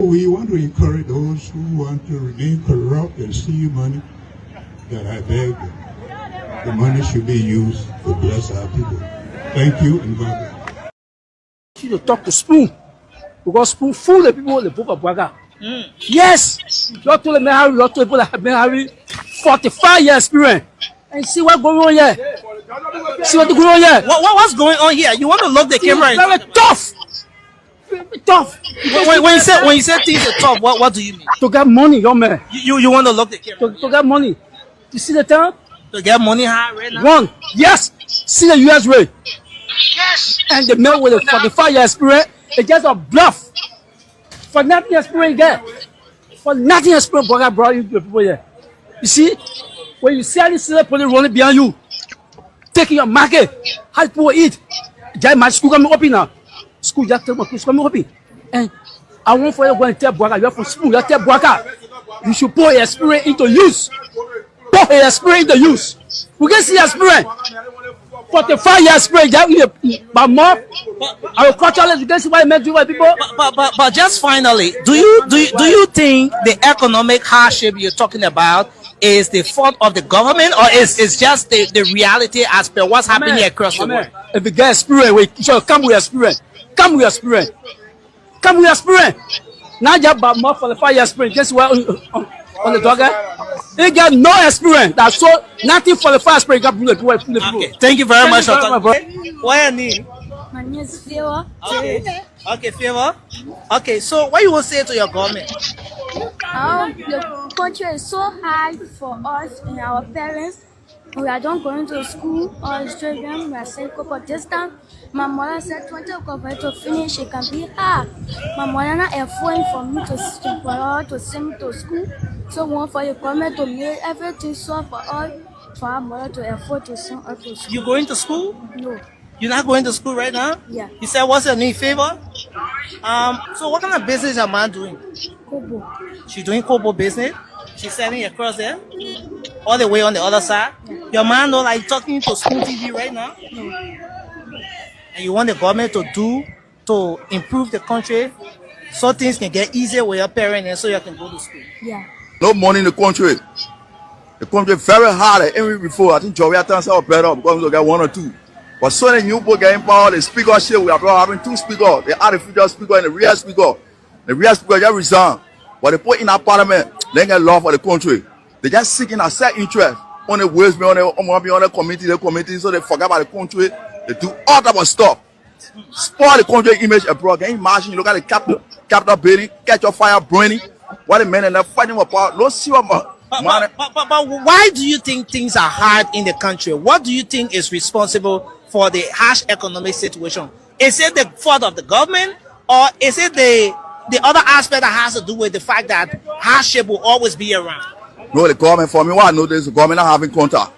We want to encourage those who want to remain corrupt and steal money, that I beg them. The money should be used to bless our people. Thank you and God bless. To talk to Spoon, because Spoon fool the people in the book of Boakai. Yes, you told me how you told people that have been having 45 years experience. And see what's going on here. See what's going on here. What's going on here? You want to lock the camera? Very tough. Very tough. When you say things are tough, what do you mean? To get money, young man. You want to lock the camera? To get money. You see the time? To get money high right now? One. Yes. See the US rate. Yes. And the man with a 45 years experience, it's just a bluff. For nothing experience get. For nothing experience, Boakai brought you to the people here. You see, when you see all these police running behind you, taking your market, how people eat. Just my school coming open now. School just tell my school coming open. And I want for you to go and tell Boakai, you are from school, you tell Boakai, you should put your experience into use. Put your experience into use. We can see your experience. 45 years experience, but more agriculturalists, you can see what it meant to my people. But just finally, do you think the economic hardship you're talking about is the fault of the government, or is just the reality as per what's happening across the world? If you get experience, you should come with experience. Come with experience. Come with experience. Not just about more 45 years experience. Just what on the dogger. They got no experience. That's so nothing 45 experience. Okay. Thank you very much. What your name? My name is Favor. Okay, Favor. Okay, so what you will say to your government? The country is so hard for us and our parents. We are not going to school or children. We are saying, but this time, my mother said 20 o'clock to finish. It can be hard. My mother not affording for me to send me to school. So we want for the government to make everything so for us, for our mother to afford to send us to school. You going to school? No. You're not going to school right now? Yeah. You said what's your name, Favor? So what kind of business your man doing? Kobo. She's doing Kobo business. She's selling across there, all the way on the other side. Your man know like talking to school TV right now. No. And you want the government to improve the country so things can get easier with your parents and so you can go to school. Yeah. No money in the country. The country very hard. Even before, I think Joey turns out better because we get one or two. But so the new people get in power, the speaker shit, we are having two speakers. The artificial speaker and the real speaker. The real speaker just resign. But they put in our parliament, they get law for the country. They just seeking a set interest on the ways, on the committee, so they forget about the country. They do all type of stuff. Spoil the country image abroad. Can you imagine? You look at the capital building, catch your fire burning. What the men and they're fighting for power. Don't see what but why do you think things are hard in the country? What do you think is responsible for the harsh economic situation? Is it the fault of the government, or is it the other aspect that has to do with the fact that hardship will always be around? No, the government, for me, what I know is the government not having contact.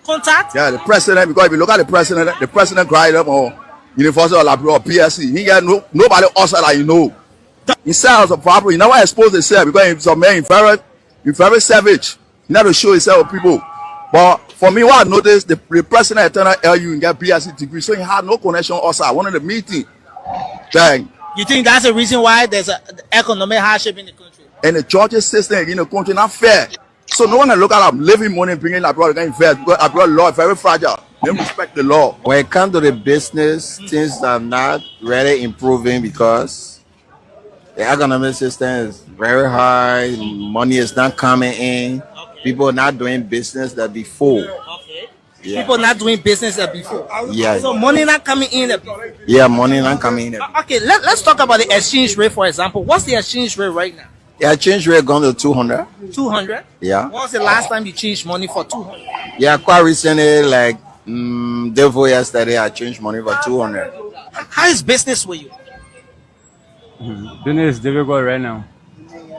Contact? Yeah, the president, because if you look at the president cried up on University of Labrador or PSC, he got nobody outside that you know. He sells a property, he never exposed himself because he's a man, he's very savage. He never show himself with people. But for me, what I noticed, the president attended LU and got PSC degree, so he had no connection outside. One of the meeting. Dang. You think that's the reason why there's an economic hardship in the country? And the justice system in the country not fair. So no one can look at them living money and bringing abroad and invest because abroad law is very fragile. They don't respect the law. When it comes to the business, things are not really improving because the economic system is very high. Money is not coming in. People are not doing business that before. Okay. Yeah. People not doing business that before. Yeah. So money not coming in. Yeah, money not coming in. Okay, let's talk about the exchange rate, for example. What's the exchange rate right now? The exchange rate gone to 200. 200? Yeah. When was the last time you changed money for 200? Yeah, quite recently, like day before yesterday, I changed money for 200. How is business with you? Business is difficult right now.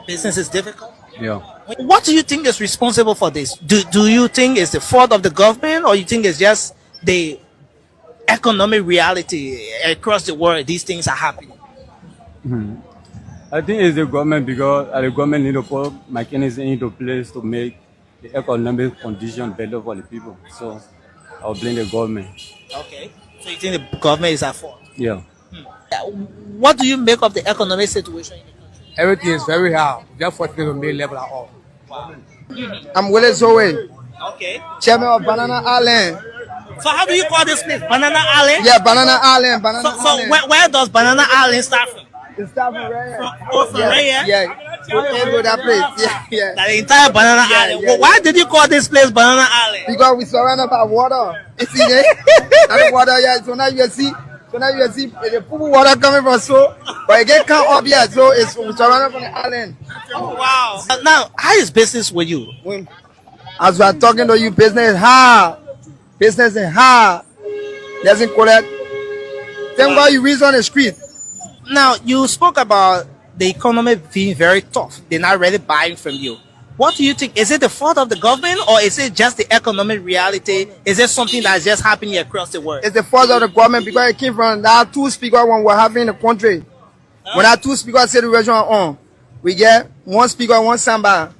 Business is difficult? Yeah. What do you think is responsible for this? Do you think it's the fault of the government, or you think it's just the economic reality across the world? These things are happening. I think it's the government because the government need to put mechanisms into place to make the economic condition better for the people. So I'll blame the government. Okay. So you think the government is at fault? Yeah. What do you make of the economic situation in the country? Everything is very hard. Just for to make level at all. I'm Willie Zoe, Okay. chairman of Banana Island. So how do you call this place? Banana Island? Yeah, Banana Island, Banana So Island. where does Banana Island start from? It's starting right here. Oh, from right here? Yeah. Go that place. Yeah. The entire Banana Island. yeah. Why did you call this place Banana Island? Because we surrounded by water. You see that? That water, yeah. So now you see the pool water coming from so, but it get come up here, so it's surrounded from the island. Oh, wow. Now, how is business with you? As we are talking to you, business is hard. Business is hard. Doesn't correct. Thank God you reach on the street. Now, you spoke about the economy being very tough. They're not really buying from you. What do you think? Is it the fault of the government or is it just the economic reality? Is it something that's just happening across the world? It's the fault of the government because it came from that two speakers when we're having in the country. When that two speakers situation on, we get one speaker, one samba.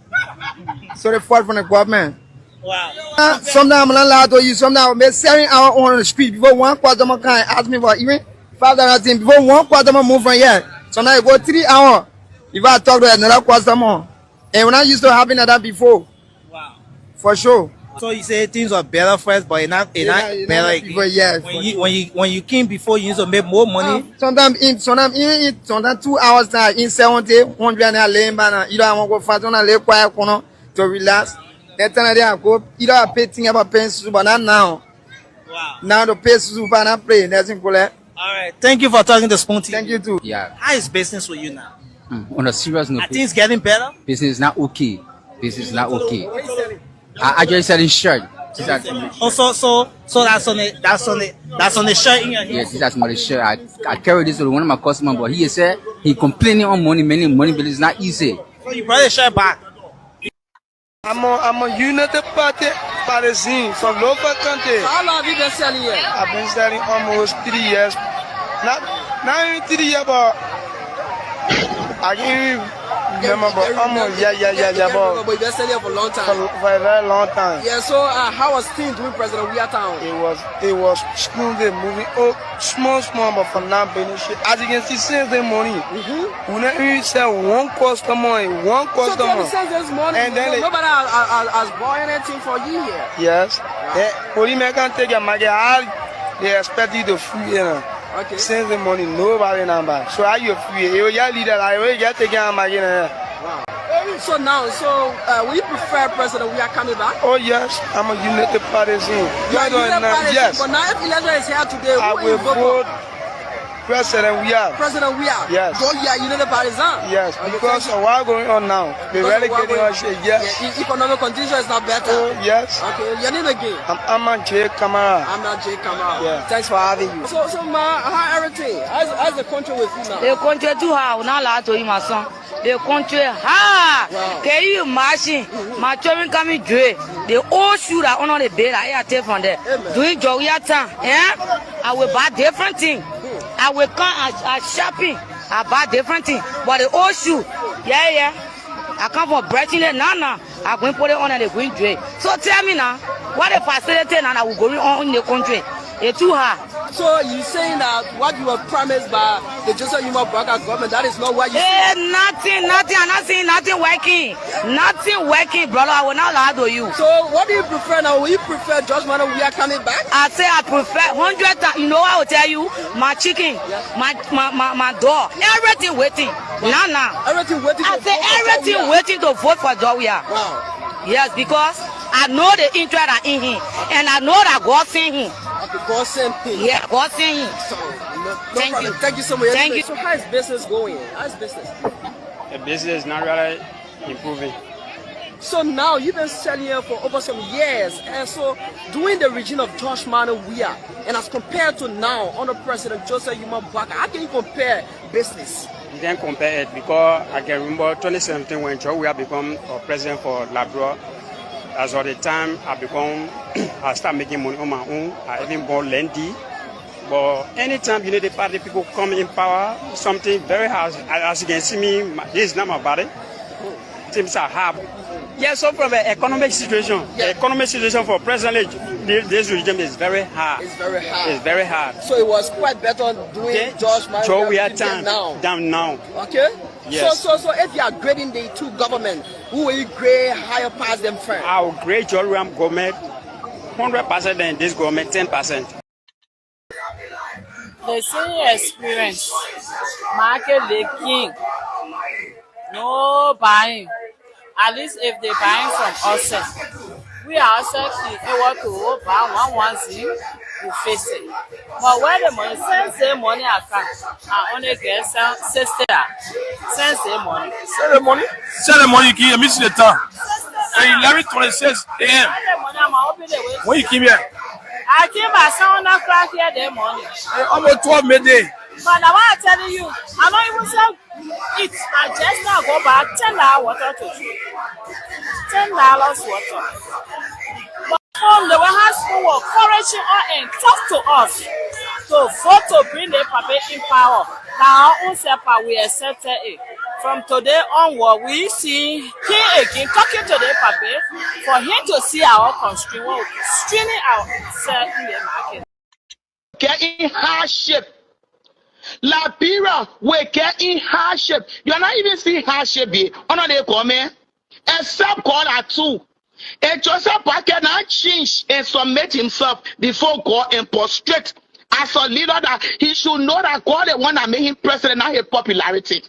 So the fault from the government. Wow. Sometimes I'm not allowed to use, sometimes I'm 7 hours on the street before one customer can ask me for even $5 before one customer move from here. Sometimes it go 3 hours if I talk to another customer. And when I used to happen like that before. Wow. For sure. So you say things were better first, but it's not better again. Yeah. When you came before, you used to make more money. Sometimes 2 hours now in 70, 100 and I lay back. You don't want to go fast on a lay quiet corner to relax. That time I go, you don't pay thing about paying soup, but not now. Wow. Now the pay soup and I play. That's important. All right. Thank you for talking to Spoon TV. Thank you too. Yeah. How is business with you now? On a serious note, Are things getting better? business is not okay. Business is not okay. I actually selling shirt. Oh, so that's on the shirt in your hand. Yes, that's my shirt. I carry this to one of my customers, but he said he complaining on money, but it's not easy. So you brought the shirt back. I'm a United Party partisan from local country. How long have you been selling here? I've been selling almost 3 years. Not even 3 years, but I can't remember. But almost yeah. But you've been selling here for a long time. For a very long time. Yeah. So how was things doing President Weir Town? It was smoothly moving. Oh, small, but for now, benefit. As you can see, since the morning, we never even sell one customer. So since this morning, and then nobody has bought anything for you here. Yes. Police can take your market. They expect you to free, you know. Okay. Since the morning, nobody number. So how you free? You leader, I will get taken out my Wow. So now, will you prefer President Weir coming back? Oh yes, I'm a United Partisan. Yes. But now if election is here today, I will vote President Weir. President Weir. Yes. Go here, United Partisan. Yes, because of what's going on now. They're really getting us shit. Yes. Yeah, economic condition is not better. Oh yes. Okay. Your name again? I'm a J. Kamara. Yeah. Thanks for having you. So ma, how everything? How's the country with you now? The country too hard. Not allowed to eat my son. The country hard. Wow. Can you imagine? My children coming dre. The old shoe that on the bed, I take from there. Doing Jogia time. Yeah. I will buy different things. I will come at shopping. I buy different things. But the old shoe, yeah. I come from Breton now. I'm going to put it on and they're going to. So tell me now, what the facility now that will go on in the country? It's too hard. So you're saying that what you were promised by the Joseph Yuma Boakai government, that is not what you nothing. I'm not saying nothing working. Nothing working, brother. I will not lie to you. So what do you prefer now? Will you prefer Judge Mano we are coming back? I say I prefer 100 times. You know what I will tell you? My chicken, my dog, everything waiting. Nah. Everything waiting. I say everything waiting to vote for Joria. Wow. Yes, because I know the interest are in him, and I know that God sent him. Okay, God sent him. Yeah, God sent him. So, Thank you. Thank you so much. Thank you. So how is business going? How's business? The business is not really improving. So now you've been selling here for over some years, and so during the regime of Josh Mano Weir, and as compared to now under President Joseph Yuma Boakai, how can you compare business? You can't compare it because I can remember 2017 when Joe Weir become president for Labrador. As of the time I start making money on my own. I even bought Lendy. But anytime the party people come in power, something very hard. As you can see me, this is not my body. Things are hard. Yeah, so from the economic situation, the economic situation for President this regime is very hard. It's very hard. It's very hard. So it was quite better doing Josh Mano Weir time down now. Okay. Yes. So if you are grading the two government, who will you grade higher past them first? I will grade Joram government 100% and this government 10%. The same experience. Market the king. No buying. At least if they buying from us, we ourselves able to buy one thing, we face it. But when the money sends the money account, I only get 60. Sends the money. Send the money. Send the money. You miss the time. 11:26 a.m. When you came here? I came by 7 o'clock here the morning. Almost 12 midday. But now I'm telling you, I don't even say it. I just now go back $10 water to drink. $10 water. But from the West School were encouraging us and talk to us to vote to bring the paper in power. Now on Sepa we accepted it. From today onward, we see him again talking to the paper for him to see our constraint, straining ourselves in the market. Getting hardship. Liberia will get in hardship. You're not even seeing hardship here. Honor they come in. Except God at two. And Joseph Parker now change and submit himself before God and prostrate as a leader that he should know that God the one that made him president, not his popularity.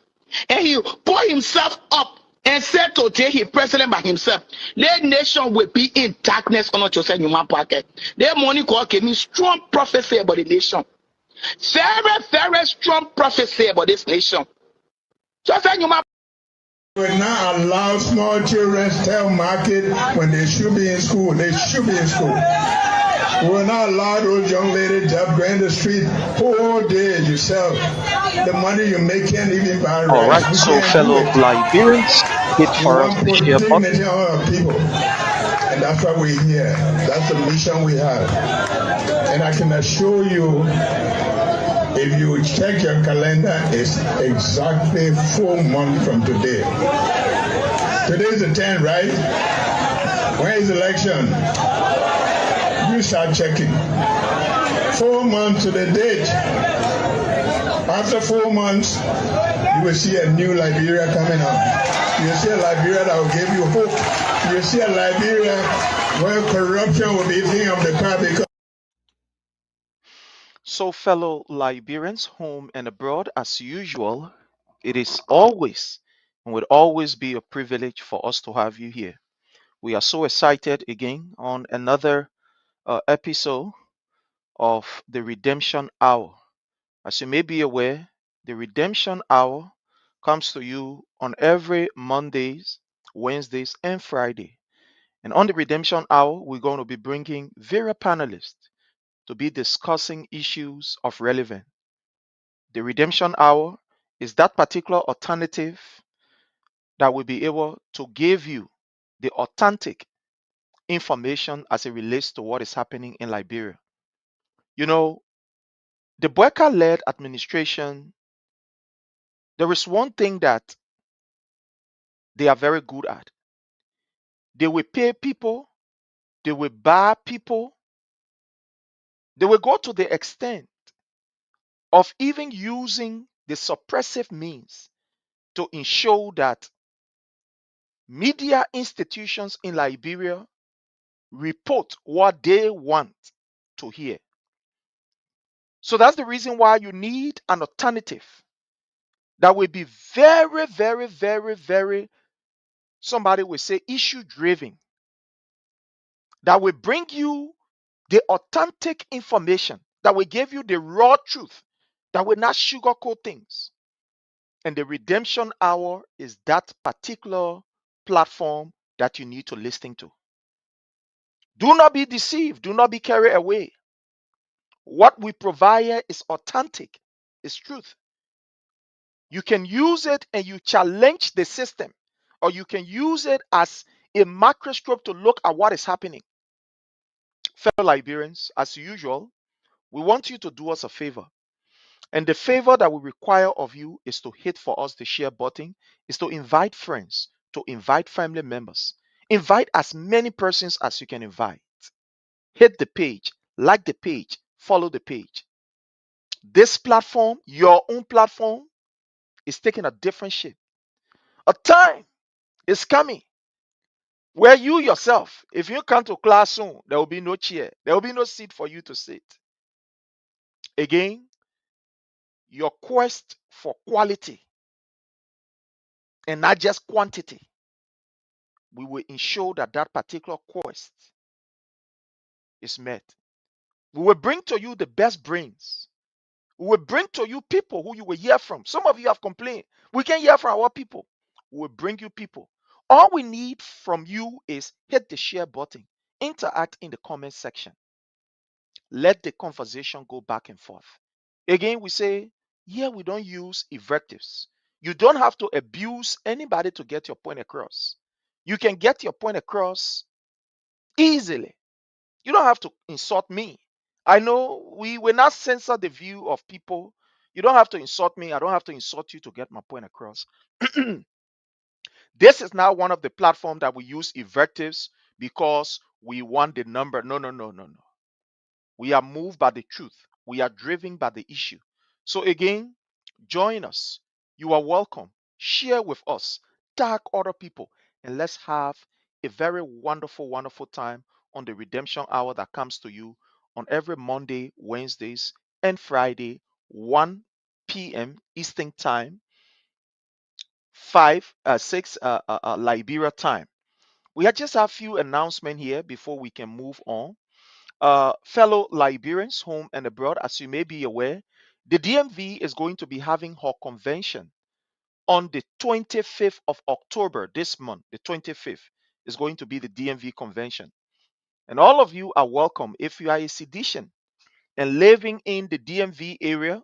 And he put himself up and said today he president by himself. The nation will be in darkness on Joseph Newman Parker. The morning God gave me strong prophecy about the nation. Very, very strong prophecy about this nation. Just like you will not allow small children to tell market when they should be in school. They should be in school. We will not allow those young ladies to go in the street whole day yourself. The money you make can't even buy rice. All right, so fellow Liberians, hit for us the share button. People. And that's why we're here. That's the mission we have. And I can assure you, if you check your calendar, it's exactly 4 months from today. Today's the 10th, right? When is the election? You start checking. 4 months to the date. After 4 months, you will see a new Liberia coming up. You will see a Liberia that will give you hope. You will see a Liberia where corruption will be a thing of the past. So, fellow Liberians, home and abroad, as usual, it is always and will always be a privilege for us to have you here. We are so excited again on another episode of the Redemption Hour. As you may be aware, the Redemption Hour comes to you on every Mondays, Wednesdays, and Friday. And on the Redemption Hour, we're going to be bringing various panelists to be discussing issues of relevance. The Redemption Hour is that particular alternative that will be able to give you the authentic information as it relates to what is happening in Liberia. You know, the Boakai-led administration, there is one thing that they are very good at. They will pay people, they will buy people, they will go to the extent of even using the suppressive means to ensure that media institutions in Liberia report what they want to hear. So that's the reason why you need an alternative that will be very, very, very, very, somebody will say, issue driven, that will bring you the authentic information, that will give you the raw truth, that will not sugarcoat things. And the Redemption Hour is that particular platform that you need to listen to. Do not be deceived. Do not be carried away. What we provide here is authentic, is truth. You can use it and you challenge the system, or you can use it as a microscope to look at what is happening. Fellow Liberians, as usual, we want you to do us a favor. And the favor that we require of you is to hit for us the share button, is to invite friends, to invite family members. Invite as many persons as you can invite. Hit the page, like the page, follow the page. This platform, your own platform, is taking a different shape. A time is coming where you yourself, if you come to class soon, there will be no chair, there will be no seat for you to sit. Again, your quest for quality and not just quantity, we will ensure that that particular quest is met. We will bring to you the best brains. We will bring to you people who you will hear from. Some of you have complained. We can hear from our people. We will bring you people. All we need from you is hit the share button, interact in the comment section. Let the conversation go back and forth. Again, we say, here we don't use invectives. You don't have to abuse anybody to get your point across. You can get your point across easily. You don't have to insult me. I know we will not censor the view of people. You don't have to insult me. I don't have to insult you to get my point across. This is now one of the platforms that we use invectives because we want the number. No, no, no, no, no. We are moved by the truth. We are driven by the issue. So again, join us. You are welcome. Share with us. Tag other people. And let's have a very wonderful, wonderful time on the Redemption Hour that comes to you on every Monday, Wednesdays, and Friday, 1 p.m. Eastern Time, 6 Liberia time. We have just a few announcements here before we can move on. Fellow Liberians, home and abroad, as you may be aware, the DMV is going to be having her convention on the 25th of October this month. The 25th is going to be the DMV convention. And all of you are welcome. If you are a citizen and living in the DMV area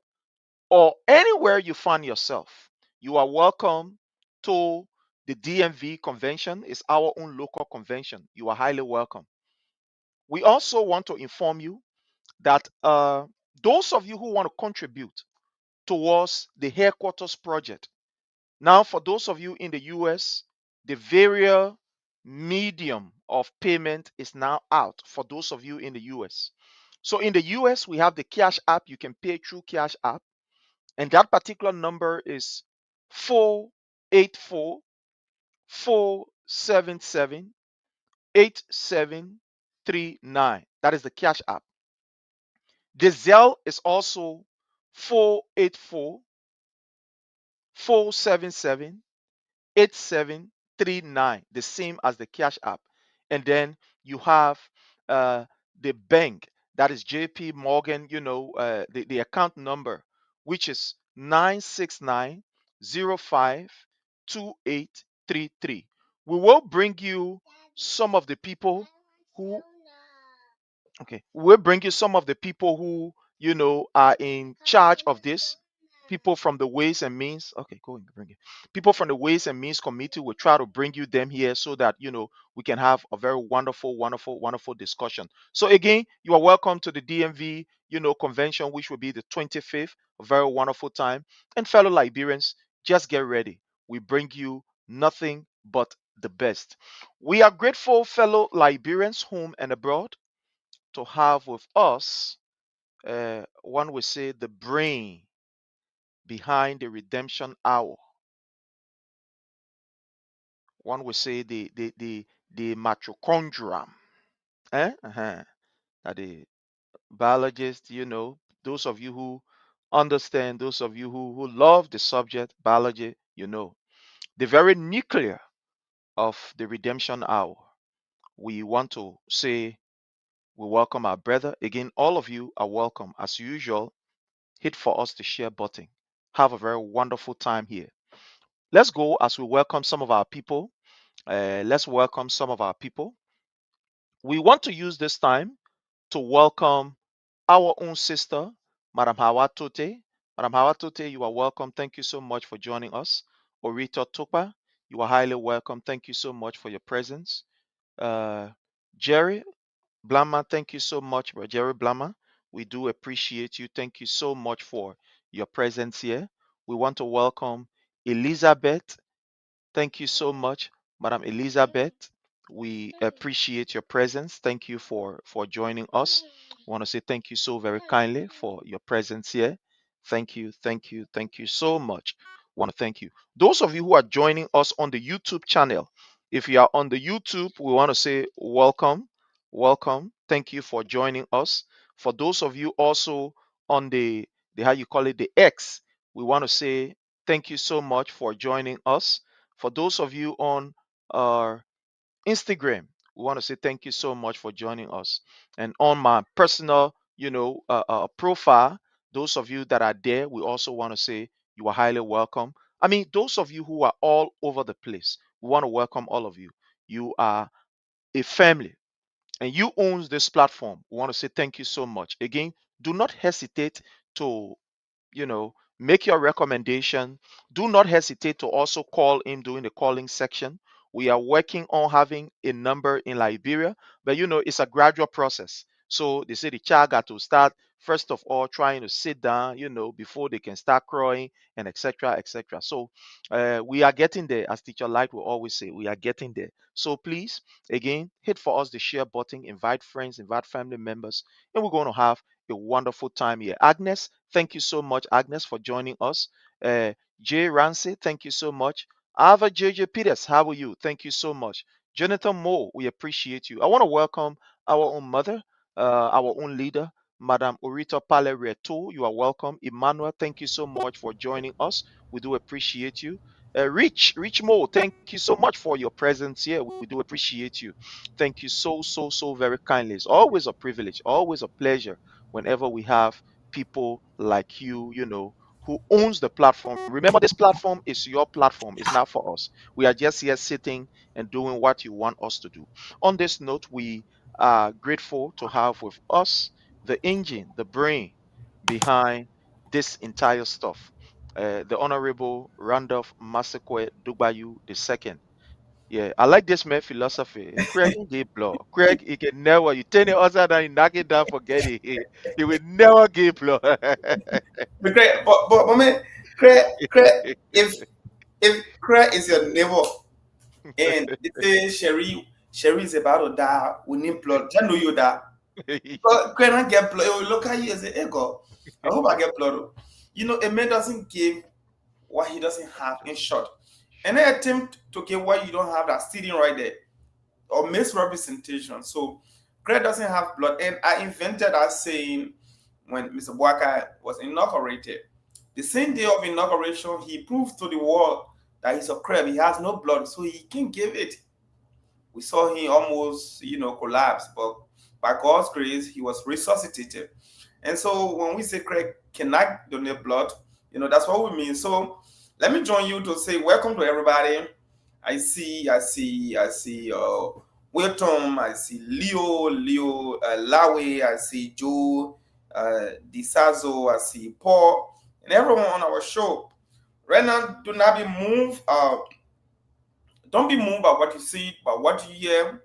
or anywhere you find yourself, you are welcome to the DMV convention. It's our own local convention. You are highly welcome. We also want to inform you that those of you who want to contribute towards the headquarters project, now for those of you in the US, the various medium of payment is now out for those of you in the US. So in the US, we have the Cash App. You can pay through Cash App, and that particular number is 484 477 8739. That is the Cash App. The Zelle is also 484 477 8739, the same as the Cash App. And then you have the bank, that is JP Morgan, the account number, which is 969052833. We will bring you some of the people who Okay, we'll bring you some of the people who are in charge of this. People from the Ways and Means. Okay, go and bring it. People from the Ways and Means Committee will try to bring you them here so that we can have a very wonderful, wonderful, wonderful discussion. So again, you are welcome to the DMV, convention, which will be the 25th. A very wonderful time. And fellow Liberians, just get ready. We bring you nothing but the best. We are grateful, fellow Liberians, home and abroad, to have with us, one would say, the brain behind the Redemption Hour. One would say the mitochondrium. That the biologist, those of you who understand, those of you who love the subject, biology, the very nuclear of the Redemption Hour. We want to say we welcome our brother. Again, all of you are welcome. As usual, hit for us the share button. Have a very wonderful time here. Let's go as we welcome some of our people. Let's welcome some of our people. We want to use this time to welcome our own sister, Madam Hawa Tote. Madam Hawa Tote, you are welcome. Thank you so much for joining us. Orita Tukpa, you are highly welcome. Thank you so much for your presence. Jerry Blama, thank you so much, Jerry Blama. We do appreciate you. Thank you so much for your presence here. We want to welcome Elizabeth. Thank you so much, Madam Elizabeth. We appreciate your presence. Thank you for joining us. I want to say thank you so very kindly for your presence here. Thank you, thank you, thank you so much. Want to thank you. Those of you who are joining us on the YouTube channel, if you are on the YouTube, we want to say welcome, welcome. Thank you for joining us. For those of you also on the how you call it, the X, we want to say thank you so much for joining us. For those of you on our Instagram, we want to say thank you so much for joining us. And on my personal, profile, those of you that are there, we also want to say you are highly welcome. I mean, those of you who are all over the place, we want to welcome all of you. You are a family and you owns this platform. We want to say thank you so much. Again, do not hesitate to make your recommendation. Do not hesitate to also call in during the calling section. We are working on having a number in Liberia, but it's a gradual process. So they say the child got to start first of all trying to sit down, before they can start crying and etc. etc. So we are getting there, as Teacher Light will always say, we are getting there. So please, again, hit for us the share button, invite friends, invite family members, and we're going to have a wonderful time here. Agnes, thank you so much, Agnes, for joining us. Uh, Jay Ramsey, thank you so much. Ava JJ Peters, how are you? Thank you so much. Jonathan Moore, we appreciate you. I want to welcome our own mother, our own leader, Madam Orita Pale Reto. You are welcome. Emmanuel, thank you so much for joining us. We do appreciate you. Rich Mo, thank you so much for your presence here. We do appreciate you. Thank you so very kindly. It's always a privilege, always a pleasure whenever we have people like you, who owns the platform. Remember, this platform is your platform. It's not for us. We are just here sitting and doing what you want us to do. On this note, we are grateful to have with us the engine, the brain behind this entire stuff. The Honorable Randolph Masekwe Dubayu II. Yeah, I like this man philosophy. Craig give blow. Craig, he can never. You turn it upside down, you knock it down, forget it. He will never give blow. But man, Craig, if Craig is your neighbor and they say Sherry is about to die, we need blood. Just know you die. But Craig don't get blood. He will look at you and say, "Hey God, I hope I get blood." A man doesn't give what he doesn't have. In short, and they attempt to get what you don't have that's sitting right there, or misrepresentation. So Craig doesn't have blood, and I invented that saying when Mr. Boakai was inaugurated. The same day of inauguration, he proved to the world that he's a crab. He has no blood, so he can give it. We saw him almost, collapse, but by God's grace, he was resuscitated. And so when we say Craig cannot donate blood, that's what we mean. So let me join you to say welcome to everybody. I see Wilton, I see Leo, Lawe, I see Joe, Disazo, I see Paul, and everyone on our show. Right now, do not be moved. Don't be moved by what you see, by what you hear.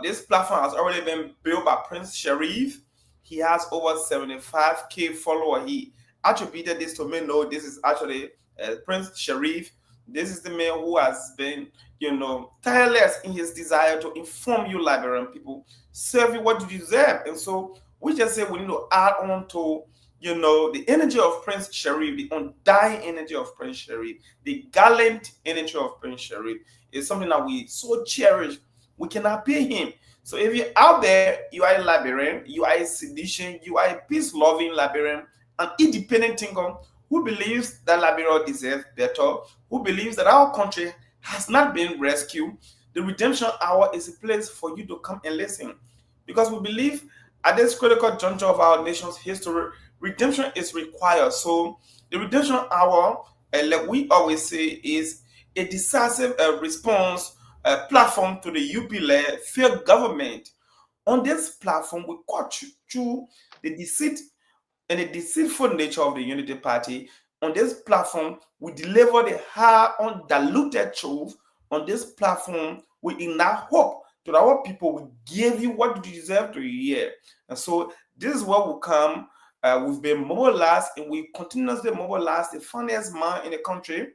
This platform has already been built by Prince Sharif. He has over 75K followers. He attributed this to me. No, this is actually Prince Sharif. This is the man who has been, tireless in his desire to inform you, Liberian people, serve you what you deserve. And so we just say we need to add on to, the energy of Prince Sharif, the undying energy of Prince Sharif, the gallant energy of Prince Sharif is something that we so cherish. We cannot pay him. So if you're out there, you are a Liberian, you are a sedition, you are a peace-loving Liberian, an independent thinker who believes that Liberia deserves better, who believes that our country has not been rescued, the Redemption Hour is a place for you to come and listen. Because we believe at this critical juncture of our nation's history, redemption is required. So the Redemption Hour, like we always say, is a decisive response platform to the UP-led failed government. On this platform, we cut through the deceit and the deceitful nature of the Unity Party. On this platform, we deliver the high, undiluted truth. On this platform, we ignite hope to our people. We give you what you deserve to hear. And so this is where we come. We've been mobilized, and we continuously mobilize the finest man in the country,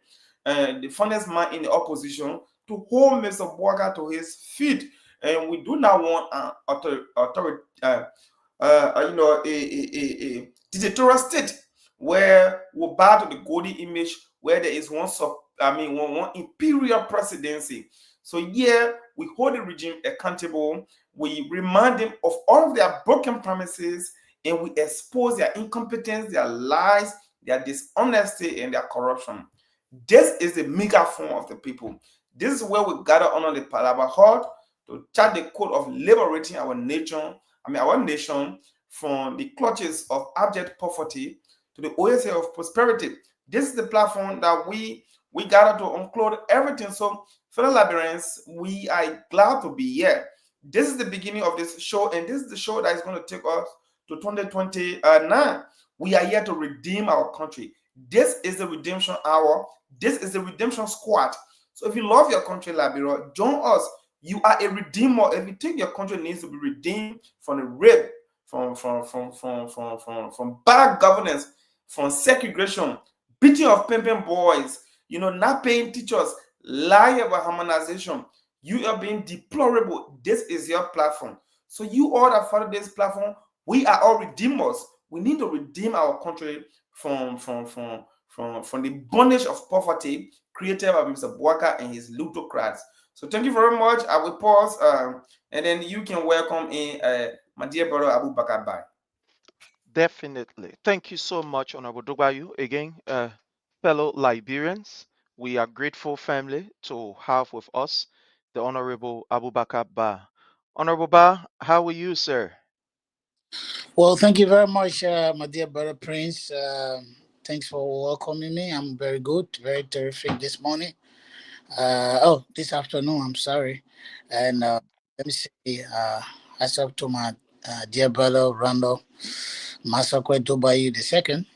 the finest man in the opposition, to hold Mr. Boakai to his feet. And we do not want a dictatorial state where we bow to the golden image where there is one imperial presidency. So yeah, we hold the regime accountable. We remind them of all of their broken promises, and we expose their incompetence, their lies, their dishonesty, and their corruption. This is the megaphone of the people. This is where we gather under the Palava Hut to chart the code of liberating our nation from the clutches of abject poverty to the oasis of prosperity. This is the platform that we gather to unclothe everything. So, fellow Liberians, we are glad to be here. This is the beginning of this show, and this is the show that is going to take us to 2029. We are here to redeem our country. This is the redemption hour. This is the redemption squad. So if you love your country, Liberia, join us. You are a redeemer. If you think your country needs to be redeemed from the rape, from bad governance, from segregation, beating of pimping boys, not paying teachers, lying about harmonization, you are being deplorable. This is your platform. So you all that follow this platform, we are all redeemers. We need to redeem our country from the bondage of poverty created by Mr. Boakai and his plutocrats. So thank you very much. I will pause, and then you can welcome in my dear brother Abu Bakar Bai. Definitely. Thank you so much, Honorable Dugbayu. Again, fellow Liberians, we are grateful family to have with us the Honorable Abu Bakar Ba. Honorable Ba, how are you, sir? Well, thank you very much, my dear brother Prince. Thanks for welcoming me. I'm very good, very terrific this morning. This afternoon, I'm sorry. And let me say, hats up to my dear brother Randall Masakwe Dubayu II.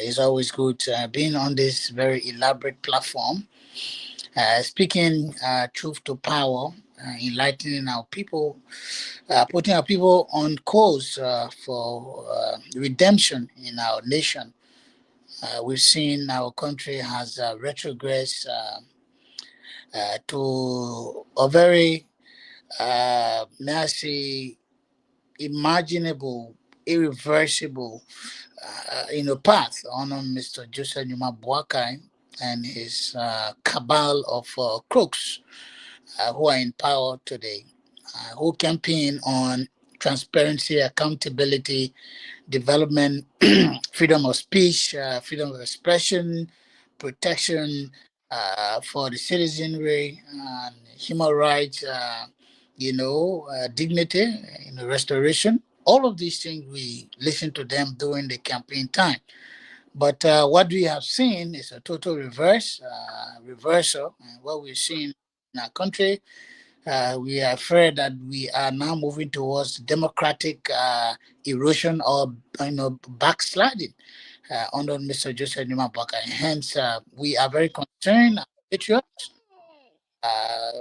It's always good being on this very elaborate platform, speaking truth to power, enlightening our people, putting our people on course for redemption in our nation. We've seen our country has retrogressed to a very, may I say, imaginable, irreversible, path on Mr. Joseph Numa Boakai and his cabal of crooks who are in power today, who campaign on transparency, accountability, development, freedom of speech, freedom of expression, protection for the citizenry, human rights, dignity, restoration. All of these things we listen to them during the campaign time. But what we have seen is a total reversal. And what we've seen in our country, we are afraid that we are now moving towards democratic erosion or backsliding under Mr. Joseph Numa Boakai. Hence, we are very concerned, patriots,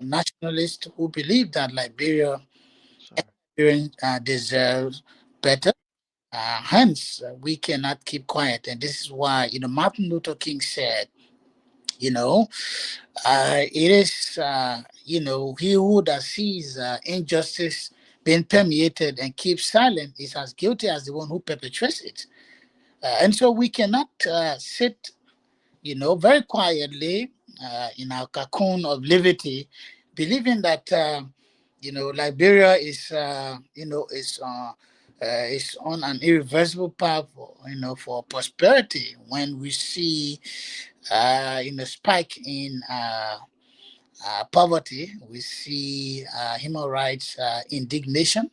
nationalists who believe that Liberia deserves better. Hence, we cannot keep quiet, and this is why Martin Luther King said, it is he who that sees injustice being permeated and keeps silent is as guilty as the one who perpetrates it. And so we cannot sit very quietly in our cocoon of liberty, believing that Liberia is on an irreversible path for prosperity when we see spike in poverty. We see human rights indignation.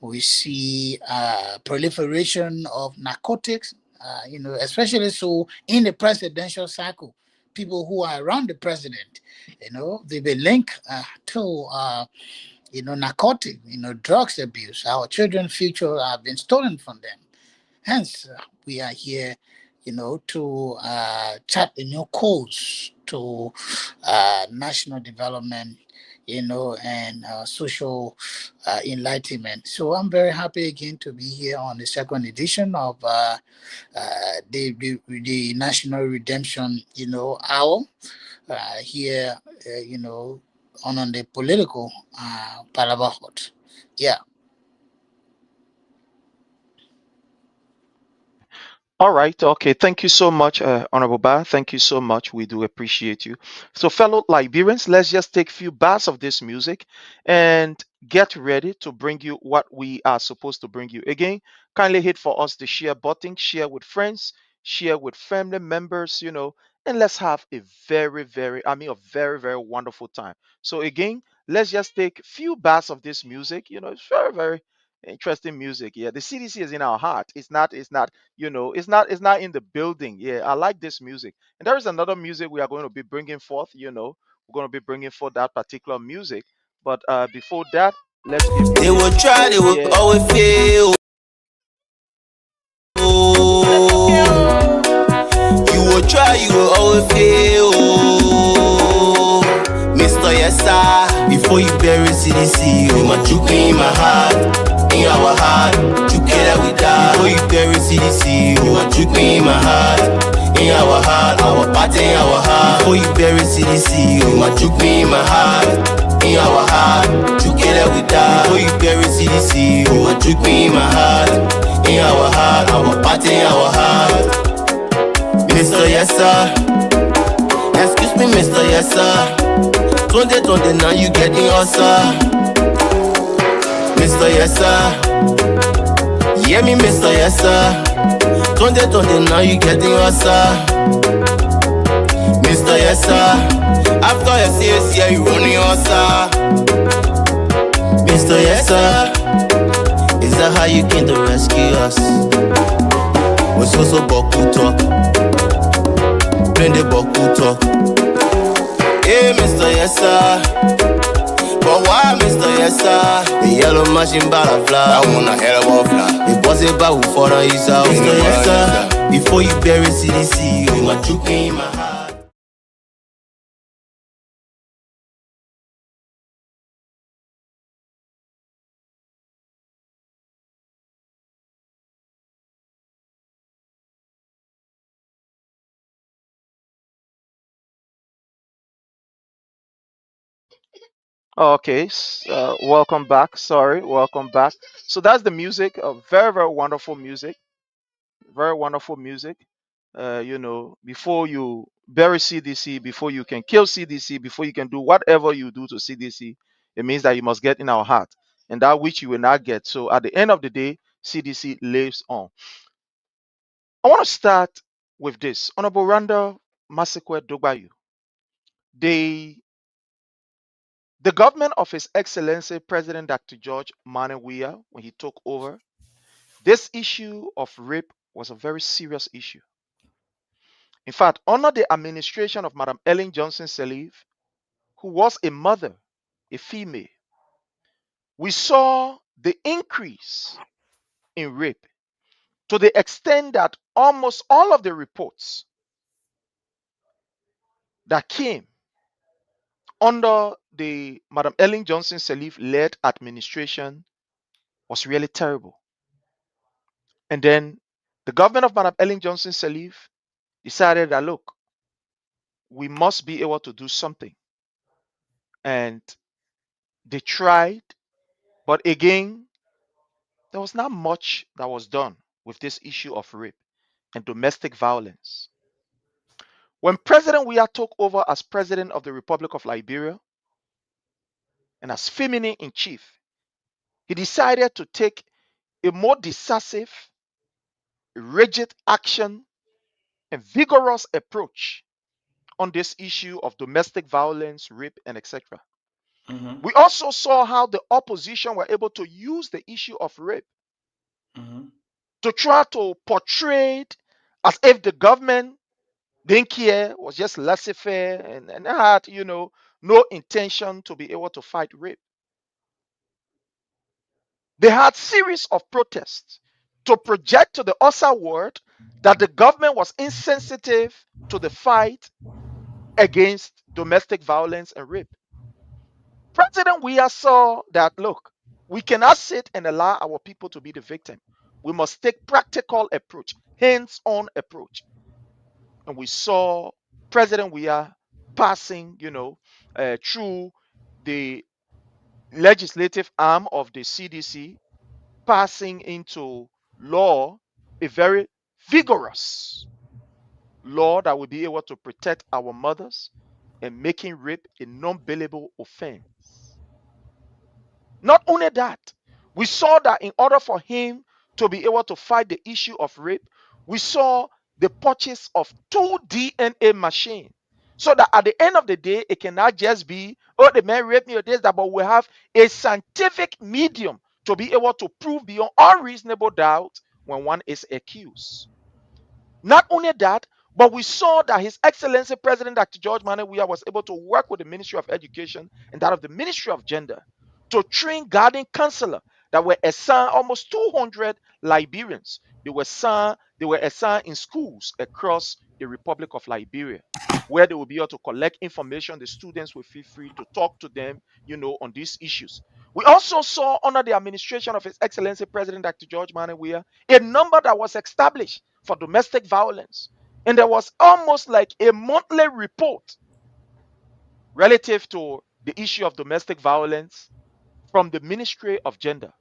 We see proliferation of narcotics, especially so in the presidential cycle. People who are around the president, they be linked to, narcotic, drugs abuse. Our children's future have been stolen from them. Hence, we are here, to chart a new course to national development, and social enlightenment. So I'm very happy again to be here on the second edition of the National Redemption, Hour here, on the political Palava Hut. Yeah. All right. Okay. Thank you so much, Honorable Ba. Thank you so much. We do appreciate you. So, fellow Liberians, let's just take a few bars of this music and get ready to bring you what we are supposed to bring you. Again, kindly hit for us the share button, share with friends, share with family members, and let's have a a very, very wonderful time. So, again, let's just take a few bars of this music. It's very, very interesting music. Yeah, the CDC is in our heart. It's not in the building. Yeah, I like this music. And there is another music we are going to be bringing forth. We're going to be bringing forth that particular music. But before that, let's give you They will this. try, they will Yeah. always fail. You will try, you will always fail. Mr. Yes, sir. Before you bury CDC, you my juke in my heart, in our heart. Juke that we die. Before you bury CDC, you my juke in my heart, in our party, in our heart. Before you bury CDC, you my juke in my heart, in our heart. Juke that we die. Before you bury CDC, you my juke in my heart, in our party, in our heart. Mr. Yes, sir. Excuse me, Mr. Yes, sir. 2020 now you getting us, sir. Mr. Yes, sir. Hear me, Mr. Yes, sir. 2020 now you getting us, sir. Mr. Yes, sir. After your CS, yeah, you running us, sir. Mr. Yes, sir. Is that how you came to rescue us? We're so Boku talk. Plain the Boku talk. Hey, Mr. Yes, sir. But why, Mr. Yes, sir? The yellow machine butterfly. I want a hell of a fly. It was about who for the is out. Mr. Yes, sir. Before you bury CDC, you my juke in my heart. Okay. Welcome back. Sorry. Welcome back. So that's the music. Very, very wonderful music. Very wonderful music. Before you bury CDC, before you can kill CDC, before you can do whatever you do to CDC, it means that you must get in our heart, and that which you will not get. So at the end of the day, CDC lives on. I want to start with this. Honorable Randall Masekwe Dogbayu, the the government of His Excellency President Dr. George Weah, when he took over, this issue of rape was a very serious issue. In fact, under the administration of Madam Ellen Johnson Sirleaf, who was a mother, a female, we saw the increase in rape to the extent that almost all of the reports that came under the Madam Ellen Johnson Sirleaf led administration was really terrible. And then the government of Madam Ellen Johnson Sirleaf decided that, look, we must be able to do something. And they tried, but again, there was not much that was done with this issue of rape and domestic violence. When President Weah took over as President of the Republic of Liberia and as feminine in chief, he decided to take a more decisive, rigid action and vigorous approach on this issue of domestic violence, rape, and etc. We also saw how the opposition were able to use the issue of rape to try to portray it as if the government didn't care, was just laissez-faire, and had, no intention to be able to fight rape. They had series of protests to project to the outside world that the government was insensitive to the fight against domestic violence and rape. President Weah saw that, look, we cannot sit and allow our people to be the victim. We must take practical approach, hands-on approach. And we saw President Weah passing, through the legislative arm of the CDC, passing into law a very vigorous law that will be able to protect our mothers and making rape a non-bailable offense. Not only that, we saw that in order for him to be able to fight the issue of rape, we saw the purchase of 2 DNA machines. So that at the end of the day, it cannot just be, oh, the man raped me or this, that, but we have a scientific medium to be able to prove beyond all reasonable doubt when one is accused. Not only that, but we saw that His Excellency President Dr. George Manawia was able to work with the Ministry of Education and that of the Ministry of Gender to train guardian counselors that were assigned almost 200 Liberians. They were assigned in schools across the Republic of Liberia, where they will be able to collect information. The students will feel free to talk to them, on these issues. We also saw under the administration of His Excellency President Dr. George Manawia a number that was established for domestic violence. And there was almost like a monthly report relative to the issue of domestic violence from the Ministry of Gender.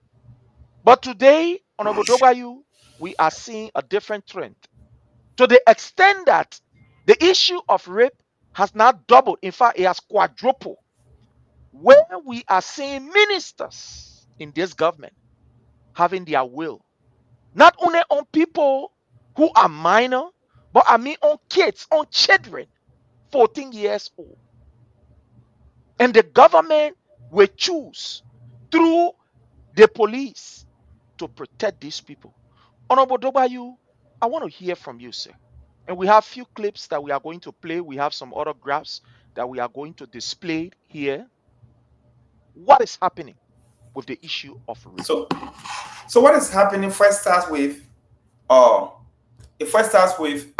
But today, Honorable Dobayu, we are seeing a different trend to the extent that the issue of rape has not doubled. In fact, it has quadrupled, where we are seeing ministers in this government having their will, not only on people who are minor, but I mean on kids, on children, 14 years old. And the government will choose through the police to protect these people. Honorable Dobayu, I want to hear from you, sir. And we have few clips that we are going to play. We have some other graphs that we are going to display here. What is happening with the issue of rape? So what is happening first starts with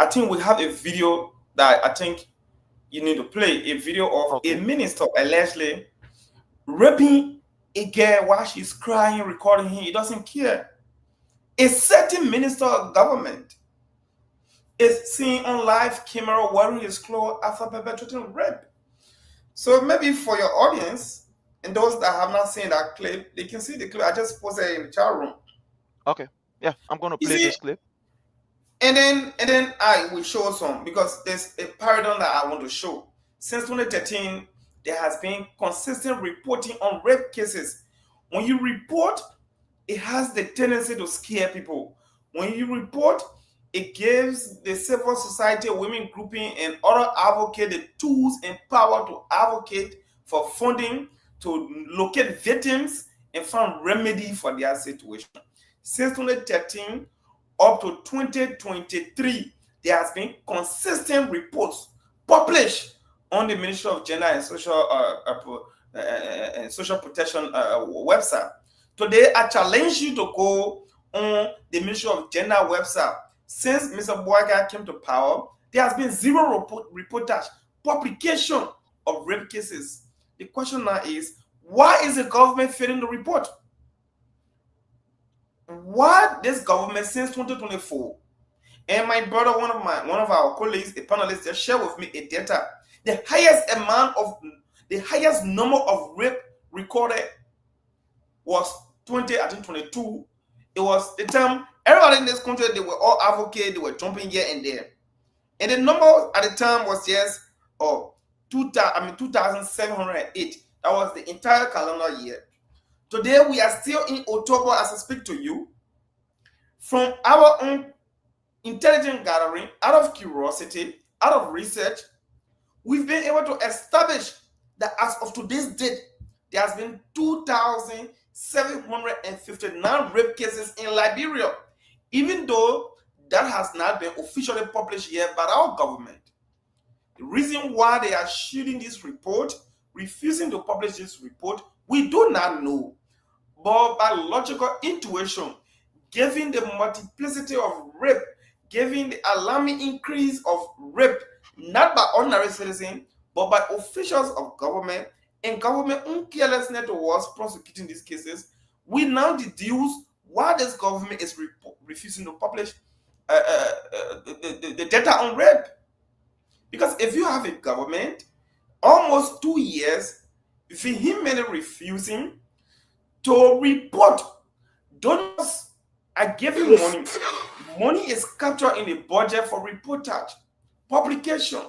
I think we have a video that I think you need to play, a video of a minister allegedly raping a girl while she's crying, recording him. He doesn't care. A certain minister of government is seen on live camera wearing his clothes after perpetrating rape. So maybe for your audience and those that have not seen that clip, they can see the clip. I just posted it in the chat room. Okay. Yeah, I'm going to play this clip. And then I will show some, because there's a paradigm that I want to show. Since 2013, there has been consistent reporting on rape cases. When you report, it has the tendency to scare people. When you report, it gives the civil society, women grouping, and other advocates the tools and power to advocate for funding, to locate victims, and find remedy for their situation. Since 2013 up to 2023, there has been consistent reports published on the Ministry of Gender and Social Protection website. Today, I challenge you to go on the Ministry of Gender website. Since Mr. Boakai came to power, there has been zero reportage, publication of rape cases. The question now is, why is the government failing to report? Why this government since 2024? And my brother, one of our colleagues, a panelist, just shared with me a data. The highest number of rape recorded was 2022. It was the time everybody in this country, they were all advocates, they were jumping here and there. And the number at the time was just 2,708. That was the entire calendar year. Today we are still in October as I speak to you. From our own intelligence gathering, out of curiosity, out of research, we've been able to establish that as of today's date, there has been 2,759 rape cases in Liberia, even though that has not been officially published yet by our government. The reason why they are shielding this report, refusing to publish this report, we do not know. But by logical intuition, given the multiplicity of rape, given the alarming increase of rape, not by ordinary citizens, but by officials of government and government own carelessness towards prosecuting these cases, we now deduce why this government is refusing to publish the data on rape. Because if you have a government almost 2 years vehemently refusing to report donors I give you money. Money is captured in the budget for reportage, publication,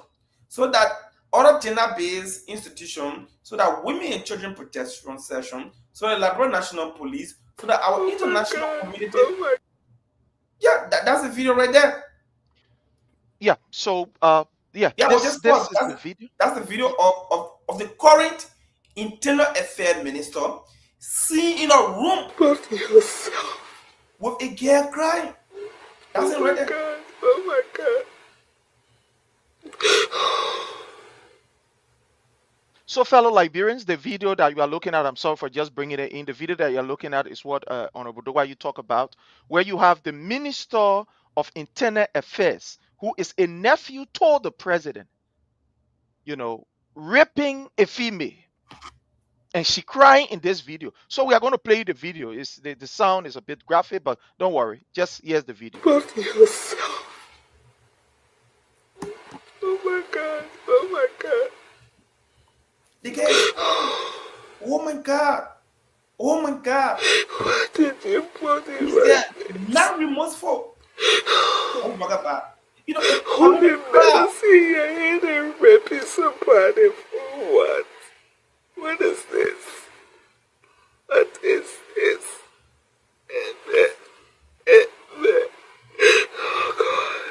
so that other gender-based institutions, so that women and children protection session, so the Liberal National Police, so that our international community. Yeah, that's the video right there. Yeah. So yeah, Well, just pause. is the video. That's the video of the current internal affairs minister seen in a room with a girl crying. That's it right there. God. Oh my God. So, fellow Liberians, the video that you are looking at, I'm sorry for just bringing it in. The video that you're looking at is what Honorable Dowa you talk about, where you have the Minister of Internal Affairs, who is a nephew to the president, raping a female. And she crying in this video. So we are going to play the video. The sound is a bit graphic, but don't worry. Just here's the video. Oh my God. Oh my God. The guy, oh my God. Oh my God. What did you put in my not remorseful. Oh my God. Holy mercy, I ain't a raping somebody for what? What is this? What is this? Oh God.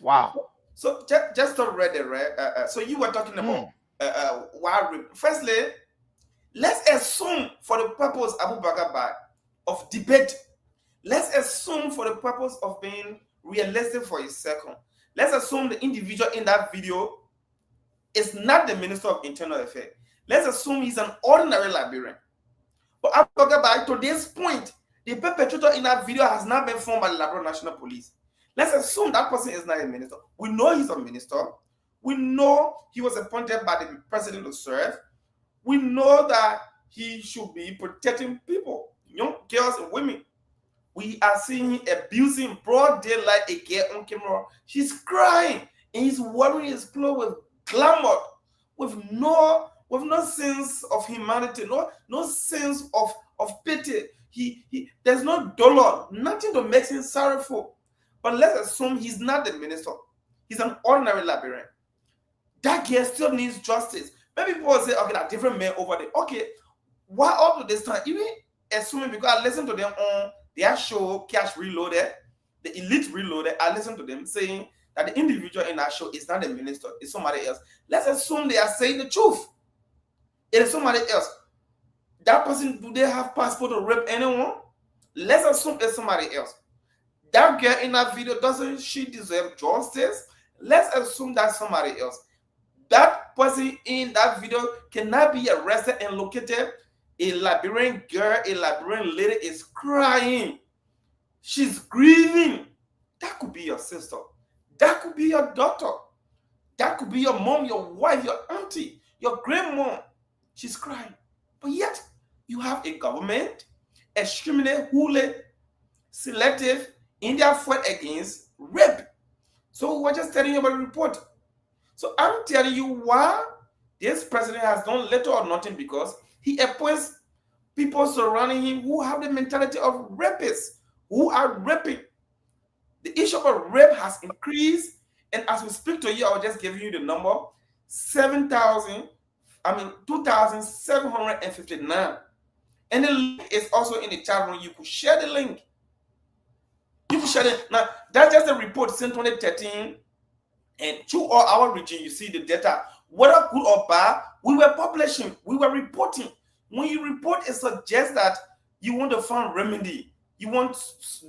Wow. So just to read it, right? So you were talking about why. Firstly, let's assume for the purpose Abu Bakr of debate. Let's assume for the purpose of being realistic for a second. Let's assume the individual in that video is not the Minister of Internal Affairs. Let's assume he's an ordinary Liberian. But Abu Bakr, to this point, the perpetrator in that video has not been formed by the Liberal National Police. Let's assume that person is not a minister. We know he's a minister. We know he was appointed by the president to serve. We know that he should be protecting people, young girls and women. We are seeing him abusing broad daylight a girl on camera. She's crying and he's wearing his clothes with glamour, with no sense of humanity, no sense of pity. There's no dollar, nothing to make him sorrowful. But let's assume he's not the minister. He's an ordinary Liberian. That girl still needs justice. Maybe people will say, okay, there are different men over there. Okay, why up to this time? Even assuming, because I listen to them on their show, Cash Reloaded, the Elite Reloaded, I listen to them saying that the individual in that show is not the minister, it's somebody else. Let's assume they are saying the truth. It is somebody else. That person, do they have passport to rape anyone? Let's assume it's somebody else. That girl in that video, doesn't she deserve justice? Let's assume that's somebody else. That person in that video cannot be arrested and located. A Liberian girl, a Liberian lady is crying. She's grieving. That could be your sister. That could be your daughter. That could be your mom, your wife, your auntie, your grandmom. She's crying. But yet, you have a government extremely holy, selective in their fight against rape. So we're just telling you about the report. So I'm telling you why this president has done little or nothing, because he appoints people surrounding him who have the mentality of rapists, who are raping. The issue of rape has increased, and as we speak to you, I'll just give you the number, 2,759. And the link is also in the chat room. You could share the link. You can share it. Now, that's just a report since 2013. And through all our region, you see the data. Whether good or bad, we were publishing, we were reporting. When you report, it suggests that you want to find remedy. You want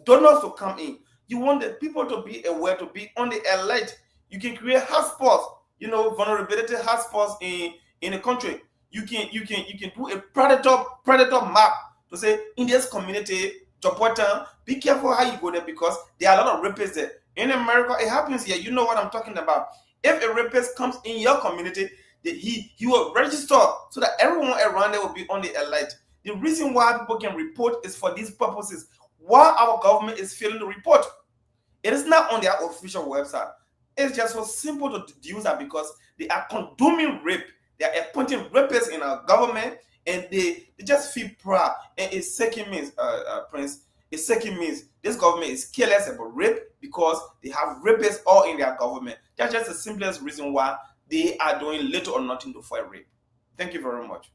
donors to come in. You want the people to be aware, to be on the alert. You can create hotspots, vulnerability hotspots in the country. You can do a predator map to say, in this community, Jopotan, be careful how you go there, because there are a lot of rapists there. In America, it happens here. You know what I'm talking about. If a rapist comes in your community, he will register so that everyone around there will be on the alert. The reason why people can report is for these purposes. Why our government is failing to report? It is not on their official website. It's just so simple to deduce that because they are condemning rape. They are appointing rapists in our government, and they just feel proud. And it second means, Prince, it second means this government is careless about rape because they have rapists all in their government. That's just the simplest reason why they are doing little or nothing to fight rape. Thank you very much.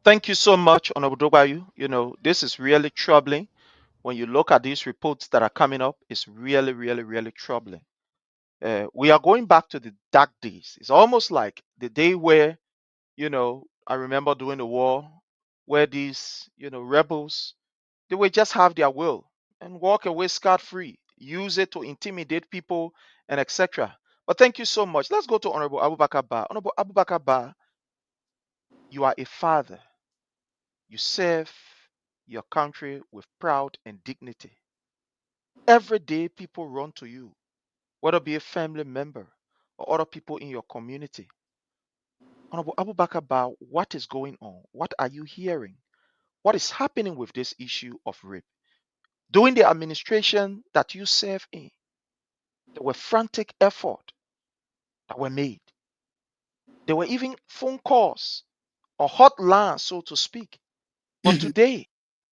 Thank you so much, Honorable Dogbayu. You know, this is really troubling. When you look at these reports that are coming up, it's really, really, really troubling. We are going back to the dark days. It's almost like the day where, you know, I remember during the war, where these, you know, rebels, they would just have their will and walk away scot-free, use it to intimidate people and etc. But thank you so much. Let's go to Honorable Abubakar Ba. Honorable Abubakar Ba, you are a father. You serve your country with pride and dignity. Every day people run to you, whether it be a family member or other people in your community. Honorable Abubakar Ba, what is going on? What are you hearing? What is happening with this issue of rape? During the administration that you serve in, there were frantic efforts that were made. There were even phone calls or hotlines, so to speak. But today,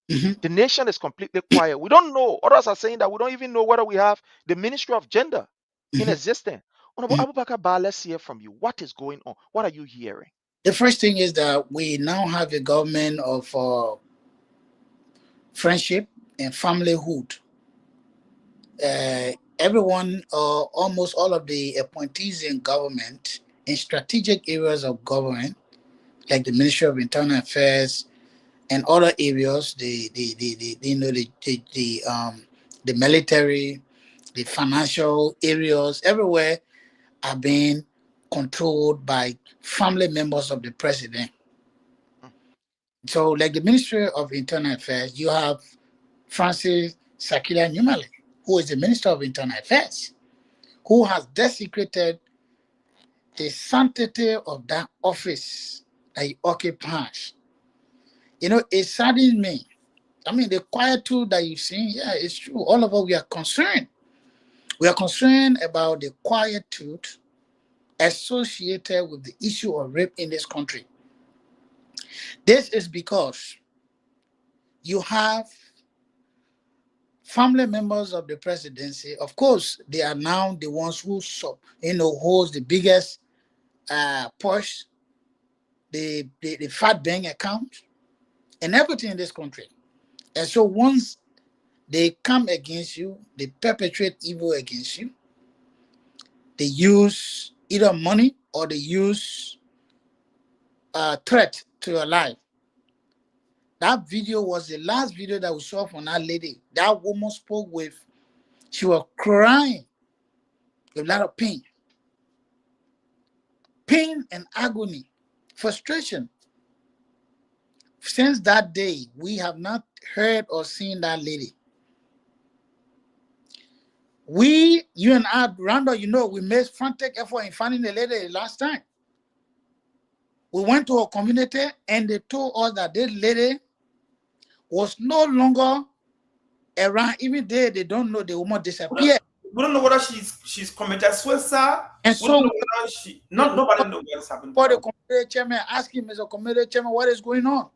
the nation is completely quiet. We don't know. Others are saying that we don't even know whether we have the Ministry of Gender in existence. Honorable Abubakar Ba, let's hear from you. What is going on? What are you hearing? The first thing is that we now have a government of friendship and familyhood. Everyone, almost all of the appointees in government, in strategic areas of government, like the Ministry of Internal Affairs and other areas, the military, the financial areas, everywhere are being controlled by family members of the president. So, like the Ministry of Internal Affairs, you have Francis Sakila Numale, who is the Minister of Internal Affairs, who has desecrated the sanctity of that office that he occupies. You know, it saddens me. I mean, the quietude that you've seen, yeah, it's true. All of us, we are concerned. We are concerned about the quietude associated with the issue of rape in this country. This is because you have family members of the presidency. Of course, they are now the ones who holds the biggest push, the fat bank account, and everything in this country. And so once they come against you, they perpetrate evil against you. They use either money or they use threat to your life. That video was the last video that we saw from that lady. That woman spoke with, she was crying with a lot of pain. Pain and agony, frustration. Since that day, we have not heard or seen that lady. You and I, Randall, we made frantic effort in finding the lady last time. We went to a community and they told us that this lady was no longer around. Even they don't know the woman disappeared. We don't know whether she's committed suicide. And we don't so know whether nobody knows what's happened. For the community chairman, ask him as a community chairman, what is going on?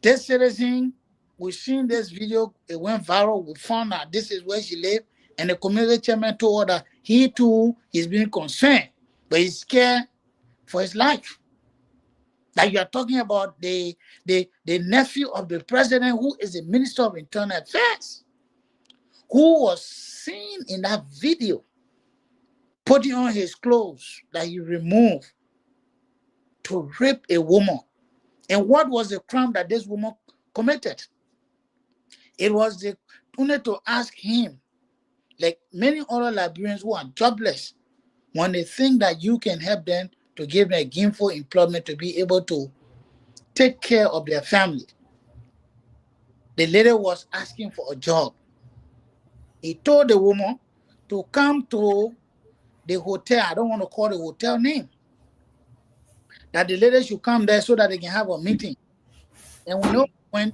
This citizen, we've seen this video, it went viral. We found out this is where she lived, and the community chairman told her that he too is being concerned, but he's scared for his life. Like you are talking about the nephew of the president, who is the Minister of Internal Affairs, who was seen in that video putting on his clothes that he removed to rape a woman. And what was the crime that this woman committed? It was the only to ask him, like many other Liberians who are jobless, when they think that you can help them to give them a gainful employment to be able to take care of their family. The lady was asking for a job. He told the woman to come to the hotel. I don't want to call the hotel name. That the lady should come there so that they can have a meeting. And when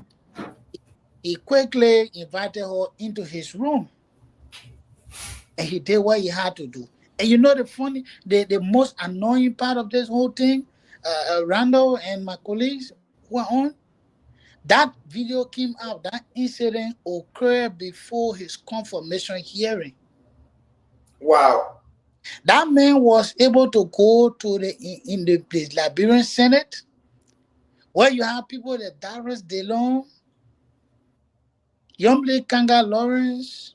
he quickly invited her into his room. And he did what he had to do. And the most annoying part of this whole thing, Randall and my colleagues were on. That video came out. That incident occurred before his confirmation hearing. Wow. That man was able to go to the Liberian Senate, where you have people like Darius DeLong, Yomble Kanga Lawrence,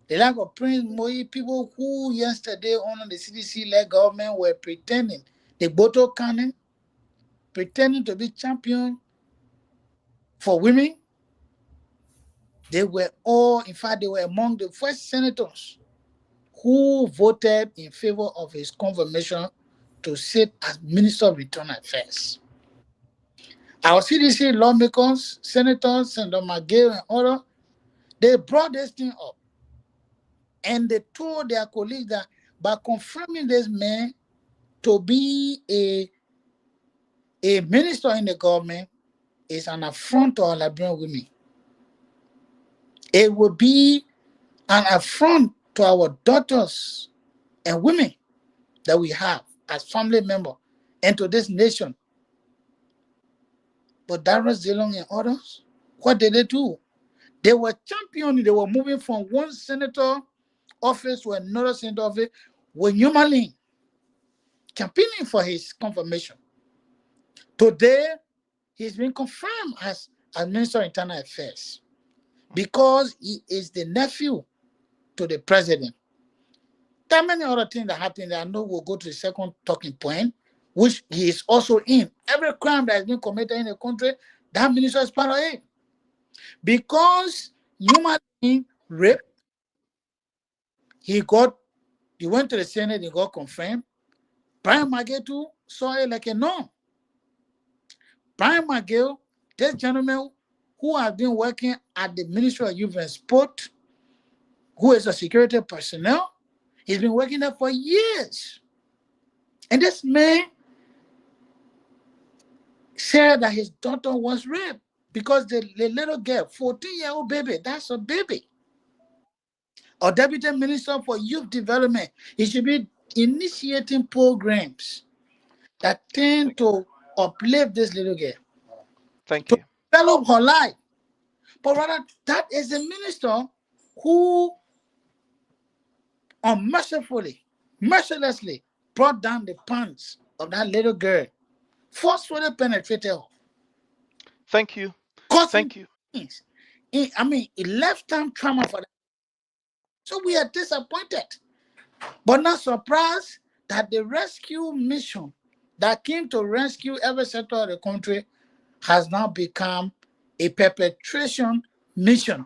the like of Prince Moyi, people who yesterday under the CDC-led government were pretending, the Boto Cannon, pretending to be champion for women. They were all, in fact, they were among the first senators who voted in favor of his confirmation to sit as Minister of Internal Affairs. Our CDC lawmakers, senators, Senator McGill and others, they brought this thing up. And they told their colleagues that by confirming this man to be a minister in the government is an affront to our Liberian women. It will be an affront to our daughters and women that we have as family members and to this nation. But Darius DeLong and others, what did they do? They were championing, they were moving from one senator office to another senator office with Newman, campaigning for his confirmation. Today, he's been confirmed as Minister of Internal Affairs because he is the nephew to the president. There are many other things that happen that I know we'll go to the second talking point, which he is also in. Every crime that has been committed in the country, that minister is part of it. Because human being rape, he went to the Senate, he got confirmed. Brian Magetu saw it like a no. Brian McGill, this gentleman who has been working at the Ministry of Youth and Sport, who is a security personnel, he's been working there for years. And this man said that his daughter was raped because the little girl, 14-year-old baby, that's a baby. Our Deputy Minister for Youth Development, he should be initiating programs that tend to uplift this little girl. Thank you. Develop her life. But rather, that is the minister who mercilessly brought down the pants of that little girl, forcefully penetrated her. Thank you. Thank you. It lifetime trauma for them. So we are disappointed, but not surprised that the rescue mission that came to rescue every sector of the country has now become a perpetration mission.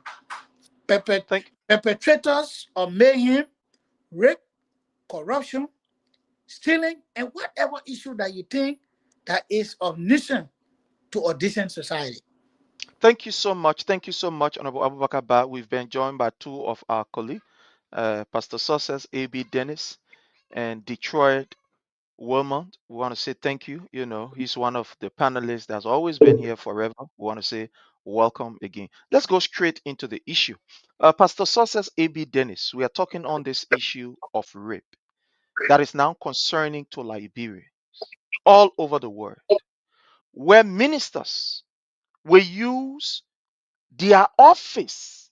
Perpetrators of mayhem, rape, corruption, stealing, and whatever issue that you think that is of nuisance to a decent society. Thank you so much. Thank you so much, Honorable Abubakar Ba. We've been joined by two of our colleagues, Pastor Success A.B. Dennis and Detroit Wilmont. We want to say thank you. You know, he's one of the panelists that's always been here forever. We want to say welcome again. Let's go straight into the issue. Pastor Success A.B. Dennis, we are talking on this issue of rape that is now concerning to Liberia all over the world, where ministers will use their offices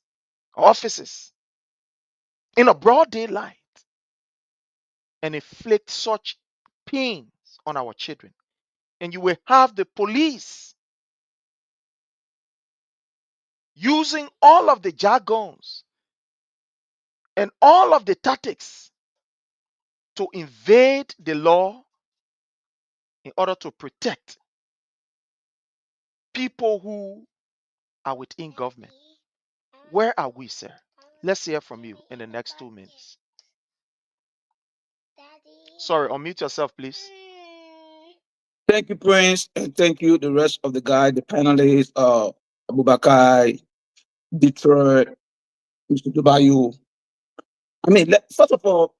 in a broad daylight and inflict such pains on our children. And you will have the police using all of the jargons and all of the tactics to invade the law in order to protect people who are within government. Where are we, sir? Let's hear from you in the next 2 minutes. Sorry, unmute yourself, please. Thank you, Prince, and thank you, the rest of the guys, the panelists, Boakai, Detroit, Mr. Dubayu. First of all,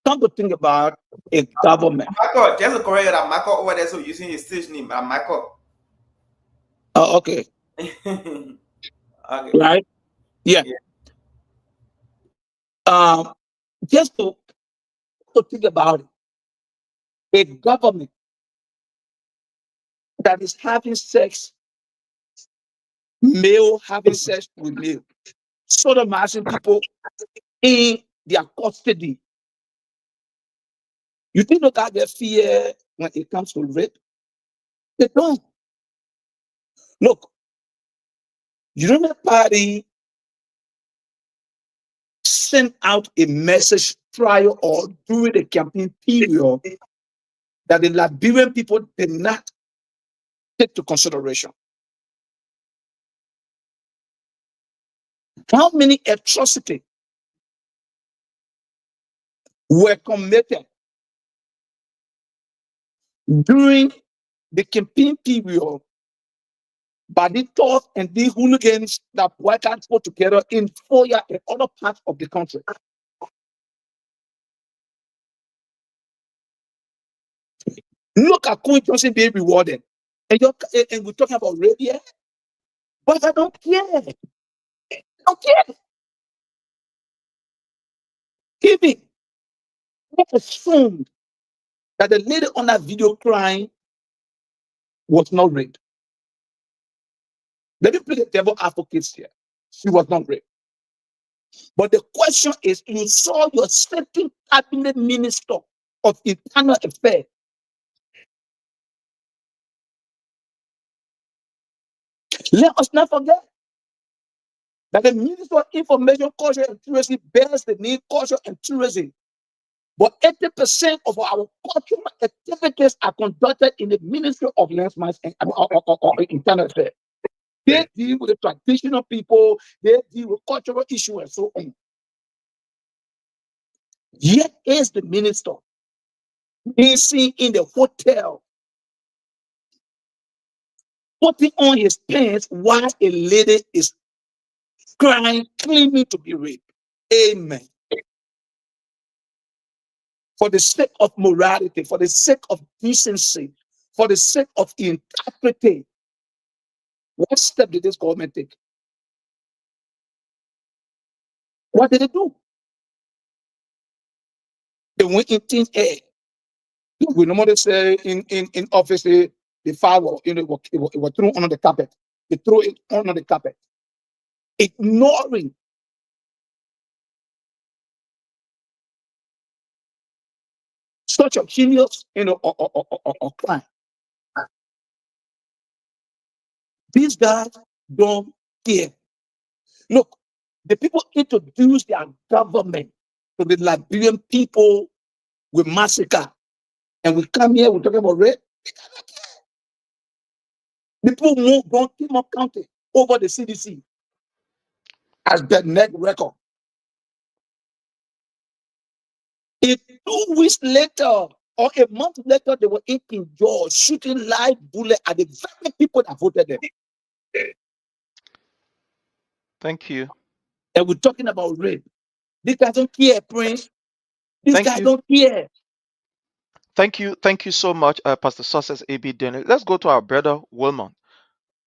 come to think about a government. Michael, just to correct that Michael over there, so using his stage name, Michael. Oh, okay. Okay. Right? Yeah. Just to think about it. A government that is having sex, male having sex with male, sodomizing people in their custody. You think look at their fear when it comes to rape? They don't. Look, United Party sent out a message prior or during the campaign period that the Liberian people did not take to consideration. How many atrocities were committed during the campaign period by the thugs and the hooligans that Boakai put together in Foya and other parts of the country? Look at Queen Johnson being rewarded. And we're talking about rape here, but I don't care. I don't care. Even let's assume that the lady on that video crying was not raped. Let me play the devil advocate here. She was not raped. But the question is, you saw your second cabinet minister of internal affairs. Let us not forget that the Minister of Information, Culture and Tourism bears the name Culture and Tourism. But 80% of our cultural activities are conducted in the Ministry of Landsmarks and Internal Affairs. They deal with the traditional people, they deal with cultural issues and so on. Yet is the minister being seen in the hotel putting on his pants while a lady is crying, claiming to be raped. Amen. For the sake of morality, for the sake of decency, for the sake of integrity, what step did this government take? What did they do? They went in thin air. We normally say in office, the file, it was thrown under the carpet. They threw it under the carpet, ignoring such a genius, or crime. These guys don't care. Look, the people introduced their government to the Liberian people with massacre. And we come here, we're talking about rape. The people moved on Timor County over the CDC as the net record. If 2 weeks later or a month later, they were in King George shooting live bullets at the very people that voted them. Thank you. And we're talking about rape. These guys don't care, Prince. These guys don't care. Thank you so much, Pastor Success A.B. Dennis. Let's go to our brother Wilmon.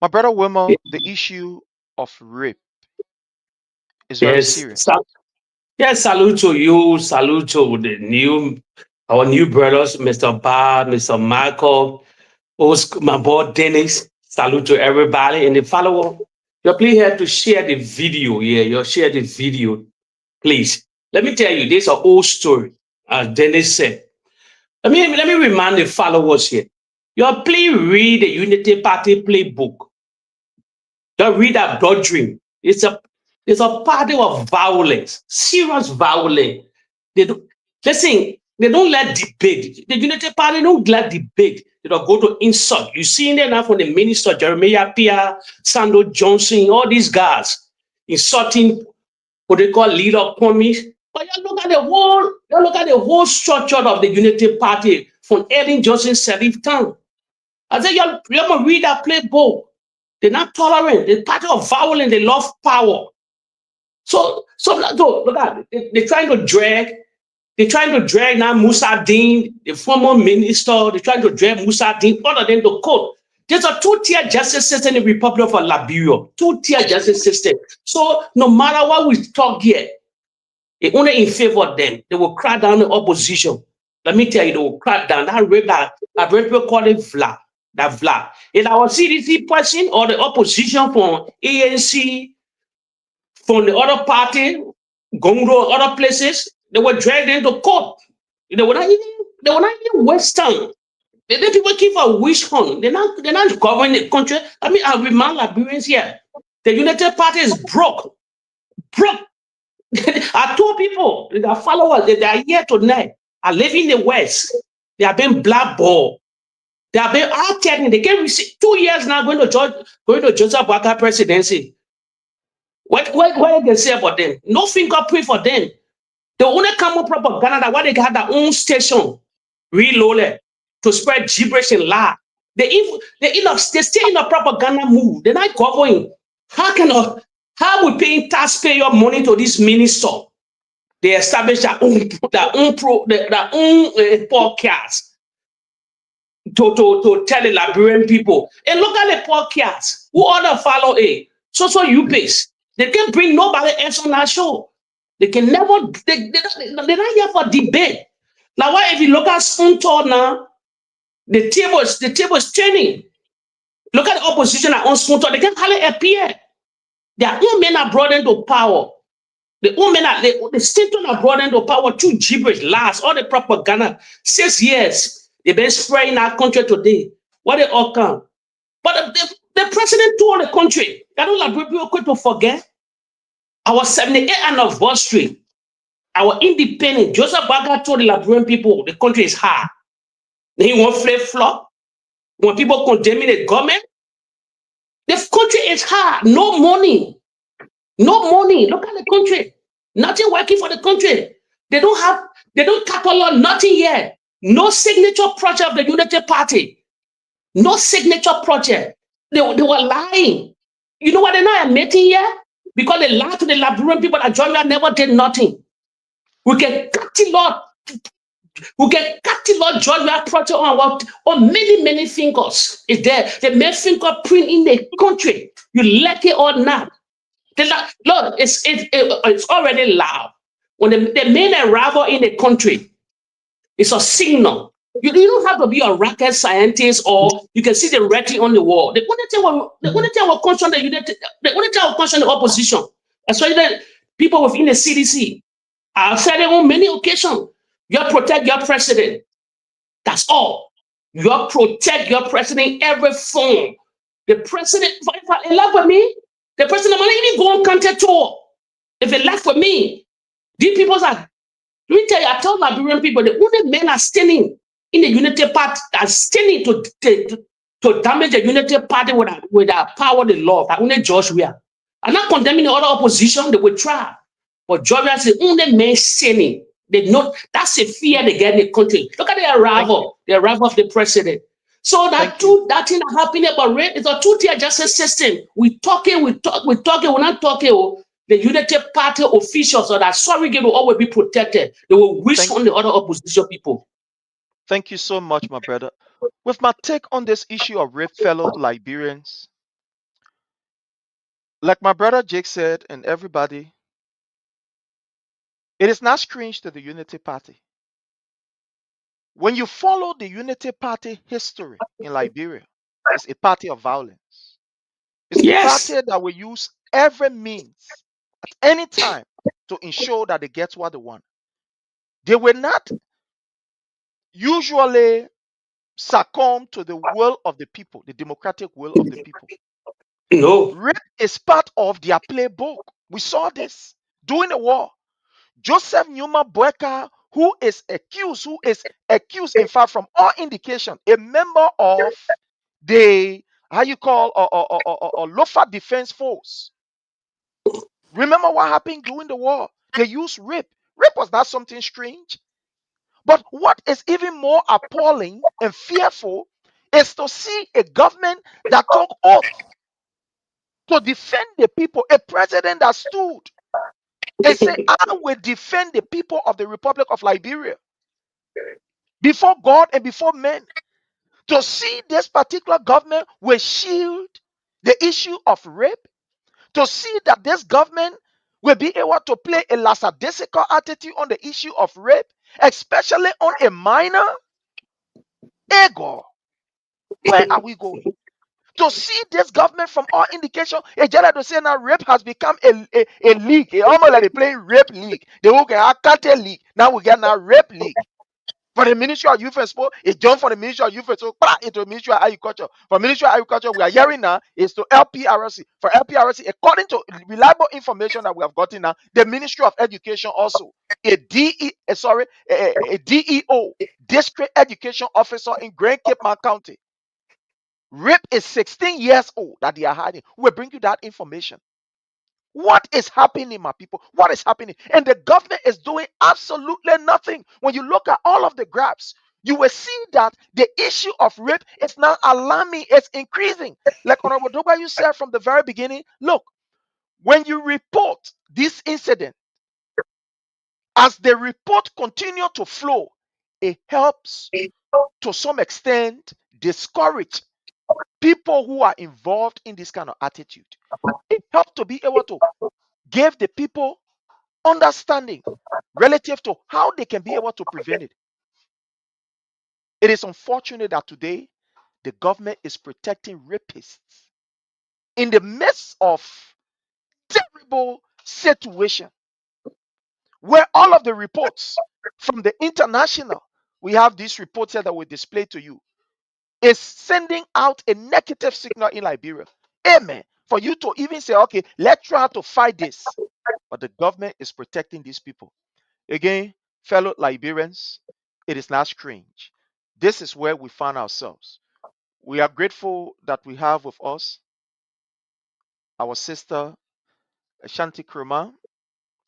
My brother Wilmon, the issue of rape is very serious. Yes, salute to you. Salute to our new brothers, Mr. Bob, Mr. Michael, my boy Dennis. Salute to everybody and the follower. You please have to share the video. Yeah, you share the video, please. Let me tell you, this is an old story, as Dennis said. Let me remind the followers here. You please read the Unity Party playbook. You read that doctrine. It's a party of violence, serious violence. They don't let debate. The Unity Party don't let debate. They don't go to insult. You see there now from the minister, Jeremiah Pia, Sando Johnson, all these guys insulting what they call leader of promise. But you look at the whole structure of the Unity Party from Ellen Johnson, Serif Town. I said, you must read that playbook. They're not tolerant. They're party of violence. They love power. So look at it. They're trying to drag now Musa Dean, the former minister. They're trying to drag Musa Dean other than the court. There's a two-tier justice system in the Republic of Liberia. Two-tier justice system. So no matter what we talk here, it's only in favor of them. They will crack down the opposition. Let me tell you, they will crack down. That rape that rape people call it VLA. That VLA. Is our CDC person or the opposition from ANC, from the other party, Gongro, other places, they were dragged into court. They were not even Western. The people keep a wish hunt. They're not governing the country. I mean, I remind Liberians here. The United Party is broke. Broke. I told people, the followers, they are here tonight. I live in the West. They have been blackballed. They have been out there. They can receive 2 years now going to Joseph Boakai presidency. What you can say about them? No fingerprint for them. They only come up propaganda that why they got their own station, reloaded to spread gibberish and lie. They stay in a propaganda move. They're not covering. How we paying taxpayer money to this minister? They establish their own podcast to tell the Liberian people. And look at the podcast. Who other follow a so you pace. They can bring nobody else on that show. They can never. They're not here for debate. Now, why if you look at Spunto now, the table is turning. Look at the opposition at on Spunto. They can hardly appear. Their own men are brought into power. The state are brought into power through gibberish, lies, all the propaganda. 6 years they've been spreading our country today. What they all come? But the president told the country. I don't like people quick to forget. Our 78th anniversary, our independent. Joseph Boakai told the Liberian people the country is hard. He won't flip-flop. When people condemning the government, the country is hard. No money. No money. Look at the country. Nothing working for the country. They don't catalog nothing yet. No signature project of the Unity Party. No signature project. They were lying. You know what they're not admitting yet? Because they lied to the Liberian people that Georgia never did nothing. We can catalog Georgia project on many fingers. Is there? They made fingerprint in the country. You like it or not. Look, it's already loud. When the main arrival in the country, it's a signal. You don't have to be a rocket scientist or you can see the writing on the wall. The only thing will concern the opposition, especially the people within the CDC. I've said it on many occasions. You protect your president. That's all. You protect your president every form. The president, if I love with me, the president might even go on country tour. If it left for me, these people are, let me tell you, I tell Liberian people, the only men are standing in the Unity Party, are standing to damage the Unity Party with our power, the law, that only George we are. I'm not condemning the other opposition, they will try. But Georgia is the only man standing. They know that's a fear they get in the country. Look at the arrival of the president. So that thing that happening about rape is a two-tier justice system. We talking, we're not talking. The Unity Party officials or that surrogate will always be protected. They will wish on the other opposition people. Thank you so much, my brother. With my take on this issue of rape, fellow Liberians, like my brother Jake said, and everybody, it is not strange to the Unity Party. When you follow the Unity Party history in Liberia, it's a party of violence. It's a party that will use every means at any time to ensure that they get what they want. They will not usually succumb to the will of the people, the democratic will of the people. No. Rape is part of their playbook. We saw this during the war. Joseph Newman Boakai, who is accused, in fact, from all indication, a member of the Lofa Defense Force. Remember what happened during the war? They used rape. Rape was not something strange. But what is even more appalling and fearful is to see a government that took oath to defend the people, a president that stood and said, I will defend the people of the Republic of Liberia before God and before men. To see this particular government will shield the issue of rape, to see that this government will be able to play a lackadaisical attitude on the issue of rape, especially on a minor. Ego, where are we going? To see this government, from all indication, a general to say now rape has become a league, almost like they playing rape league. They will get a cartel league. Now we get now rape league. For the Ministry of Youth and Sport, it jumped for the Ministry of Youth and Sport into the Ministry of Agriculture. For Ministry of Agriculture, we are hearing now is to LPRC. For LPRC, according to reliable information that we have gotten now, the Ministry of Education also a DEO, District Education Officer in Grand Cape Mount County. Rape is 16 years old that they are hiding. We'll bring you that information. What is happening, my people? What is happening? And the government is doing absolutely nothing. When you look at all of the graphs, you will see that the issue of rape is now alarming, it's increasing. Like Honorable Doba, you said from the very beginning, look, when you report this incident, as the report continue to flow, it helps to some extent discourage people who are involved in this kind of attitude. It helps to be able to give the people understanding relative to how they can be able to prevent it. It is unfortunate that today the government is protecting rapists in the midst of terrible situation where all of the reports from the international, we have these reports here that we display to you, is sending out a negative signal in Liberia. Amen. For you to even say, okay, let's try to fight this. But the government is protecting these people. Again, fellow Liberians, it is not strange. This is where we find ourselves. We are grateful that we have with us our sister Ashanti Kruma.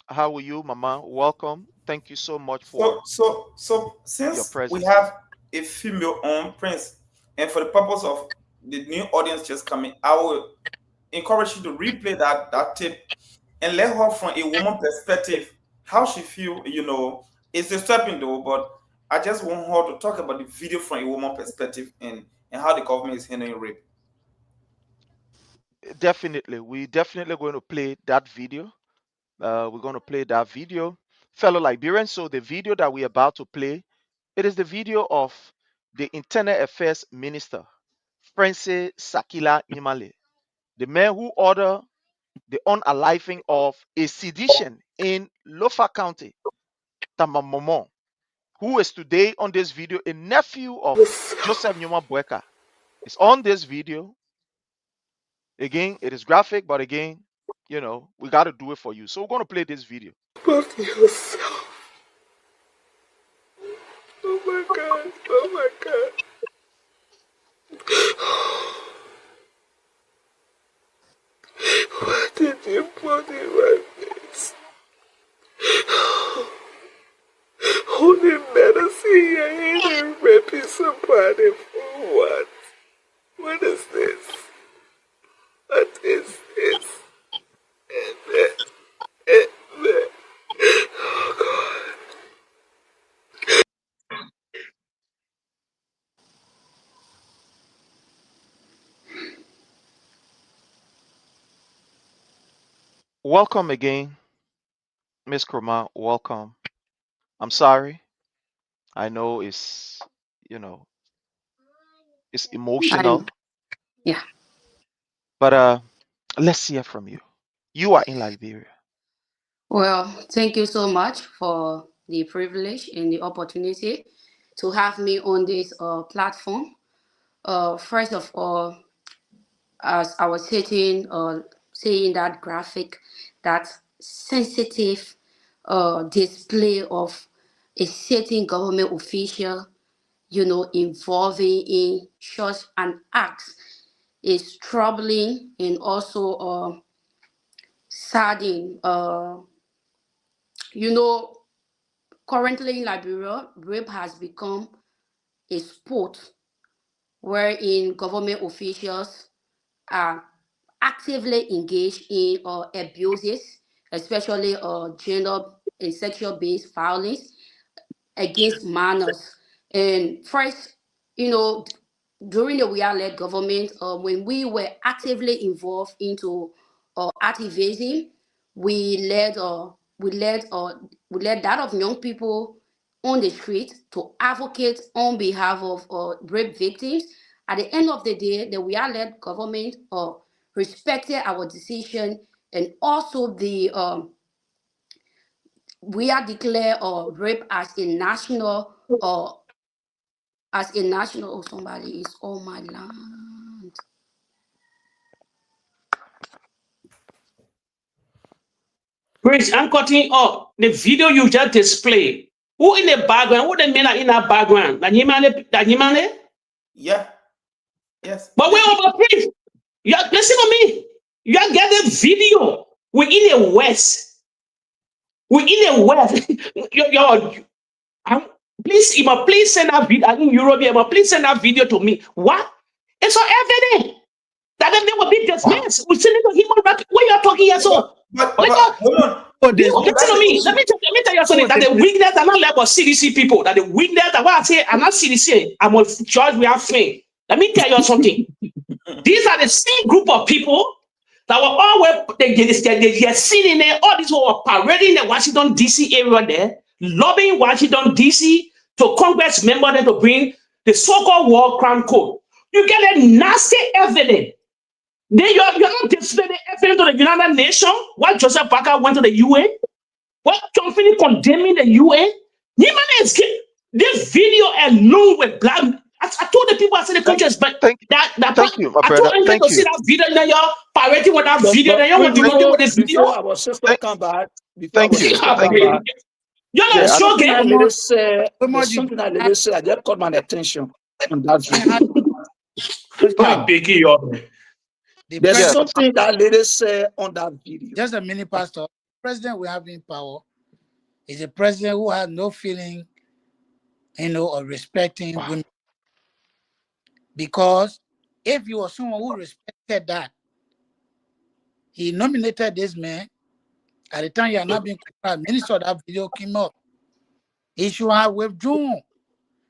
How are you, Mama? Welcome. Thank you so much for So your since we presence. have a female on Prince, and for the purpose of the new audience just coming, I will encourage you to replay that tape and let her from a woman perspective how she feel. It's disturbing though, but I just want her to talk about the video from a woman perspective and how the government is handling rape. Definitely. We definitely going to play that video. We're going to play that video, fellow Liberians. So the video that we're about to play, it is the video of the Internal Affairs Minister, Francis Sakila Imale, the man who ordered the unaliving of a sedition in Lofa County, Tamamomo, who is today on this video a nephew of Joseph Nyuma Boakai. It's on this video. Again, it is graphic, but again, we got to do it for you. So we're going to play this video. But yourself. Oh my God. Oh my God. Why did you put it like this? Only medicine your head and raping somebody for what? What is this? What is this? Oh God. Welcome again, Miss Kroma. Welcome. I'm sorry. I know you know, it's emotional, Yeah. but let's hear from you. You are in Liberia. Well, thank you so much for the privilege and the opportunity to have me on this platform. First of all, as I was saying that graphic, that sensitive display of a certain government official, involving in such an act is troubling and also saddening. You know, Currently in Liberia, rape has become a sport wherein government officials are actively engaged in abuses, especially gender and sexual based violence against minors. And first, you know, during the we-led government, when we were actively involved into activism, we led we led that of young people on the street to advocate on behalf of rape victims. At the end of the day, the we-are-led government respected our decision, and also the we are declare rape as a national oh, somebody is on my land. Prince, I'm cutting up the video you just displayed. Who in the background? Who the men are in that background? Danimane? Yeah. Yes. But wait over, Prince. Listen to me. You are getting video. We're in the West. We're in the West. Please, please send that video. I'm in Europe, please send that video to me. What? It's so evident that they will be dismissed. We still need a human right. What you are talking here, so? Hold on. Listen to me. Let me tell you something. That the weakness are not like CDC people. That the weakness that what I say are not CDC. I'm on George. We have faith. Let me tell you something. These are the same group of people that were always they sitting there. All these were parading the Washington D.C. area there, lobbying Washington D.C. to Congress members to bring the so-called war crime code. You get a nasty evidence. Then you're not displaying the evidence to the United Nations. Why Joseph Parker went to the UN? What company condemning the UN? This video alone with black. I told the people I said the countries, but thank you, my brother. I told them to see that video. Then you're pirating with that video. Then you want to do with this video. Before our sister come back, Thank you. You're not joking. There's something that lady said. I just caught my attention on that video. I'm picking you up. There's something that lady said on that video. Just a minute, Pastor. The president we have in power is a president who has no feeling, or respecting women. Because if you were someone who respected that, he nominated this man. At the time you are not being confirmed, minister, that video came up. He should have withdrawn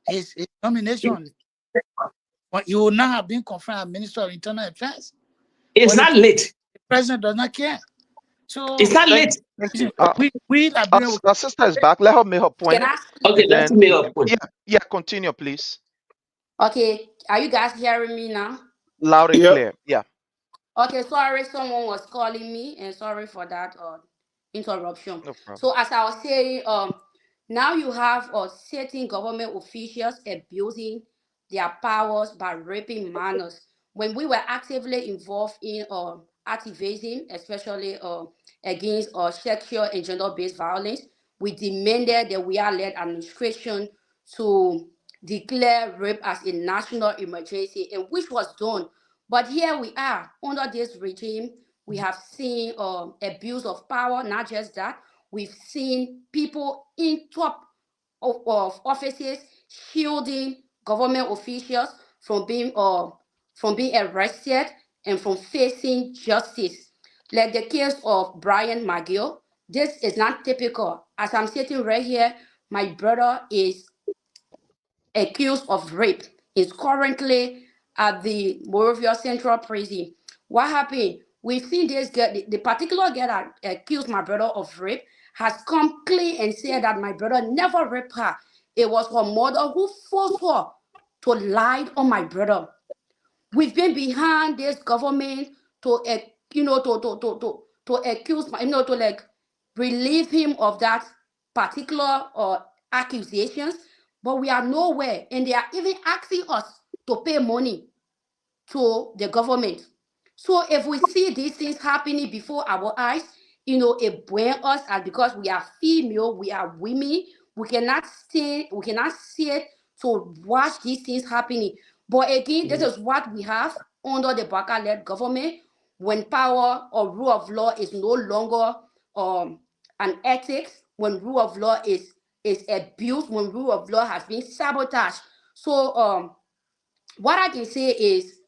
his nomination. But he would not have been confirmed as Minister of Internal Affairs. It's not late. The president does not care. So it's not late. Thank you. Our sister is back. Let her make her point. Okay, let's make her point. Yeah, continue, please. Okay, are you guys hearing me now? Loud and clear. Yeah. Okay, sorry, someone was calling me, and sorry for that interruption. No problem. So as I was saying, now you have certain government officials abusing their powers by raping minors. When we were actively involved in activism, especially against sexual and gender-based violence, we demanded that we are led administration to declare rape as a national emergency, and which was done. But here we are under this regime. We have seen abuse of power. Not just that, we've seen people in top of offices shielding government officials from being arrested and from facing justice. Like the case of Brian McGill, this is not typical. As I'm sitting right here, my brother is accused of rape. Is currently at the Morovia Central Prison. What happened? We've seen this girl, the particular girl that accused my brother of rape, has come clean and said that my brother never raped her. It was her mother who forced her to lie on my brother. We've been behind this government to accuse my, to like relieve him of that particular accusations, but we are nowhere, and they are even asking us to pay money to the government. So if we see these things happening before our eyes, it burns us, and because we are female, we are women, we cannot sit to watch these things happening. But again, this is what we have under the Boakai-led government. When power or rule of law is no longer an ethics, when rule of law is abused, when rule of law has been sabotaged. So what I can say is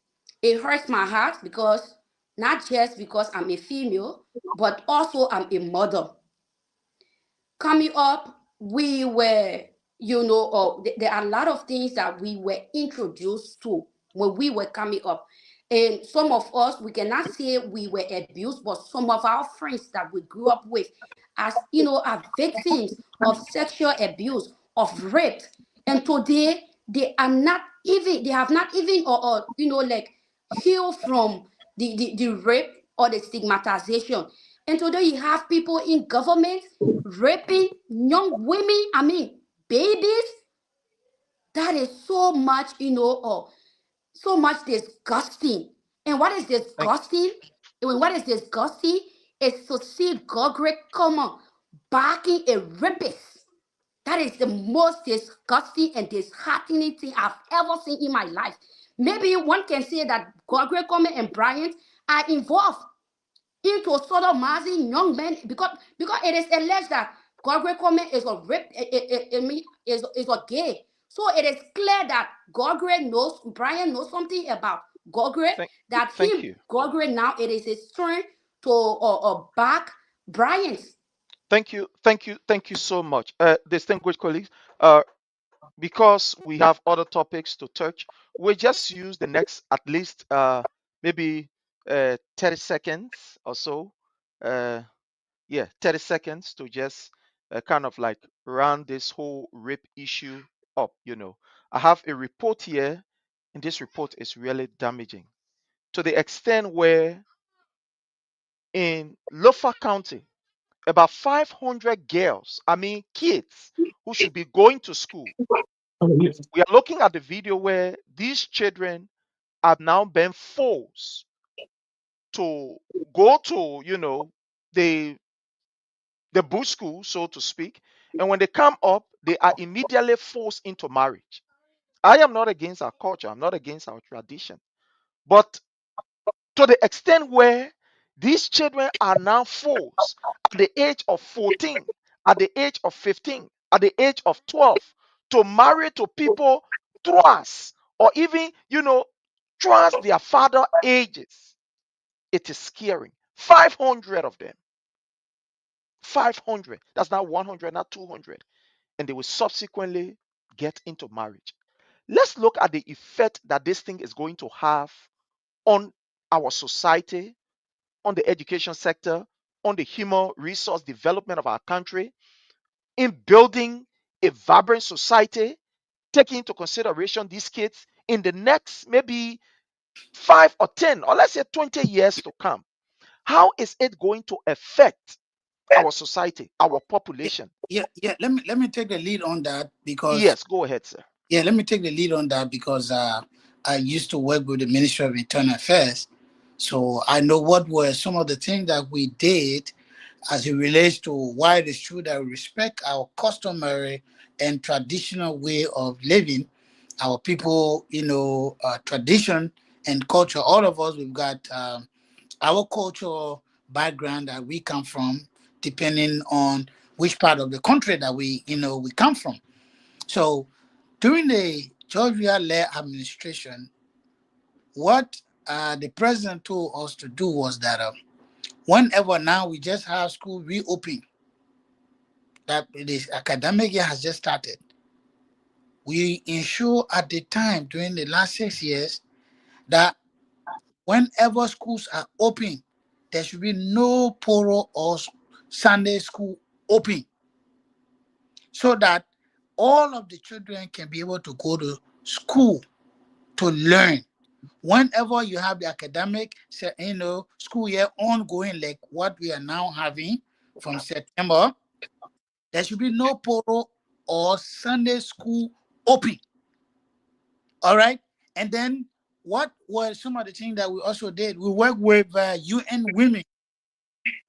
it hurts my heart, because not just because I'm a female, but also I'm a mother. Coming up, we were, there are a lot of things that we were introduced to when we were coming up. And some of us, we cannot say we were abused, but some of our friends that we grew up with, as are victims of sexual abuse, of rape. And today they are not even, they have not even or like healed from the rape or the stigmatization. And today you have people in government raping young women, I mean babies. That is so much, so much disgusting. And what is disgusting? And what is disgusting is to see Gogre come on backing a rapist. That is the most disgusting and disheartening thing I've ever seen in my life. Maybe one can say that Gogre Coleman and Bryant are involved into sodomizing young men because it is alleged that Gogre Coleman is a rape, is a gay. So it is clear that Gogre knows, Brian knows something about Gogre, that Thank him, you. Gogre, now it is his turn to back Bryant. Thank you. Thank you so much. Distinguished colleagues, because we have other topics to touch, we just use the next at least maybe 30 seconds or so. Yeah, 30 seconds to just kind of like round this whole rape issue up. I have a report here, and this report is really damaging to the extent where in Lofa County, about 500 girls, I mean kids, who should be going to school. We are looking at the video where these children have now been forced to go to, the bush school, so to speak. And when they come up, they are immediately forced into marriage. I am not against our culture, I'm not against our tradition. But to the extent where these children are now forced at the age of 14, at the age of 15, at the age of 12 to marry to people twice or even, twice their father ages. It is scary. 500 of them. 500. That's not 100, not 200. And they will subsequently get into marriage. Let's look at the effect that this thing is going to have on our society, on the education sector, on the human resource development of our country, in building a vibrant society, taking into consideration these kids in the next maybe 5 or 10 or let's say 20 years to come. How is it going to affect our society, our population? Yeah. Let me take the lead on that because Yes, go ahead, sir. yeah, let me take the lead on that because I used to work with the Ministry of Internal Affairs, so I know what were some of the things that we did as it relates to why it is true that we respect our customary and traditional way of living, our people, tradition and culture. All of us, we've got our cultural background that we come from, depending on which part of the country that we come from. So during the George Weah administration, what the president told us to do was that whenever now we just have school reopen, that this academic year has just started, we ensure at the time during the last 6 years that whenever schools are open, there should be no poro or Sunday school open, so that all of the children can be able to go to school to learn. Whenever you have the academic, school year ongoing, like what we are now having from September, there should be no poro or Sunday school open. All right. And then what were some of the things that we also did? We worked with UN Women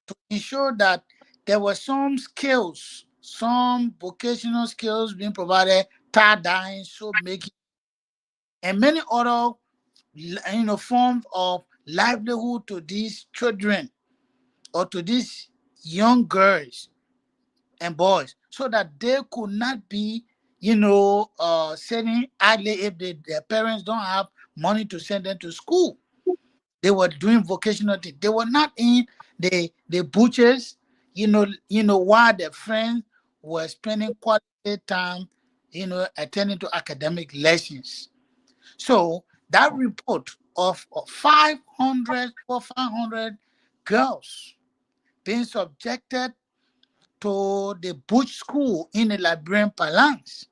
to ensure that there were some skills, some vocational skills being provided, tie dyeing, soap making, and many other forms of livelihood to these children or to these young girls and boys, so that they could not be sitting idly if their parents don't have money to send them to school. They were doing vocational things. They were not in the butchers, while their friends were spending quality time, attending to academic lessons. So that report of 500 girls being subjected to the bush school in the Liberian parlance.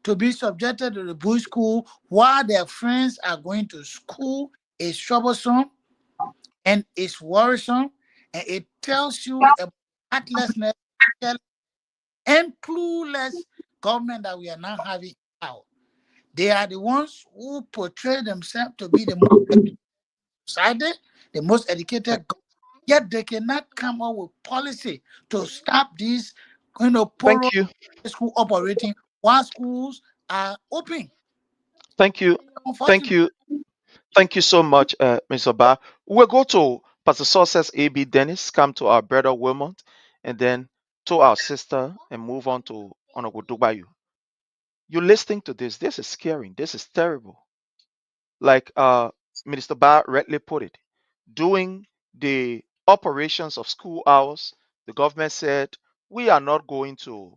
To be subjected to the bush school while their friends are going to school is troublesome and it's worrisome, and it tells you about heartlessness and clueless government that we are now having now. They are the ones who portray themselves to be the most society, the most educated, yet they cannot come up with policy to stop these, Thank you. school operating while schools are open. Thank you. Thank Unfortunately. you. Thank you so much, Mr. Ba. We'll go to Pastor Success A.B. Dennis, come to our brother Wilmot, and then to our sister, and move on to Honorable Dubayu. You're listening to this. This is scary. This is terrible. Like Minister Ba rightly put it, during the operations of school hours, the government said, we are not going to,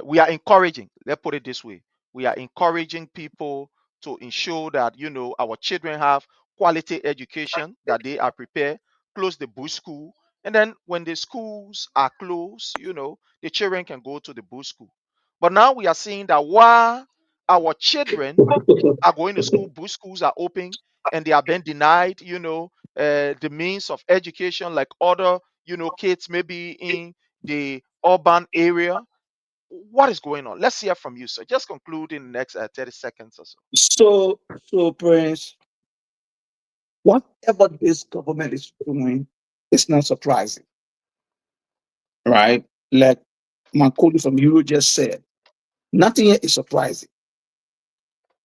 we are encouraging, let's put it this way, we are encouraging people to ensure that, our children have quality education, that they are prepared, close the bush school. And then when the schools are closed, the children can go to the bush school. But now we are seeing that while our children are going to school, bush schools are open, and they are being denied, the means of education like other, kids maybe in the urban area. What is going on? Let's hear from you, sir. Just conclude in the next 30 seconds or so. So Prince, whatever this government is doing, it's not surprising, right? Like my colleague from Euro just said, nothing here is surprising.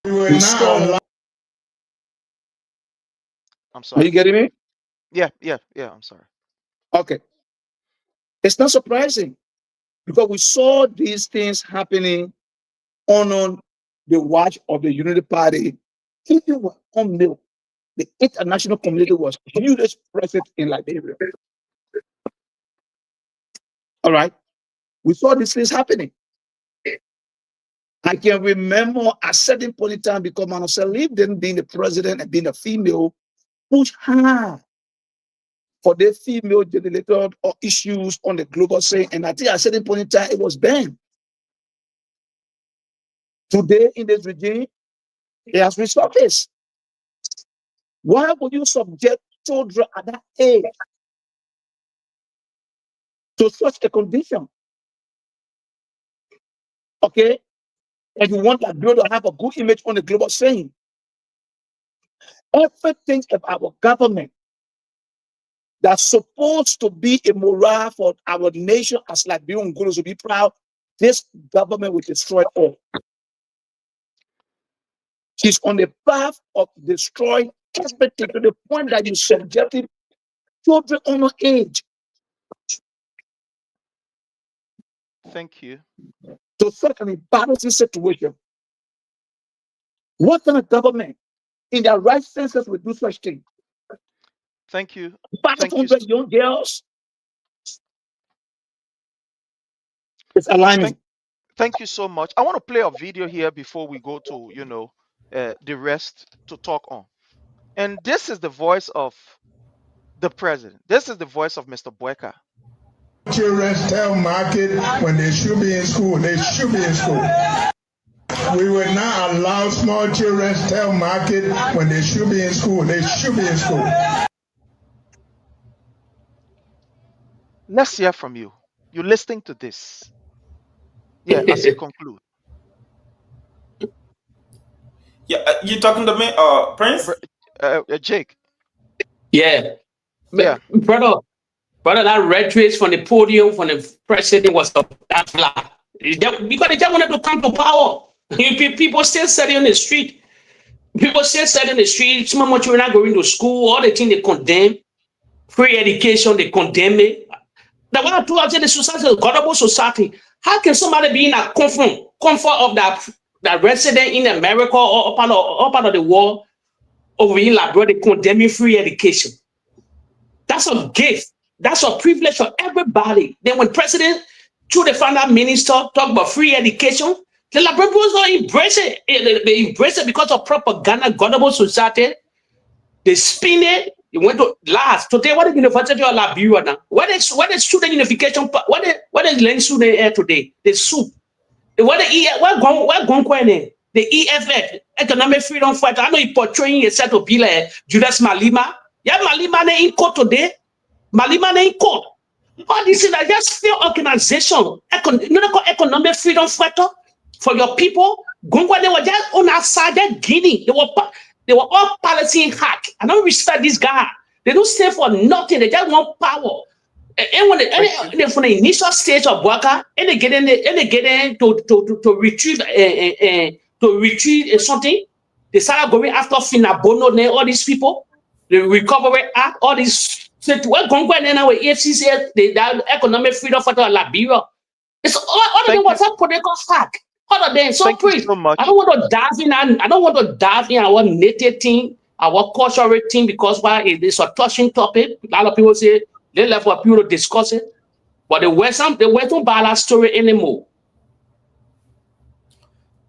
We saw. I'm sorry. Are you getting me? Yeah, I'm sorry. Okay. It's not surprising because we saw these things happening on the watch of the Unity Party. People were on milk. The international community was hugely present in Liberia. All right. We saw these things happening. I can remember at a certain point in time, because Manasseh Livden being the president and being a female, pushed hard for the female generated or issues on the global scene. And I think at a certain point in time, it was banned. Today, in this regime, it has resurfaced. Why would you subject children at that age to such a condition? Okay? And you want that girl to have a good image on the global scene. Everything of our government that's supposed to be a morale for our nation as Liberian Gurus to be proud, this government will destroy all. She's on the path of destroying everything to the point that you subjected children on age. Thank you. To such an embarrassing situation. What kind of government in their right senses would do such thing? Thank you. 500 young girls. It's alarming. Thank you so much. I want to play a video here before we go to, the rest to talk on. And this is the voice of the president. This is the voice of Mr. Boakai. Children tell market when they should be in school, they should be in school. We will not allow small children to tell market when they should be in school, they should be in school. Let's hear from you. You're listening to this. Yeah, as you conclude. Yeah, you talking to me, Prince? Jake. Yeah. Brother, that rhetoric from the podium from the president was that flat. Because they just wanted to come to power. People still sitting on the street. People still sitting on the street. Some of children are going to school. All the things they condemn. Free education, they condemn it. The one I told you, the society is a godable society. How can somebody be in a comfort of that resident in America or part of the world over in Liberia condemning free education? That's a gift. That's a privilege for everybody. Then when president, through the finance minister, talk about free education, the Liberians don't embrace it. They embrace it because of propaganda, godable society. They spin it. You went to last today. What is University of Liberia now? What is student unification? What is learning student here today? The soup. What gone the EFF, Economic Freedom Fighter. I know you portraying yourself to be like Judas Malema. Yeah, Malema in court today. Malema in court. All these things are just fair organization. Economic freedom fighter for your people. Gongwa, they were just on our side, they're Guinea. They were all Palestine hack. I don't respect this guy. They don't stand for nothing. They just want power. And when they from the initial stage of Boakai, and they get in to retrieve something, they started going after Finabono and all these people, the Recovery Act, all these. So what going on now with EFCC, the economic freedom for Liberia? It's all of them was a political hack. All of them. So please, I don't want to dive in. I don't want to dive in our native thing, our cultural thing, because why it is a touching topic. A lot of people say they left for people to discuss it, but they went buy that story anymore.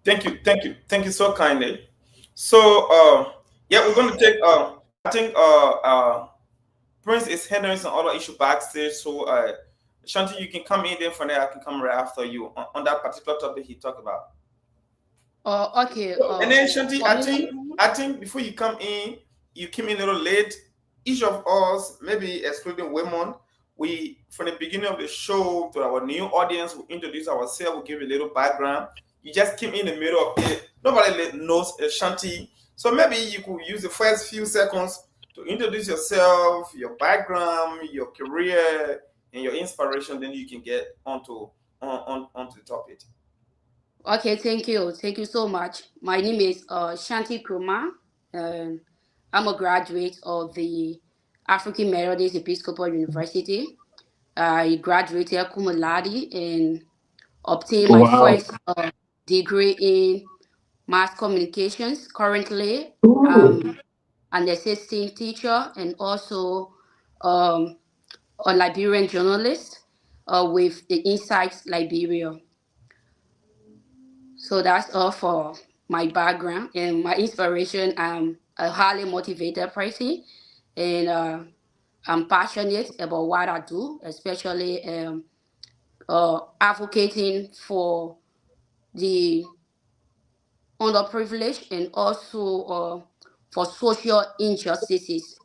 Thank you so kindly. So yeah, we're going to take I think Prince is handling some other issue backstage, so Shanti, you can come in then from there. I can come right after you on that particular topic he talked about. Okay. And then Shanti, I think before you come in, you came in a little late. Each of us, maybe excluding women, we from the beginning of the show to our new audience, we introduce ourselves, we give a little background. You just came in the middle of it. Nobody knows Shanti, so maybe you could use the first few seconds to introduce yourself, your background, your career, and your inspiration. Then you can get onto the topic. Okay, thank you so much. My name is Shanti Kruma, and I'm a graduate of the African Methodist Episcopal University. I graduated cum laude and obtained my first degree in mass communications. Currently, I'm an assistant teacher and also a Liberian journalist with the Insights Liberia. So that's all for my background and my inspiration. I'm a highly motivated person, and I'm passionate about what I do, especially advocating for the underprivileged and also for social injustices.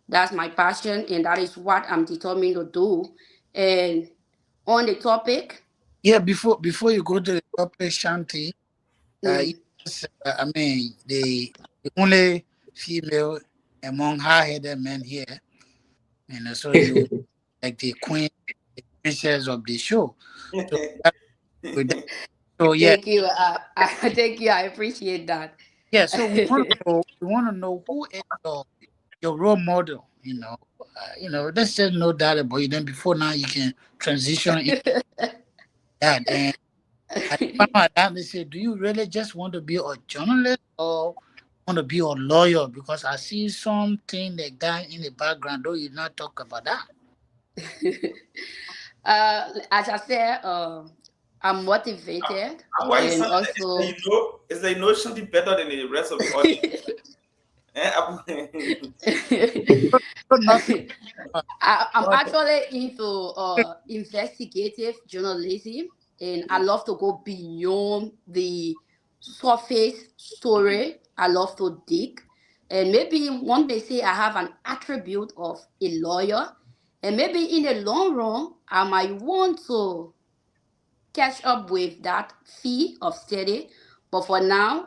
That's my passion, and that is what I'm determined to do. And on the topic, Yeah, before you go to the topic, Shanti, yes, I mean the only female among high-headed men here, so you like the queen, the princess of the show. So, with that, so yeah, thank you. Thank you. I appreciate that. yeah. So we want to know who is your role model. Let's just know that about you. Then before now, you can transition into that. And I found out they say, do you really just want to be a journalist or want to be a lawyer? Because I see something like that in the background, though you not talk about that. As I said, I'm motivated, and also is they know something better than the rest of the audience. I'm actually into investigative journalism, and I love to go beyond the surface story. I love to dig, and maybe one may say I have an attribute of a lawyer, and maybe in the long run I might want to catch up with that fee of study. But for now,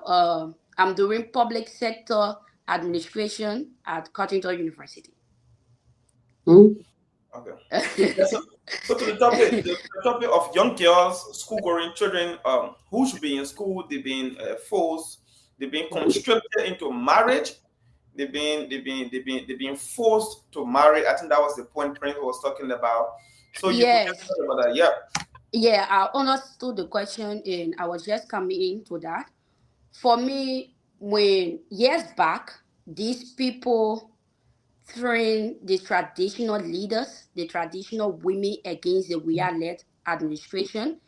I'm doing public sector administration at Cottington University. Okay. So to the topic of young girls, school-going children, who should be in school. They've been forced. They've been constricted into marriage. They've been forced to marry. I think that was the point Prince was talking about. So you yes. could just talk about that. Yeah. Yeah, I understood the question, and I was just coming into that. For me, when years back, these people throwing the traditional leaders, the traditional women against the real-led administration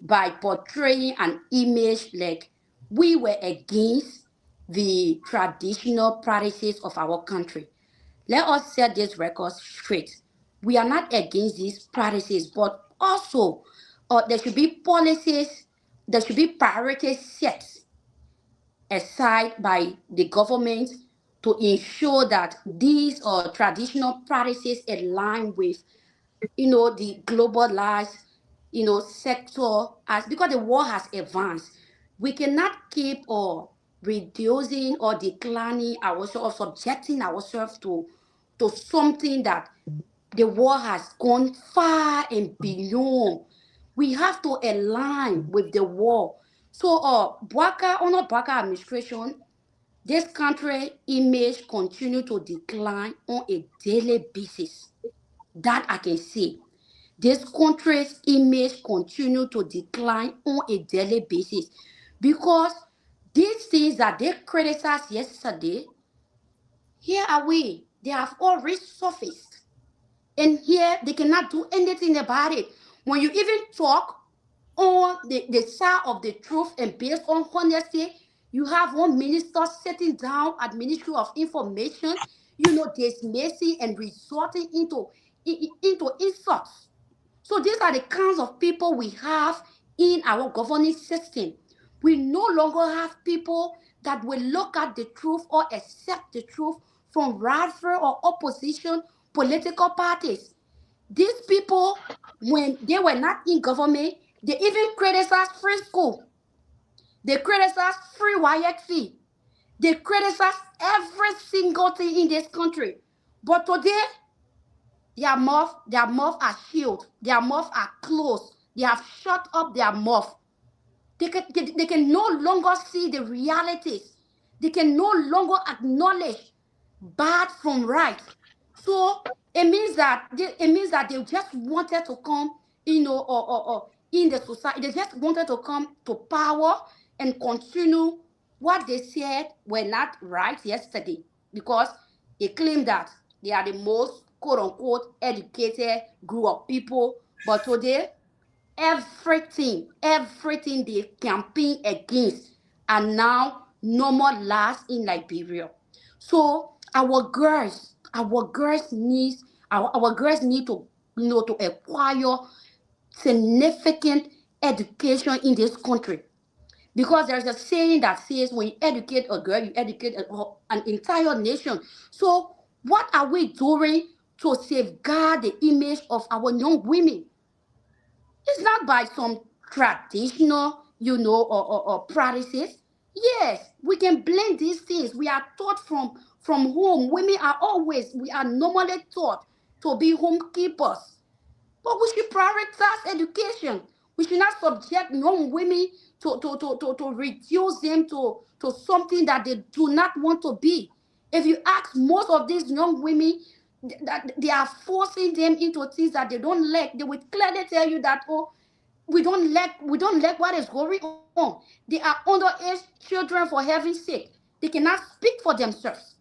by portraying an image like we were against the traditional practices of our country. Let us set this record straight. We are not against these practices, but also there should be policies, there should be priorities set aside by the government to ensure that these traditional practices align with the globalized sector, as because the war has advanced. We cannot keep reducing or declining ourselves or subjecting ourselves to something that the war has gone far and beyond. We have to align with the war. So under Baka administration, this country image continue to decline on a daily basis. That I can see. This country's image continue to decline on a daily basis because these things that they criticized yesterday, here are we. They have all resurfaced. And here they cannot do anything about it. When you even talk on the side of the truth and based on honesty, you have one minister sitting down at Ministry of Information, dismissing and resorting into insults. So these are the kinds of people we have in our governing system. We no longer have people that will look at the truth or accept the truth from rival or opposition political parties. These people, when they were not in government, they even criticized free school. They criticized free WIAC fee. They criticize every single thing in this country. But today, their mouth are sealed. Their mouth are closed. They have shut up their mouth. They can no longer see the realities. They can no longer acknowledge bad from right. So it means that they just wanted to come, or in the society. They just wanted to come to power and continue what they said were not right yesterday, because they claim that they are the most quote unquote educated group of people. But today, everything they campaign against are now normalized in Liberia. So our girls need to to acquire significant education in this country, because there's a saying that says when you educate a girl, you educate an entire nation. So what are we doing to safeguard the image of our young women? It's not by some traditional, or practices. Yes, we can blend these things. We are taught from home. We are normally taught to be homekeepers. But we should prioritize education. We should not subject young women to reduce them to something that they do not want to be. If you ask most of these young women, that they are forcing them into things that they don't like, they will clearly tell you that, oh, we don't like what is going on. They are underage children, for heaven's sake. They cannot speak for themselves.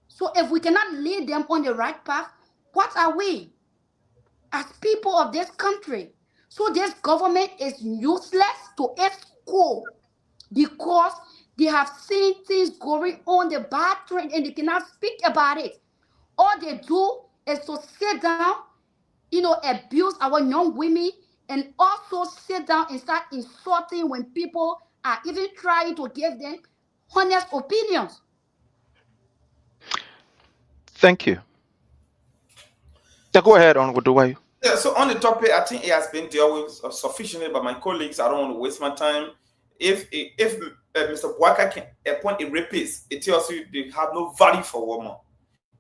So if we cannot lead them on the right path, what are we as people of this country? So this government is useless to its core, because they have seen things going on the bad trend and they cannot speak about it. All they do is to sit down, abuse our young women, and also sit down and start insulting when people are even trying to give them honest opinions. Thank you. Yeah, go ahead on with the way. Yeah, so on the topic, I think it has been dealt with sufficiently by my colleagues. I don't want to waste my time. If Mr. Boakai can appoint a rapist, it tells you they have no value for women.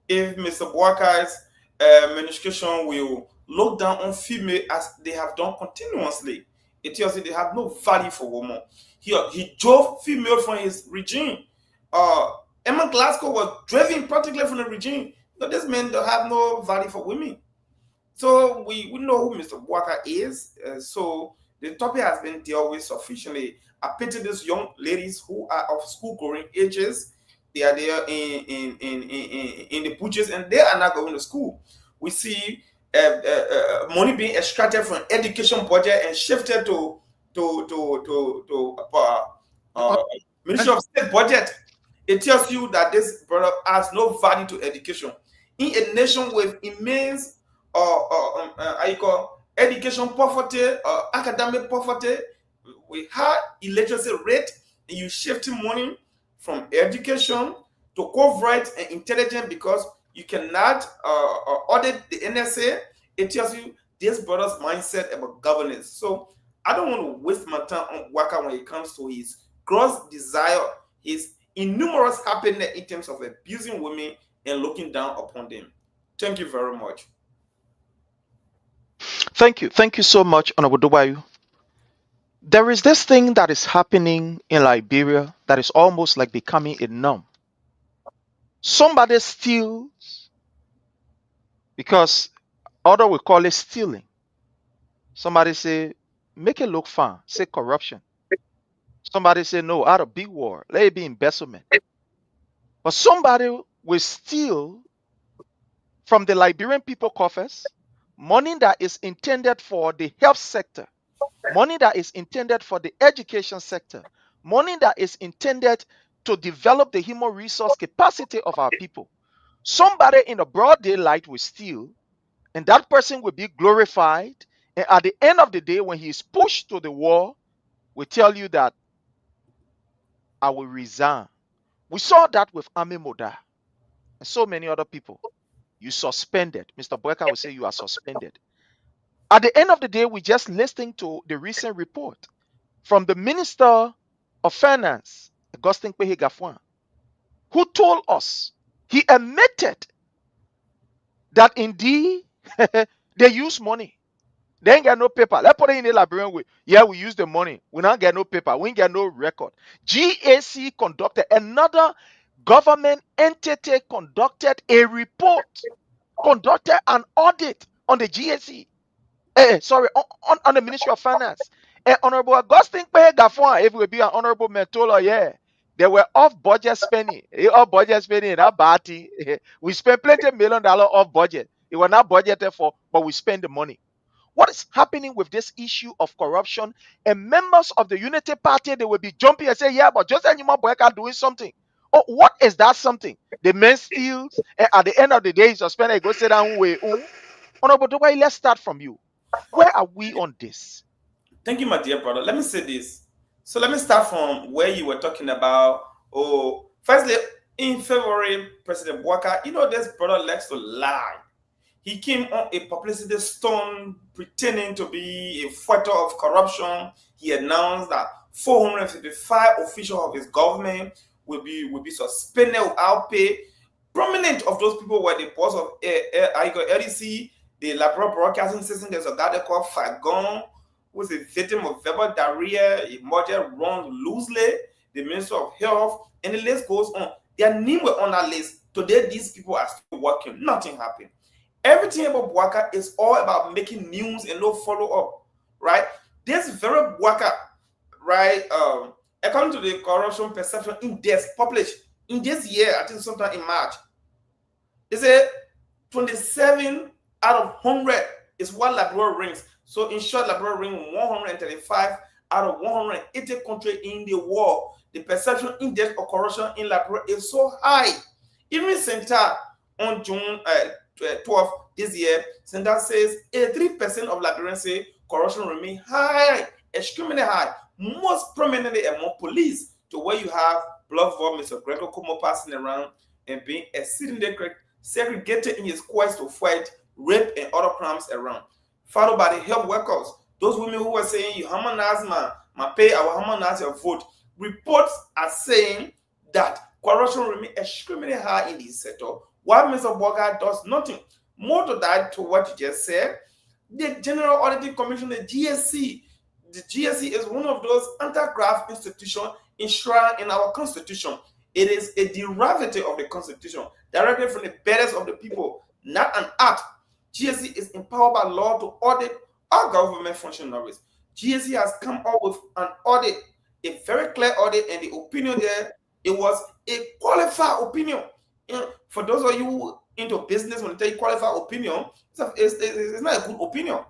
If Mr. Boakai's administration will look down on female as they have done continuously, it tells you they have no value for women. He drove female from his regime. Emma Glasgow was driven practically from the regime. But this man don't have no value for women. So we know who Mr. Boakai is. So the topic has been dealt with sufficiently. I pity these young ladies who are of school-going ages. They are there in the butchers, and they are not going to school. We see money being extracted from education budget and shifted to Ministry of State budget. it tells you that this brother has no value to education. In a nation with immense education poverty, academic poverty, with high illiteracy rate, and you shifting money from education to covert and intelligence because you cannot audit the NSA. It tells you this brother's mindset about governance. So I don't want to waste my time on Waka when it comes to his gross desire, his innumerous happiness in terms of abusing women and looking down upon them. Thank you very much. Thank you. Thank you so much, Honorable Dubayu. There is this thing that is happening in Liberia that is almost like becoming a norm. Somebody steals because other will call it stealing. Somebody say, make it look fun, say corruption. Somebody say, no, out of big war, let it be embezzlement. But somebody will steal from the Liberian people coffers money that is intended for the health sector, money that is intended for the education sector, money that is intended to develop the human resource capacity of our people. Somebody in the broad daylight will steal, and that person will be glorified. And at the end of the day, when he is pushed to the wall, will tell you that I will resign. We saw that with Ame Moda and so many other people. You suspended. Mr. Boakai will say you are suspended. At the end of the day, we just listening to the recent report from the Minister of Finance, Augustin Kpehe Gafwan, who told us, he admitted that indeed they use money. They ain't got no paper. Let's put it in the Liberian way. Yeah, we use the money. We don't get no paper. We ain't got no record. GAC conducted, another government entity conducted a report, conducted an audit on the GAC. On the Ministry of Finance. Honorable Augustine Kpehe Gafwan, if we be an honorable man, told her, yeah, they were off budget spending. Off budget spending in that party. We spent plenty $1 million off budget. It was not budgeted for, but we spend the money. What is happening with this issue of corruption? And members of the Unity Party, they will be jumping and say, yeah, but just anymore Boakai doing something. Oh, what is that something? The man steals, and at the end of the day, he suspended, he go sit down. Honorable Dubai, let's start from you. Where are we on this? Thank you, my dear brother. Let me say this. So let me start from where you were talking about. Firstly, in February, President Boakai, this brother likes to lie. He came on a publicity stunt pretending to be a fighter of corruption. He announced that 455 officials of his government will be suspended without pay. Prominent of those people were the boss of LDC, the Liberal Broadcasting System. There's a guy they call Fagon, who is a victim of verbal diarrhea. He murdered runs loosely. The Minister of Health, and the list goes on. Their names were on that list. Today, these people are still working. Nothing happened. Everything about Boakai is all about making news and no follow-up, right? This very Boakai, right, according to the Corruption Perception Index published in this year, I think sometime in March, it's a 27 out of 100 is what Liberia ranks. So in short, Liberia ranks 135 out of 180 countries in the world. The perception index of corruption in Liberia is so high. Even Center on June 12th this year, Center says 83% of Liberians say corruption remains high, extremely high, most prominently among police, to where you have Blood for Mr. Gregor Kumo passing around and being exceedingly segregated in his quest to fight rape and other crimes around. Followed by the health workers, those women who were saying, you harmonize my pay, I will harmonize your vote. Reports are saying that corruption remains extremely high in this sector, while Mr. Boakai does nothing. More to that, to what you just said, the General Auditing Commission, the GSC is one of those anti-graft institutions enshrined in our Constitution. It is a derivative of the Constitution, directly from the bellies of the people, not an act. GSC is empowered by law to audit all government functionaries. GSC has come up with an audit, a very clear audit, and the opinion there, it was a qualified opinion. For those of you into business, when they tell you qualified opinion, it's not a good opinion.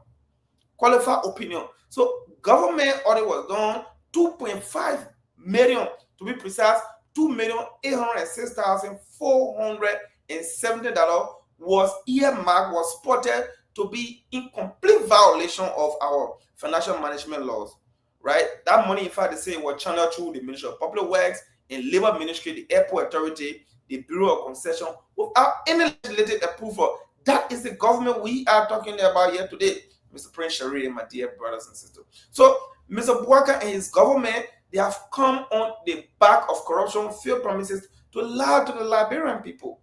Qualified opinion. So government audit was done, 2.5 million to be precise, $2,806,470 was earmarked, was spotted to be in complete violation of our financial management laws, right? That money, in fact, they say was channeled through the Ministry of Public Works and Labor Ministry, the Airport Authority, the Bureau of Concession, without any legislative approval. That is the government we are talking about here today, Mr. Prince Sharif and my dear brothers and sisters. So, Mr. Boakai and his government, they have come on the back of corruption, failed promises to lie to the Liberian people.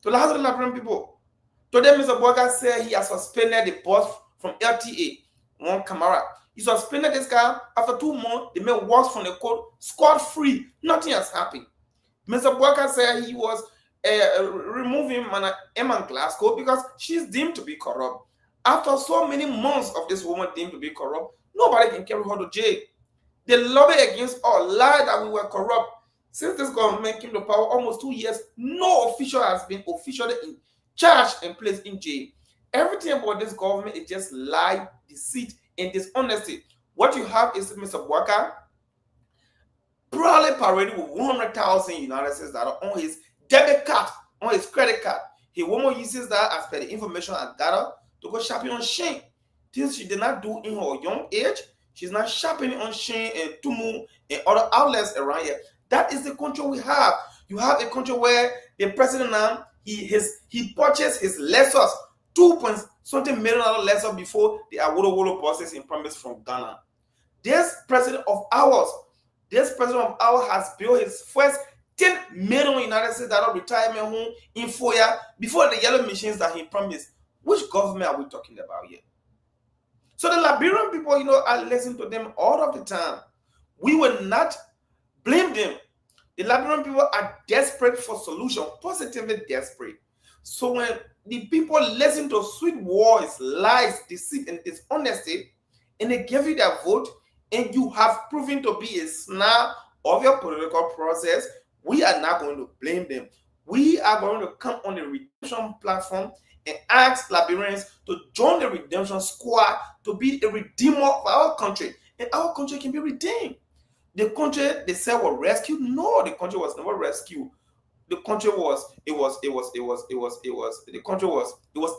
Today, Mr. Boakai said he has suspended the boss from LTA, one Camara. He suspended this guy. After 2 months, the man walks from the court scot-free. Nothing has happened. Mr. Boakai said he was removing Emma Glasgow because she's deemed to be corrupt. After so many months of this woman deemed to be corrupt, nobody can carry her to jail. They lobby against us, lie that we were corrupt. Since this government came to power almost 2 years, no official has been officially in charge and placed in jail. Everything about this government is just lie, deceit, and dishonesty. What you have is Mr. Boakai probably parading with 100,000 United States dollars on his debit card, on his credit card. He woman uses that as per the information I gathered to go shopping on Shein. Things she did not do in her young age. She's not shopping on Shein and Tumu and other outlets around here. That is the country we have. You have a country where the president now, he purchased his Lexus, $2.something million Lexus before the Awolo buses in promise from Ghana. This president of ours has built his first 10 million United States dollar retirement home in 4 years before the yellow machines that he promised. Which government are we talking about here? So the Liberian people, I listen to them all of the time. We will not blame them. The Liberian people are desperate for solution, positively desperate. So when the people listen to sweet words, lies, deceit, and dishonesty, and they give you their vote, and you have proven to be a snare of your political process, we are not going to blame them. We are going to come on the redemption platform and ask Liberians to join the redemption squad to be a redeemer of our country, and our country can be redeemed. The country they said was rescued. No, the country was never rescued. The country was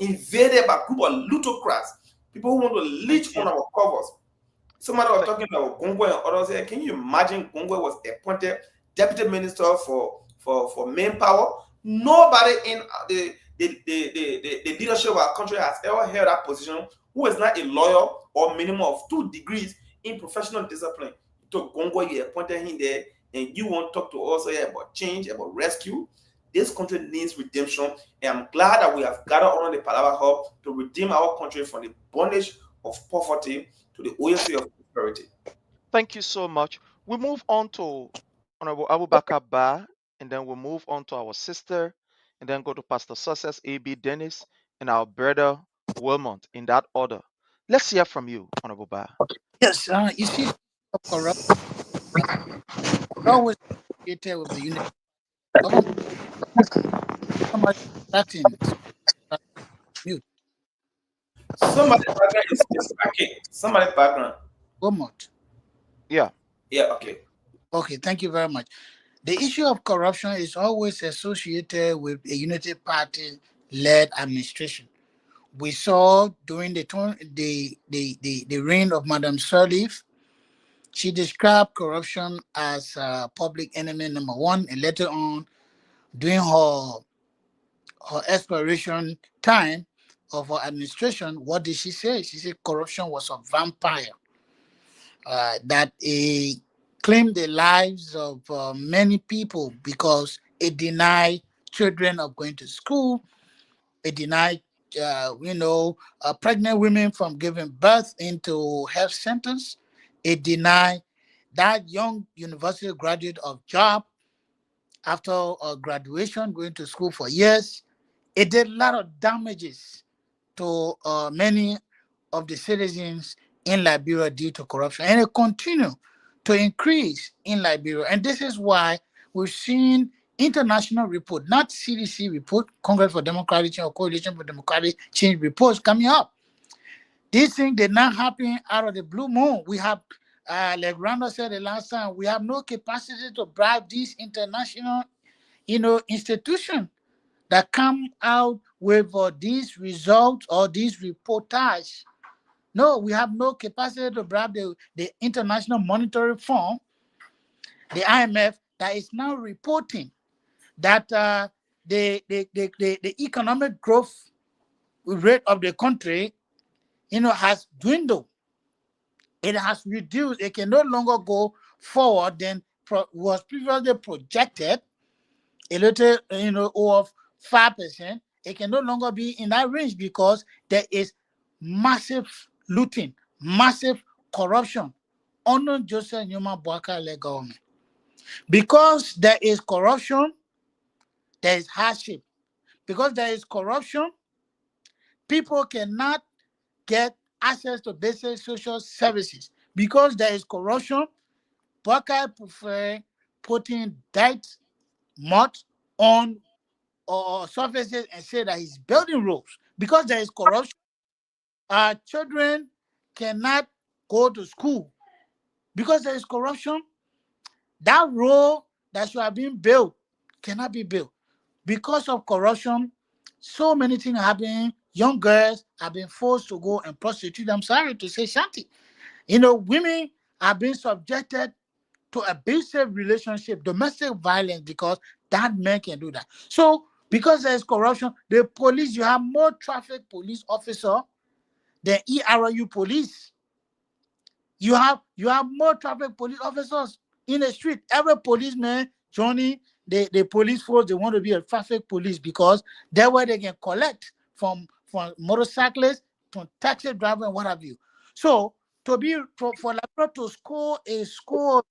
invaded by a group of plutocrats, people who want to leech on our covers. Somebody was talking about Gongwe and others here. Can you imagine Gongwe was appointed deputy minister for manpower? Nobody in the leadership of our country has ever held that position who is not a lawyer or minimum of 2 degrees in professional discipline. To Gongwe, you appointed him there, and you want to talk to us here about change, about rescue. This country needs redemption, and I'm glad that we have gathered on the Palava Hut to redeem our country from the bondage of poverty to the oasis of prosperity. Thank you so much. We move on to Honorable Abubakar Ba, and then we'll move on to our sister, and then go to Pastor Success A.B. Dennis, and our brother Wilmont, in that order. Let's hear from you, Honorable Ba. Yes, you see, corruption always associated with the unit. Somebody starting. Mute. Somebody's background is cracking. Somebody's background. Wilmont. Yeah, okay. Okay, thank you very much. The issue of corruption is always associated with a unity party-led administration. We saw during the reign of Madam Sirleaf, she described corruption as public enemy number one, and later on, during her expiration time of her administration, what did she say? She said corruption was a vampire that claimed the lives of many people because it denied children of going to school. It denied, pregnant women from giving birth into health centers. It denied that young university graduate of job after graduation, going to school for years. It did a lot of damages to many of the citizens in Liberia due to corruption, and it continues to increase in Liberia. And this is why we've seen international report, not CDC report, Congress for Democratic Change or Coalition for Democratic Change reports coming up. These things did not happen out of the blue moon. We have like Randall said the last time, we have no capacity to bribe these international, institutions that come out with these results or these reportage. No, we have no capacity to bribe the International Monetary Fund, the IMF, that is now reporting that the economic growth rate of the country, has dwindled. It has reduced. It can no longer go forward than was previously projected, a little, of 5%. It can no longer be in that range because there is massive looting, massive corruption under Joseph Newman Boakai government. Because there is corruption, there is hardship. Because there is corruption, people cannot get access to basic social services. Because there is corruption, Boakai prefer putting that mud on or surfaces and say that he's building roads. Because there is corruption, our children cannot go to school. Because there is corruption, that road that should have been built cannot be built. Because of corruption, so many things are happening. Young girls have been forced to go and prostitute. I'm sorry to say, Shanti. Women are being subjected to abusive relationship, domestic violence, because that man can do that. So, because there is corruption, the police, you have more traffic police officer than ERU police. You have more traffic police officers in the street. Every policeman joining the police force, they want to be a traffic police because that's where they can collect from motorcyclists, from taxi driver, and what have you. So for Labrador to score a score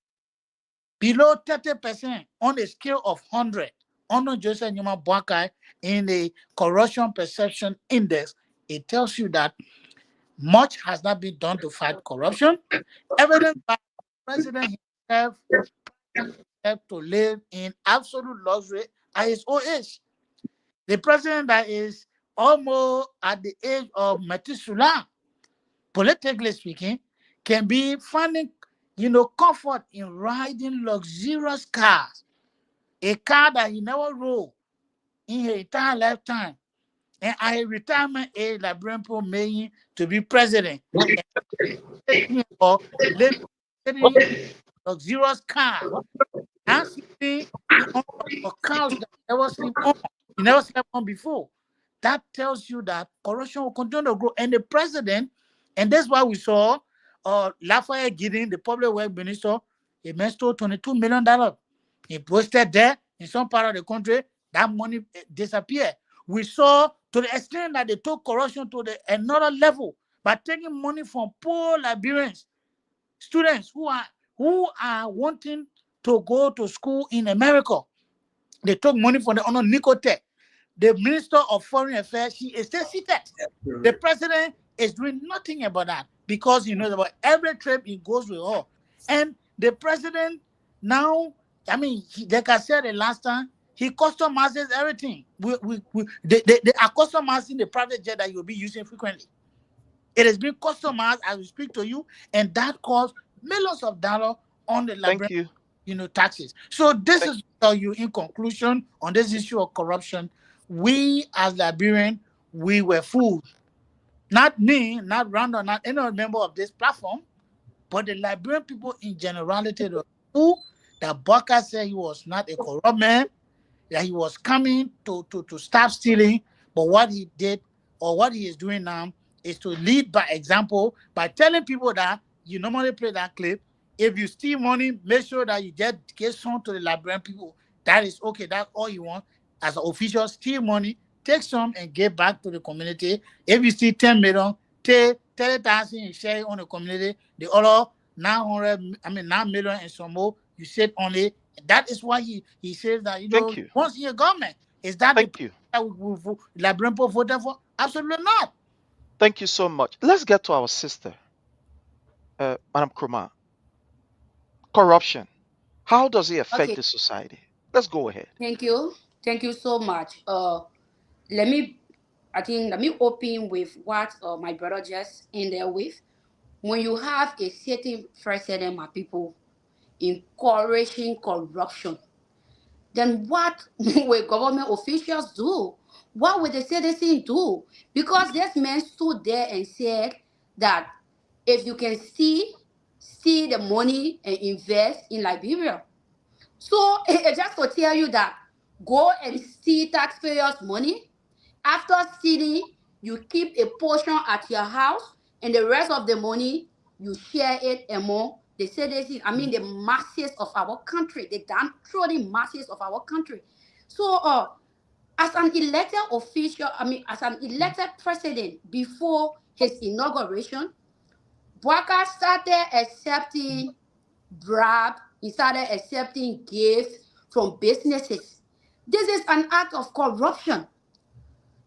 below 30% on a scale of 100 under Joseph Newman Boakai in the corruption perception index, it tells you that much has not been done to fight corruption. Evident by the president himself to live in absolute luxury at his old age. The president that is almost at the age of Methuselah, politically speaking, can be finding, comfort in riding luxurious cars, a car that he never rode in his entire lifetime. And at his retirement age, like Brempo Mayin to be president, or living luxurious car, and sleeping on a couch that he never sleep on. He never slept on before. That tells you that corruption will continue to grow. And the president, and that's why we saw Lafayette Gideon, the public works minister, he stole $22 million. He posted there in some part of the country, that money disappeared. We saw to the extent that they took corruption to another level by taking money from poor Liberians, students who are wanting to go to school in America. They took money from the honor Nicotech. The Minister of Foreign Affairs, she is still seated. The president is doing nothing about that because he knows about every trip he goes with her. And the president now, like I said the last time, he customizes everything. They are customizing the private jet that you'll be using frequently. It has been customized as we speak to you, and that costs millions of dollars on the Liberian, taxes. So this is tell you in conclusion on this issue of corruption. We as Liberian, we were fooled. Not me, not Randall, not any member of this platform, but the Liberian people in generality were fooled that Boakai said he was not a corrupt man, that he was coming to stop stealing. But what he did or what he is doing now is to lead by example by telling people that you normally play that clip. If you steal money, make sure that you get some to the Liberian people. That is okay. That's all you want. As an official, steal money, take some and give back to the community. If you steal 10 million, take 30,000 and share it on the community. The other 9 million and some more, you said only. That is why he says that, once in your government, is that the Liberian people voted for? Absolutely not. Thank you so much. Let's get to our sister, Madam Kroma. Corruption. How does it affect the society? Let's go ahead. Thank you so much. Let me open with what my brother just ended with. When you have a certain president, my people, encouraging corruption, then what will government officials do? What will the citizens do? Because this man stood there and said that if you can see the money and invest in Liberia. So just to tell you that go and see taxpayers' money. After stealing, you keep a portion at your house, and the rest of the money you share it among the citizens. I mean, the masses of our country, the downtrodden masses of our country. So, as an elected official, I mean, as an elected president before his inauguration, Boakai started accepting bribe. He started accepting gifts from businesses. This is an act of corruption.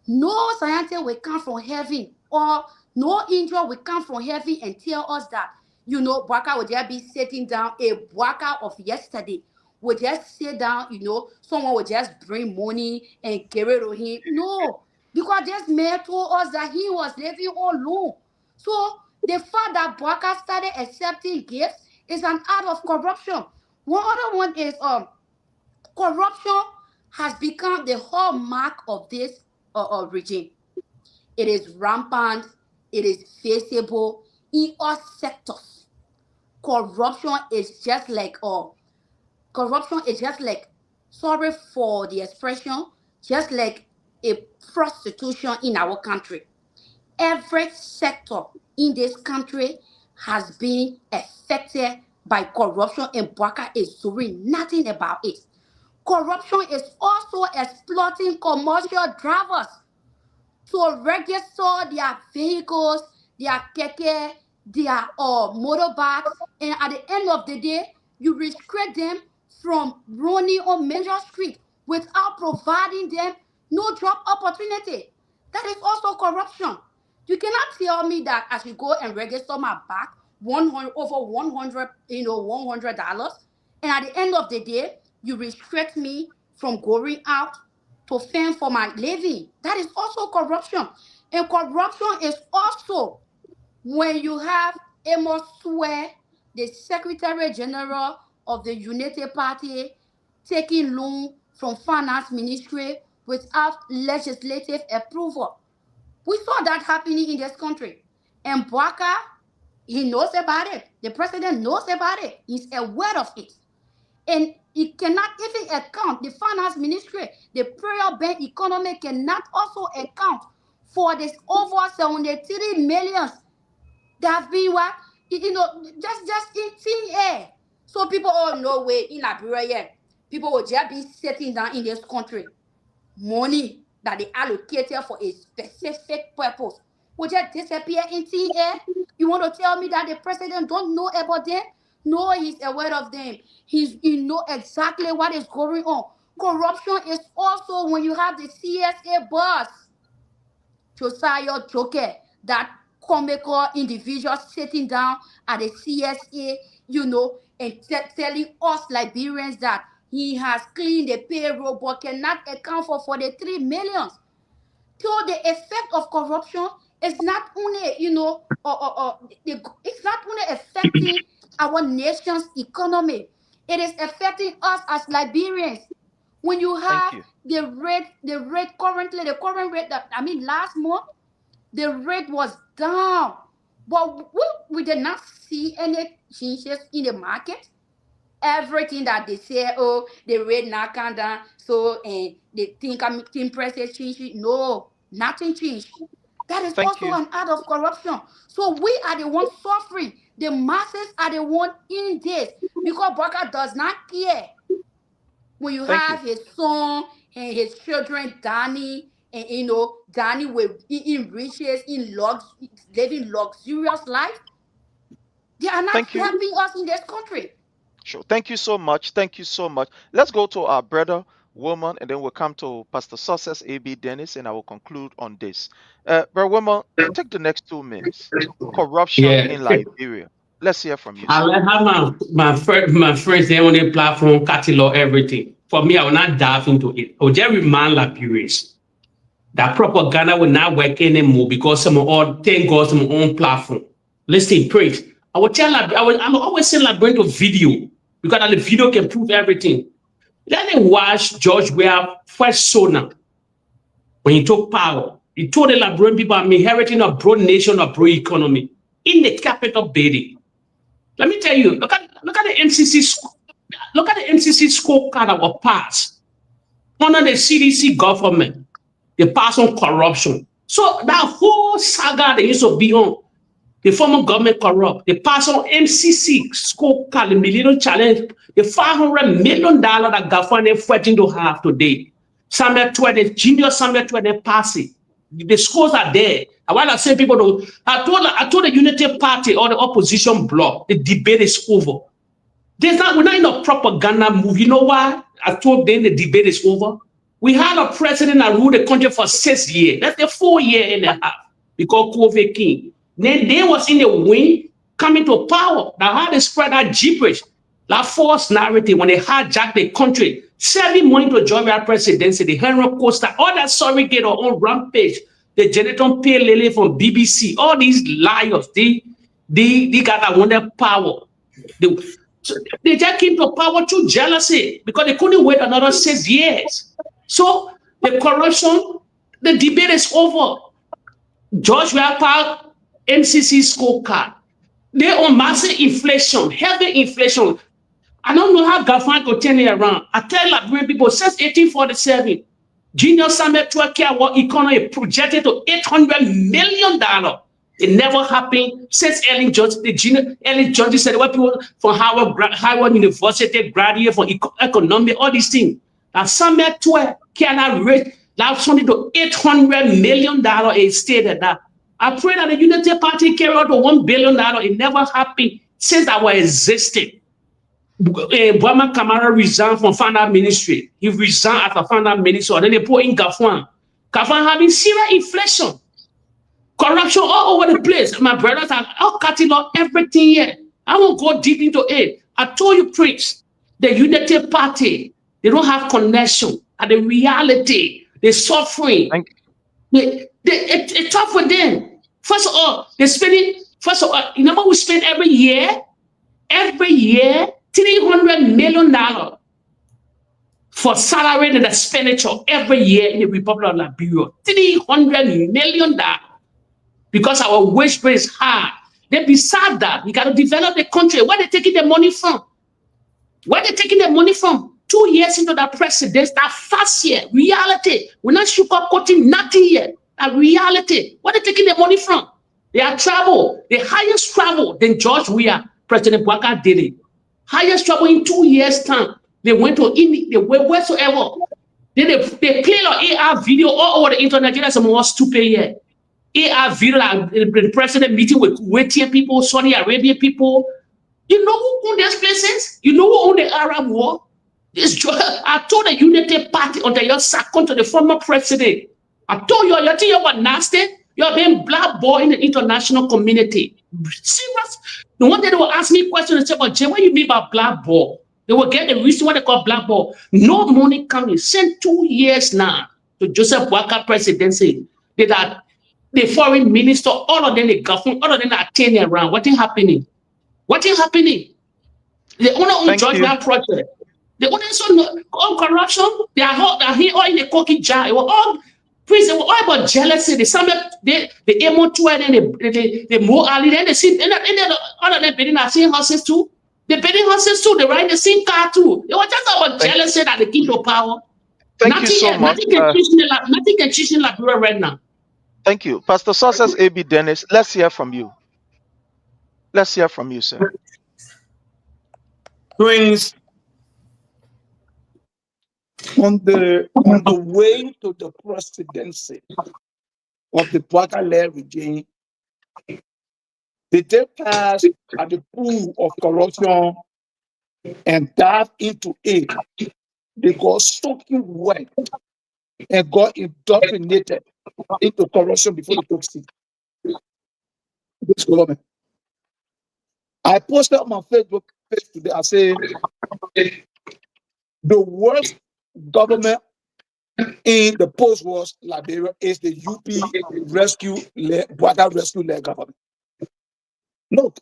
No scientist will come from heaven, or no angel will come from heaven and tell us that, Boakai will just be sitting down. A Boakai of yesterday would just sit down, someone would just bring money and give it to him. No, because this man told us that he was living alone. So the fact that Boakai started accepting gifts is an act of corruption. One other one is corruption has become the hallmark of this regime. It is rampant. It is visible in all sectors. Corruption is just like sorry for the expression, just like a prostitution in our country. Every sector in this country has been affected by corruption, and Boakai is doing nothing about it. Corruption is also exploiting commercial drivers to register their vehicles, their keke, their motorbikes, and at the end of the day, you restrict them from running on major street without providing them no job opportunity. That is also corruption. You cannot tell me that I should go and register my bike over 100, $100, and at the end of the day, you restrict me from going out to fend for my living. That is also corruption. And corruption is also when you have Amos Swear, the Secretary General of the United Party, taking loan from Finance Ministry without legislative approval. We saw that happening in this country. And Boakai, he knows about it. The president knows about it. He's aware of it. And it cannot even account, the finance ministry, the prayer bank economy cannot also account for this over 73 millions that have been just in thin air. So people, no way, in Liberia yet, people will just be sitting down in this country. Money that they allocated for a specific purpose will just disappear in thin air. You want to tell me that the president don't know about them? No, he's aware of them. He know exactly what is going on. Corruption is also when you have the CSA boss, Josiah Joker, that comical individual sitting down at the CSA, and telling us Liberians that he has cleaned the payroll but cannot account for 43 millions. So the effect of corruption is not only, it's not only affecting our nation's economy, it is affecting us as Liberians. When you have the current rate that, last month, the rate was down. But we did not see any changes in the market. Everything that they say, the rate now come down, so the thing prices change. No, nothing changed. That is also an act of corruption. So we are the ones suffering. The masses are the ones in this because Boakai does not care. When you have his son and his children, Danny, and Danny will in riches, living luxurious life. They are not helping us in this country. Sure. Thank you so much. Thank you so much. Let's go to our brother, woman, and then we'll come to Pastor Success A.B. Dennis, and I will conclude on this. Brother woman, take the next 2 minutes. Corruption in Liberia. Let's hear from you. I like how my friends there on the platform catalog everything. For me, I will not dive into it. I will just remind Liberians that propaganda will not work anymore because some of all thank God some own platform. Listen, praise. I'm always saying like going to video because the video can prove everything. Let me watch George Weah first sona when he took power. He told the Liberian people, I'm inheriting a broad nation, a broad economy in the capital building. Let me tell you, look at the MCC, look at the MCC scorecard that was passed under the CDC government. They passed on corruption. So that whole saga they used to be on, the former government corrupt. They passed on MCC scorecard, the Millennium Challenge, the $500 million that government is fighting to have today. Somewhere 20, junior somewhere 20 pass it. The scores are there. And while I say people don't, I told the Unity Party or the opposition bloc, the debate is over. We're not in a propaganda move. You know why? I told them the debate is over. We had a president that ruled the country for 6 years. That's the 4 year and a half because COVID came. Then they was in the wing coming to power. Now how they spread that gibberish, that false narrative when they hijacked the country, selling money to join their presidency, the Henry Costa, all that surrogate or on rampage, the Jonathan P. Lele from BBC, all these liars, they got that wanted power. They just came to power through jealousy because they couldn't wait another 6 years. So the corruption, the debate is over. George Weah MCC scorecard. They on massive inflation, heavy inflation. I don't know how government could turn it around. I tell Liberian people, since 1847, Junior Samuel Tuakia war economy projected to $800 million. It never happened since Ellen George. Ellen George said what people from Howard University graduate from economic, all these things. Now Samuel Tuakia rate now something to $800 million. It stated that. I pray that the Unity Party carry out to $1 billion. It never happened since I was existing. Brahma Kamara resigned from founder ministry. He resigned as a founder ministry. And then they put in Gafwan. Gafwan having serious inflation, corruption all over the place. My brothers are all cutting off everything here. I won't go deep into it. I told you, preach, the Unity Party, they don't have connection. And the reality, the suffering, it's tough for them. First of all, they're spending, you know what we spend every year? Every year, $300 million for salary and expenditure every year in the Republic of Liberia. $300 million because our wage rate is high. Then beside that, we got to develop the country. Where they taking the money from? Where they taking the money from? 2 years into that presidency, that first year, reality. We're not sugarcoating nothing yet. A reality. Where they taking the money from? They are travel, the highest travel than George Weah, President Boakai did it. Highest travel in 2 years' time. They went to India, they went whatsoever. Then they play an AR video all over the internet. That's a more stupid yet. AR video, like the president meeting with Kuwaitian people, Saudi Arabian people. You know who own these places? You know who own the Arab war? I told the Unity Party until you second to the former president. I told you, you think you were nasty? You're being blackballed in the international community. Serious? The one day they will ask me questions and say, but Jay, what do you mean by blackball? They will get the reason what they call blackball. No money coming. Since 2 years now to Joseph Boakai presidency. That the foreign minister, all of them, the government, all of them are turning around. What is happening? What is happening? They only own George Weah project. They only own corruption. They are here all in the cookie jar. It was all prison. It was all about jealousy. The Emo 2 and the Mo Ali. Then they see, and all of them bidding are seeing horses too. They're bidding horses too. They ride the same car too. It was just about jealousy that they keep your power. Thank you so much. Nothing can change in Liberia right now. Thank you. Pastor Sources A.B. Dennis, let's hear from you. Let's hear from you, sir. Prince, on the way to the presidency of the Boakai regime, they passed at the pool of corruption and dive into it. They got soaking wet and got indoctrinated into corruption before they took seat. This government. I posted on my Facebook page today. I say the worst government in the post-war Liberia is the UP Boakai rescue-led government. Look,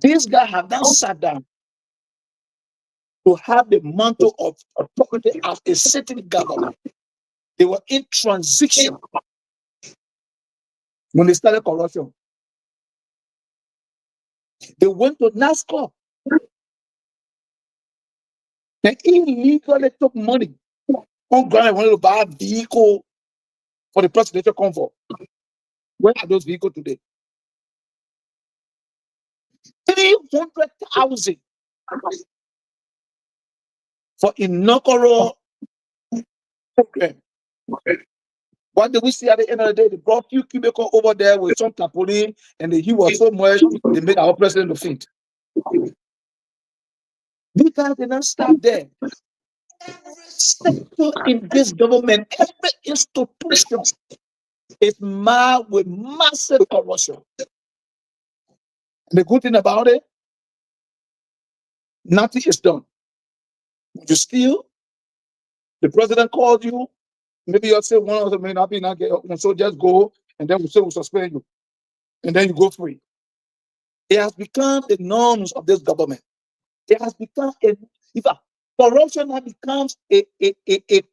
these guys have now sat down to have the mantle of authority as a sitting government. They were in transition when they started corruption. They went to NASCO. They illegally took money on ground and wanted to buy a vehicle for the presidential convoy. Where are those vehicles today? 300,000 for inaugural program. What did we see at the end of the day? They brought few cubicle over there with some tarpaulin, and the heat was so much they made our president to faint. Because they don't stop there. Every sector in this government, every institution is marred with massive corruption. And the good thing about it, nothing is done. You steal, the president called you, maybe you'll say one of them may not be not get up, and so just go, and then we'll suspend you. And then you go free. It has become the norms of this government. It has become corruption now becomes a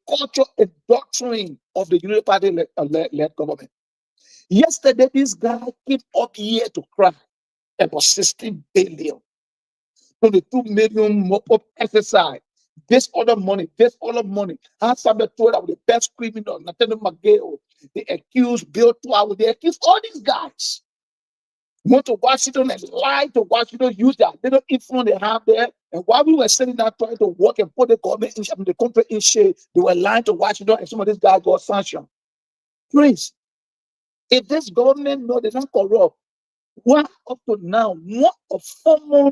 culture, a doctrine of the Unity Party led government. Yesterday, this guy came up here to cry about 16 billion. 22 million mop-up exercise. This other money. How somebody told that with the best criminal, Nathaniel McGill, they accused Bill Twile, they accused all these guys. Went to Washington and lied to Washington, use that little influence they have there. And while we were sitting down trying to work and put the government in, the country in shape, they were lying to Washington, and some of these guys got sanctioned. Please, if this government know they're not corrupt, why up to now, what a former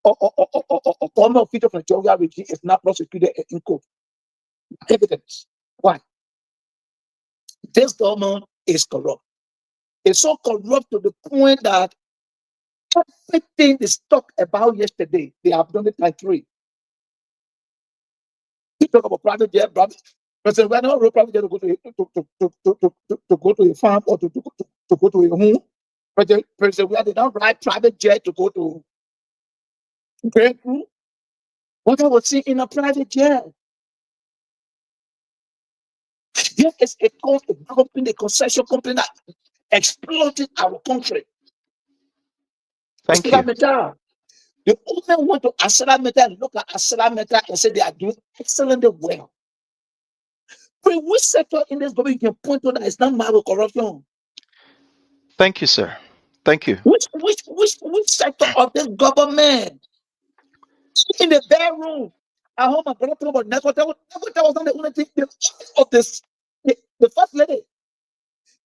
or former official from the Georgia regime is not prosecuted in court? Evidence. Why? This government is corrupt. It's so corrupt to the point that everything they talked about yesterday, they have done it like 3. You talk about private jet, President Renault wrote private jet to go to a farm or to go to a home. President we did not ride private jet to go to Grand Crew. What I was seeing in a private jet. Here is a company, a concession company that exploited our country. Thank you. The women went to ArcelorMittal and look at ArcelorMittal and say they are doing excellently well. But which sector in this government you can point to that is not marred with corruption? Thank you, sir. Thank you. Which sector of this government? In the bedroom, at home, I'm going to talk about network. That was not the only thing of this. The first lady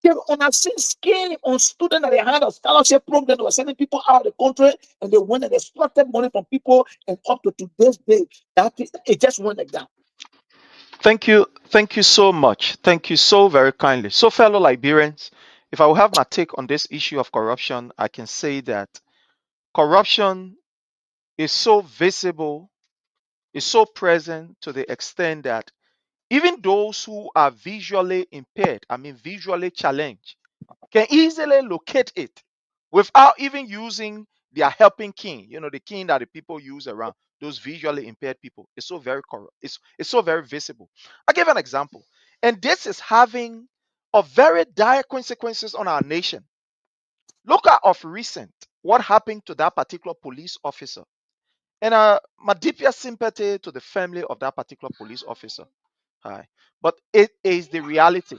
came on a scheme on students that they had a scholarship program. They were sending people out of the country, and they went and extracted money from people, and up to today's day, it just went like that. Thank you. Thank you so much. Thank you so very kindly. So, fellow Liberians, if I will have my take on this issue of corruption, I can say that corruption is so visible, is so present to the extent that even those who are visually impaired, visually challenged, can easily locate it without even using their helping king, the king that the people use around, those visually impaired people. It's so very corrupt. It's so very visible. I'll give an example. And this is having a very dire consequences on our nation. Look at of recent what happened to that particular police officer. And my deepest sympathy to the family of that particular police officer. Hi. But it is the reality.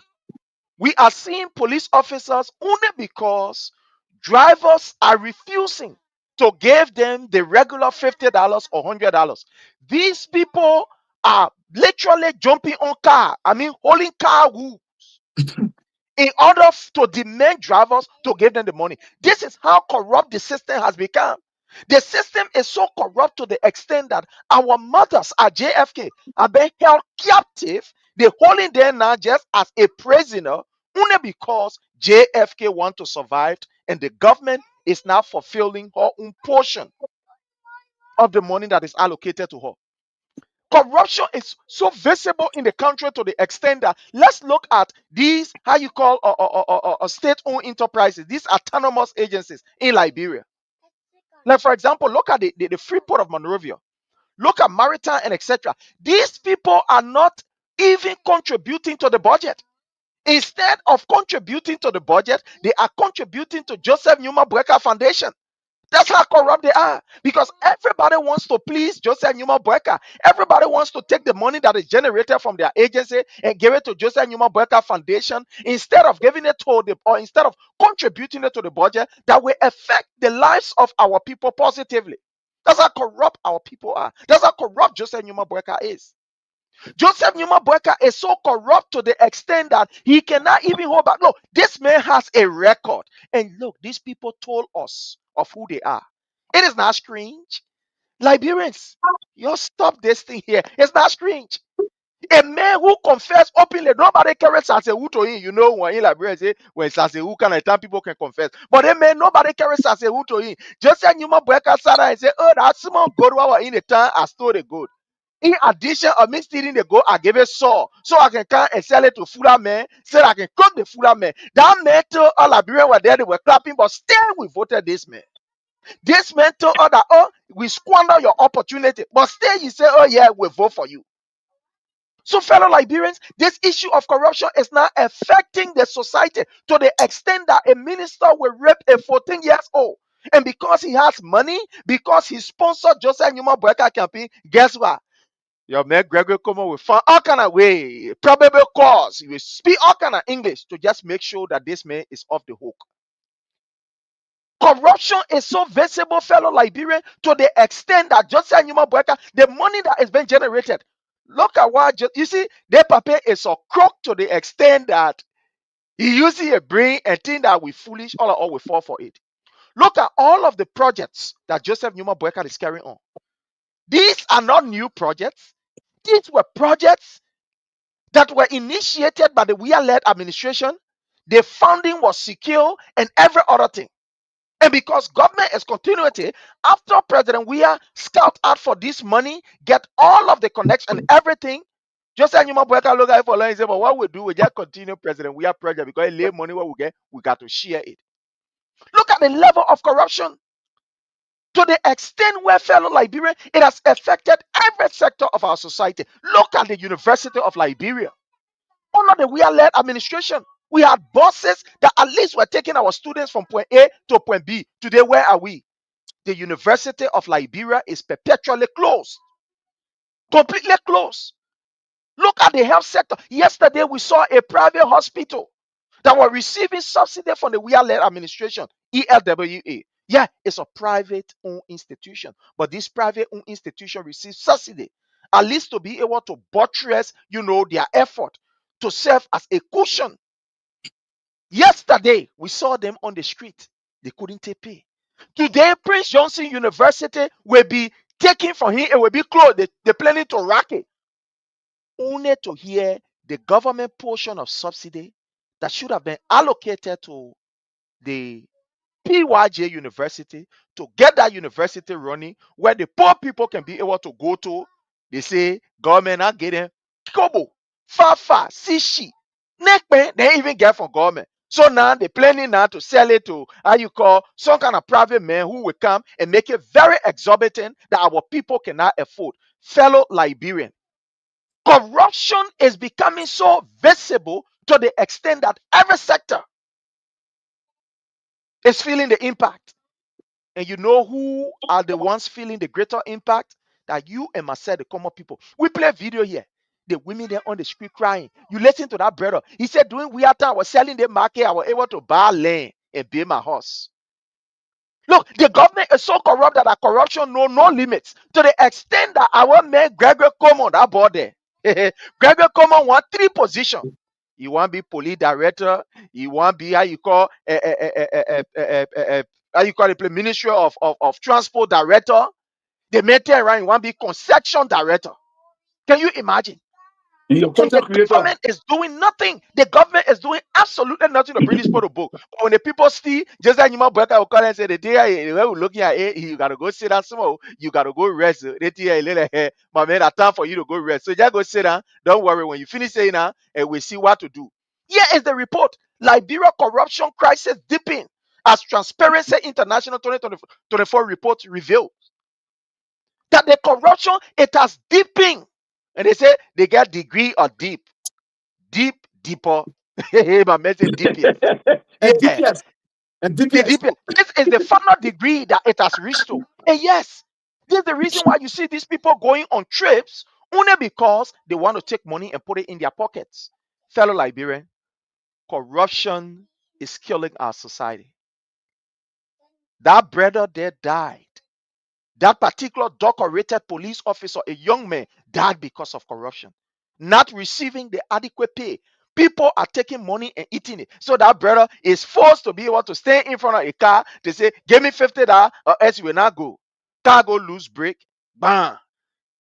We are seeing police officers only because drivers are refusing to give them the regular $50 or $100. These people are literally jumping on holding car wheels in order to demand drivers to give them the money. This is how corrupt the system has become. The system is so corrupt to the extent that our mothers at JFK are being held captive. They're holding them now just as a prisoner only because JFK want to survive, and the government is now fulfilling her own portion of the money that is allocated to her. Corruption is so visible in the country to the extent that let's look at these how you call state-owned enterprises, these autonomous agencies in Liberia. Like for example, look at the Freeport of Monrovia. Look at Maritime and etc. These people are not even contributing to the budget. Instead of contributing to the budget, they are contributing to Joseph Numa Brecker Foundation. That's how corrupt they are. Because everybody wants to please Joseph Numa Brecker. Everybody wants to take the money that is generated from their agency and give it to Joseph Numa Brecker Foundation instead of giving it to the or instead of contributing it to the budget that will affect the lives of our people positively. That's how corrupt our people are. That's how corrupt Joseph Numa Brecker is. Joseph Numa Brecker is so corrupt to the extent that he cannot even hold back. Look, this man has a record. And look, these people told us of who they are. It is not strange. Liberians, you stop this thing here. It's not strange. A man who confessed openly, nobody carries Sasewu to him. You know, when in Liberia, say, when Sasewu kind of time people can confess. But a man, nobody carries Sasewu to him. Joseph Numa Brecker sat and said, oh, that small gold while in the town, I stole the gold. In addition of me stealing the gold, I gave it so I can come and sell it to Fuller man, so I can cook the Fuller man. That man told all Liberians were there, they were clapping, but still we voted this man. This man told us that, oh, we squander your opportunity, but still you say, oh yeah, we vote for you. So, fellow Liberians, this issue of corruption is now affecting the society to the extent that a minister will rape a 14 years old. And because he has money, because he sponsored Joseph Numa Brecker campaign, guess what? Your man Gregory Como will find all kind of way, probable cause. He will speak all kind of English to just make sure that this man is off the hook. Corruption is so visible, fellow Liberian, to the extent that Joseph Numa Brecker, the money that is being generated. Look at what you see, their papa is so crook to the extent that he uses a brain and think that we foolish, all we fall for it. Look at all of the projects that Joseph Numa Brecker is carrying on. These are not new projects. These were projects that were initiated by the Weah-led administration. The funding was secure and every other thing. And because government is continuity, after President Weah scout out for this money, get all of the connection and everything, just say you might work out look at for long and say, but what we do, we just continue President Weah project because it lay money what we get, we got to share it. Look at the level of corruption to the extent where, fellow Liberian, it has affected every sector of our society. Look at the University of Liberia. Under the Weah-led administration, we had buses that at least were taking our students from point A to point B. Today, where are we? The University of Liberia is perpetually closed, completely closed. Look at the health sector. Yesterday, we saw a private hospital that were receiving subsidy from the Weah-led administration, ELWA. Yeah, it's a private-owned institution, but this private-owned institution receives subsidy, at least to be able to buttress, their effort to serve as a cushion. Yesterday, we saw them on the street. They couldn't take pay. Today, Prince Johnson University will be taken from him and will be closed. They're planning to rack it. Only to hear the government portion of subsidy that should have been allocated to the PYJ University to get that university running where the poor people can be able to go to. They say government not getting kobo, fafa, sishi, nekpe, they even get from government. So now they're planning now to sell it to some kind of private man who will come and make it very exorbitant that our people cannot afford. Fellow Liberian, corruption is becoming so visible to the extent that every sector is feeling the impact. And you know who are the ones feeling the greater impact? That you and myself, the common people. We play video here. The women there on the street crying. You listen to that brother. He said, during we time I was selling the market, I was able to buy land and build my house. Look, the government is so corrupt that corruption know no limits. To the extent that our man Gregory Common, that boy there. Gregory Common want 3 positions. You want to be police director. You want to be how you call the Ministry of Transport director. The matter around you want to be construction director. Can you imagine? Your And the content creator. government is doing nothing. The government is doing absolutely nothing to bring this people to book. But when the people see, just like you might Boakai will call and say, the day we're looking at it, you gotta go sit down small, you gotta go rest. They tell you, little hair, my man, it's time for you to go rest. So just go sit down. Don't worry. When you finish saying that, and we see what to do. Here is the report. Liberia corruption crisis deepening as Transparency International 2024 report revealed that the corruption it has deepened. And they say they get degree or deep. Deeper. My man said deeper. And Yeah. DPS. And The DPS. deeper. This is the final degree that it has reached to. And yes, this is the reason why you see these people going on trips only because they want to take money and put it in their pockets. Fellow Liberian, corruption is killing our society. That brother there died. That particular decorated police officer, a young man, died because of corruption, not receiving the adequate pay. People are taking money and eating it. So that brother is forced to be able to stay in front of a car to say, give me $50 or else you will not go. Car go lose brake. Bam.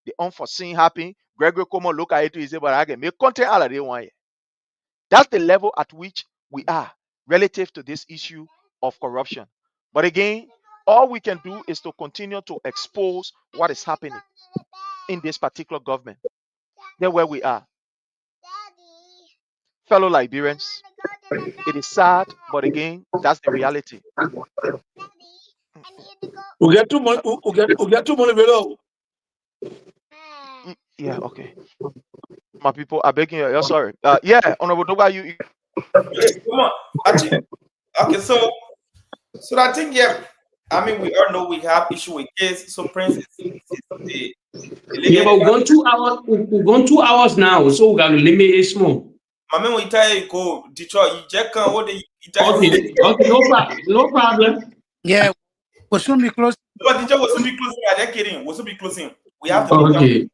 The unforeseen happen. Gregory Como look at it and say, but I can make content out of it one year. That's the level at which we are relative to this issue of corruption. But again, all we can do is to continue to expose what is happening in this particular government. That's where we are. Fellow Liberians, it is sad, but again, that's the reality. We get too money. We get too money below. Yeah, okay. My people are begging you. You're sorry. Yeah, Honorable Doga, you. Yes, come on. Actually, okay, so I think I mean we all know we have issue with case. So Prince is the Yeah, but we're going 2 hours. We're going 2 hours now, so we gotta limit it small. My man, we tell you go Detroit. You check on what they. Okay, no problem. Yeah, we'll soon be close. But Detroit will soon be closing. I'm just kidding. We'll soon be closing. We have to Okay.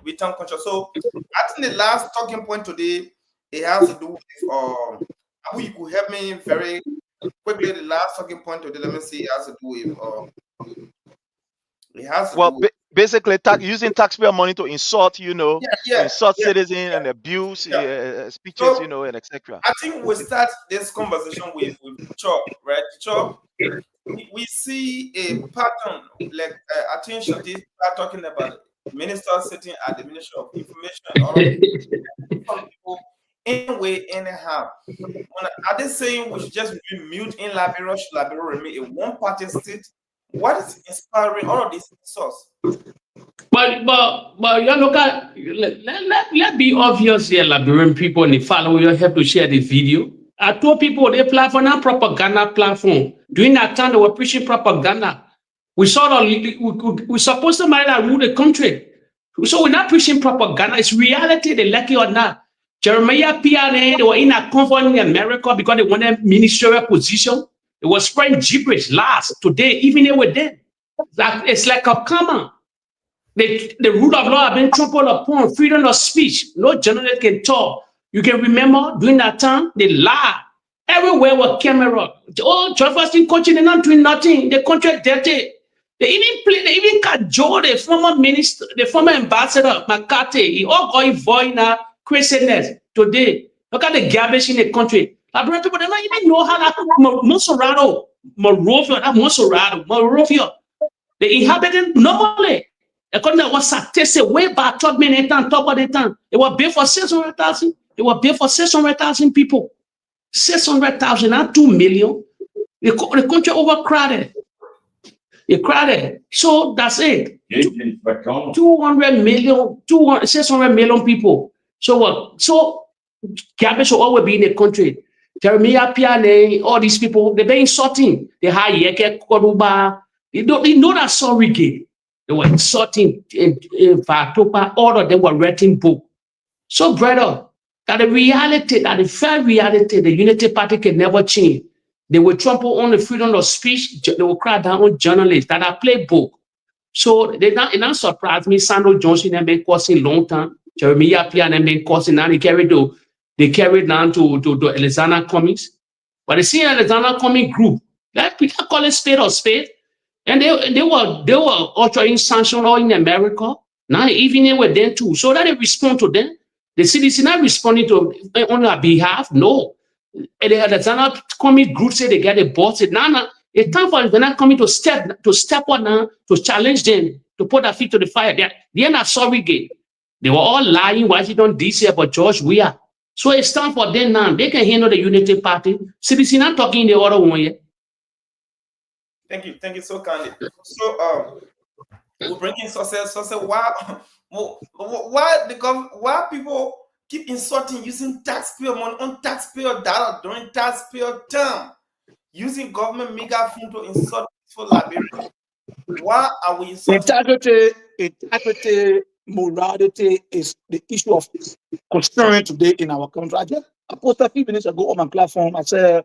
be time conscious. So I think the last talking point today it has to do with how you could help me very quickly. The last talking point today, let me see, it has to do with it has to do with Basically using taxpayer money to insult, insult citizens and abuse speeches, and etc. I think we start this conversation with Chop, right? Chop, we see a pattern, like I think Shadi are talking about ministers sitting at the Ministry of Information, all of people anyway, anyhow. Are they saying we should just be mute in Liberia? Should Liberia remain a one-party state? What is inspiring all of these sources? But you look at let be obvious here, Liberian people and the followers, you have to share the video. I told people they platform a propaganda platform. During that time they were preaching propaganda. We supposed to marry that rule the country. So we're not preaching propaganda, it's reality, they like it or not. Jeremiah PRA, they were in a convoy in America because they wanted ministerial position. It was spreading gibberish last today, even they were dead. It's like a common. The rule of law have been trampled upon, freedom of speech. No journalist can talk. You can remember during that time, they lied. Everywhere was camera. Oh, Traverse in country, they're not doing nothing. The country is dirty. They even cajole the former minister, the former ambassador, McCarthy. He all got involved in craziness today. Look at the garbage in the country. Liberian people, they don't even know how that Morovia, the inhabitant normally. According to what Satese way back, top minute and top of the time, it was built for 600,000. It was built for 600,000 people. 600,000, not 2 million. The country overcrowded. It crowded. So that's it. 200 million, 600 million people. So what? So garbage will always be in the country. Jeremiah Piane, all these people, they've been insulting. They hire Yeke Koruba. They know that sorry game. They were insulting Vatopa, all of them were writing book. So, brother, that the reality, that the fair reality, the Unity Party can never change. They will trample on the freedom of speech, they will crack down on journalists that are playbook. So it not surprise me, Sandro Johnson have been causing long time, Jeremiah Pian have been causing now, they carried down to Alexander Cummings. But they see Alexander Cummings group, let people call it spade or spade. And they were ushering sanctions all in America. Now even they were there too. So that they respond to them. The CDC not responding to on our behalf. No. And the not coming group say they get a boss. Now, it's time for they're not coming to step on now to challenge them to put their feet to the fire. They're not sorry again. They were all lying. Washington DC about George Weah. So it's time for them now. They can handle the Unity Party. CDC not talking the other one yet. Thank you so kindly. So we're bringing success. Why people keep insulting using taxpayer money on taxpayer data during taxpayer term, using government megaphone to insult for Liberia? Why are we insulting? Integrity, morality is the issue of concern today in our country. I just posted a few minutes ago on my platform. I said,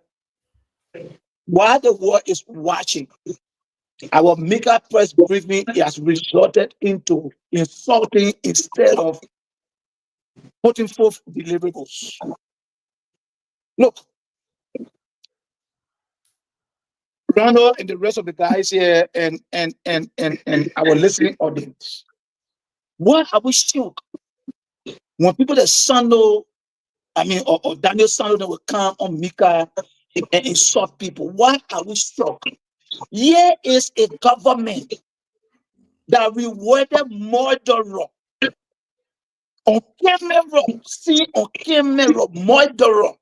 while the world is watching, our mega press briefing has resulted into insulting instead of putting forth deliverables. Look, Ronald and the rest of the guys here and our listening audience, why are we shocked when people that Sando, or Daniel Sando that will come on Mika and insult people? Why are we shocked? Here is a government that rewarded murderer on camera, see on camera, murderer,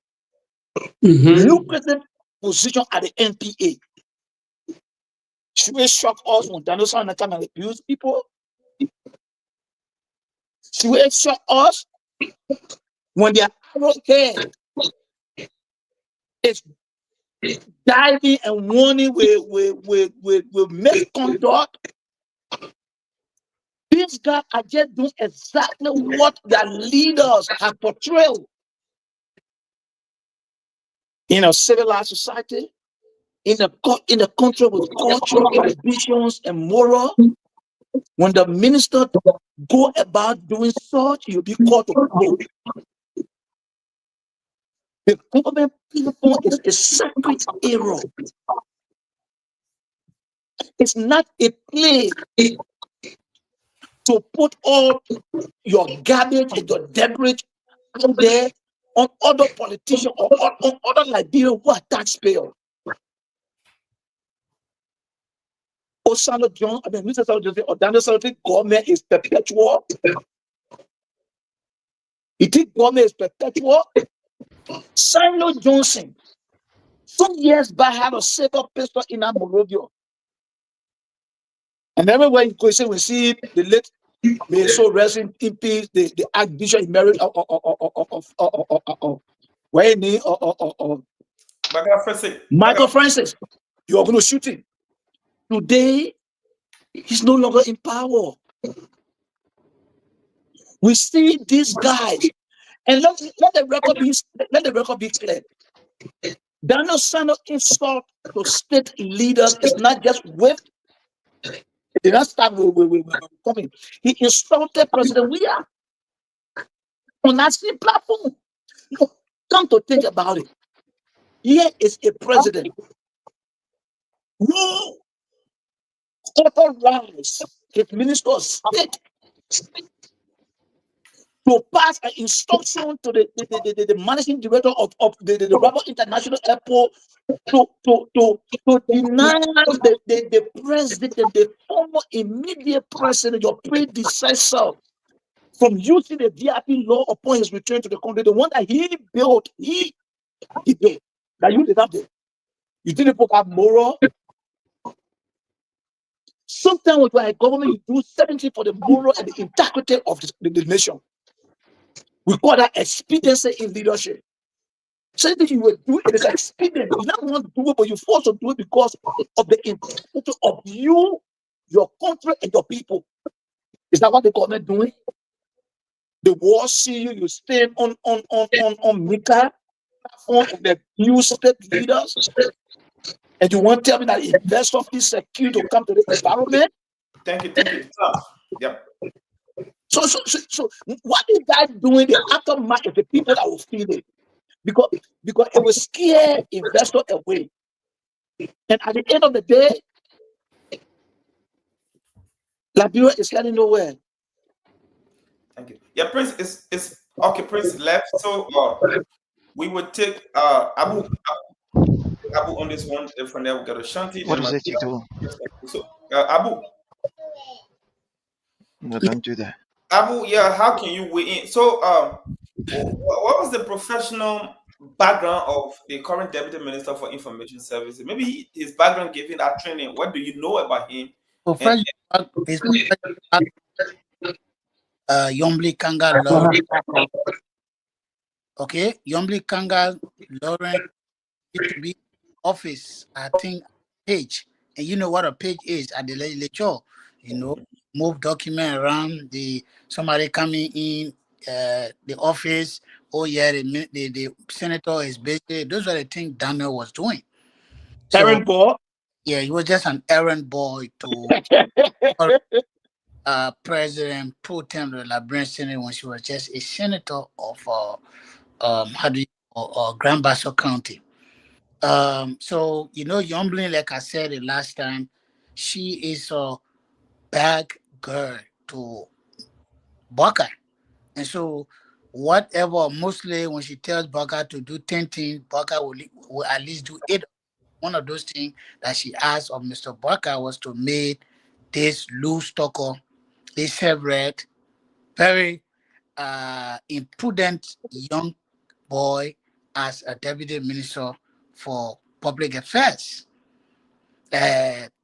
lucrative position at the NPA. Should we shock us when Daniel Sando come and abuse people? Should we shock us when their arrogant is diving and warning with misconduct? These guys are just doing exactly what their leaders have portrayed. In a civilized society, in a country with culture, traditions, and moral, when the minister go about doing such, you'll be called to quote. The government platform is a sacred error. It's not a place to put all your garbage and your debris out there on other politicians or on other Liberians who are taxpayers. Osano John, Mr. Salotri, or Daniel Salotri, government is perpetual. You think government is perpetual? Sino Johnson, some years back, had a second pistol in Monrovia. And everywhere you go, we see the late, may so rest in peace, the Archbishop married Michael Francis. You're going to shoot him. Today, he's no longer in power. We see these guys, and let the record be clear. Daniel Sano insult to state leaders is not just with. It did not start with coming. He insulted President Weah on that same platform. No, come to think about it. Here is a president who authorized his minister of state to pass an instruction to the managing director of the Rabat International Airport to deny the president, the former immediate president, your predecessor, from using the VIP law upon his return to the country, the one that he built, he built, that you did not do. You didn't put up moral. Sometimes when you are a government, you do certain for the moral and the integrity of the nation. We call that expediency in leadership. Something you will do, it is expedient. You don't want to do it, but you force to do it because of the integrity of you, your country, and your people. Is that what the government doing? The war see you stand on Mika, on the new state leaders, and you want to tell me that investors feel secure to come to the environment? Thank you. Yep. So what is that doing? The aftermath of the people that will feel it, because it will scare investors away. And at the end of the day, Liberia is heading nowhere. Thank you. Yeah, Prince, it's Okay, Prince left. So we would take Abu on this one. From there we got Ashanti. What Then is it you do? So Abu, No, don't do that. Abu, yeah, how can you weigh in? So what was the professional background of the current Deputy Minister for Information Services? Maybe his background gave him that training. What do you know about him? And Professional is Yombli Kanga Lawrence. Okay, Yombli Kanga Lawrence used to be office, I think, page. And you know what a page is at the legislature. You know, move document around, somebody coming in the office. Oh yeah, the senator is busy. Those are the things Daniel was doing. So Errand boy. yeah, he was just an errand boy to President pro tem of the Liberian Senate when she was just a senator of Grand Bassa County. So you know, Yomblin, like I said the last time, she is a bag girl to Boakai. And so whatever, mostly when she tells Boakai to do 10 things, Boakai will at least do 8. One of those things that she asked of Mr. Boakai was to make this loose talker, this Everett, very imprudent young boy as a deputy minister for public affairs.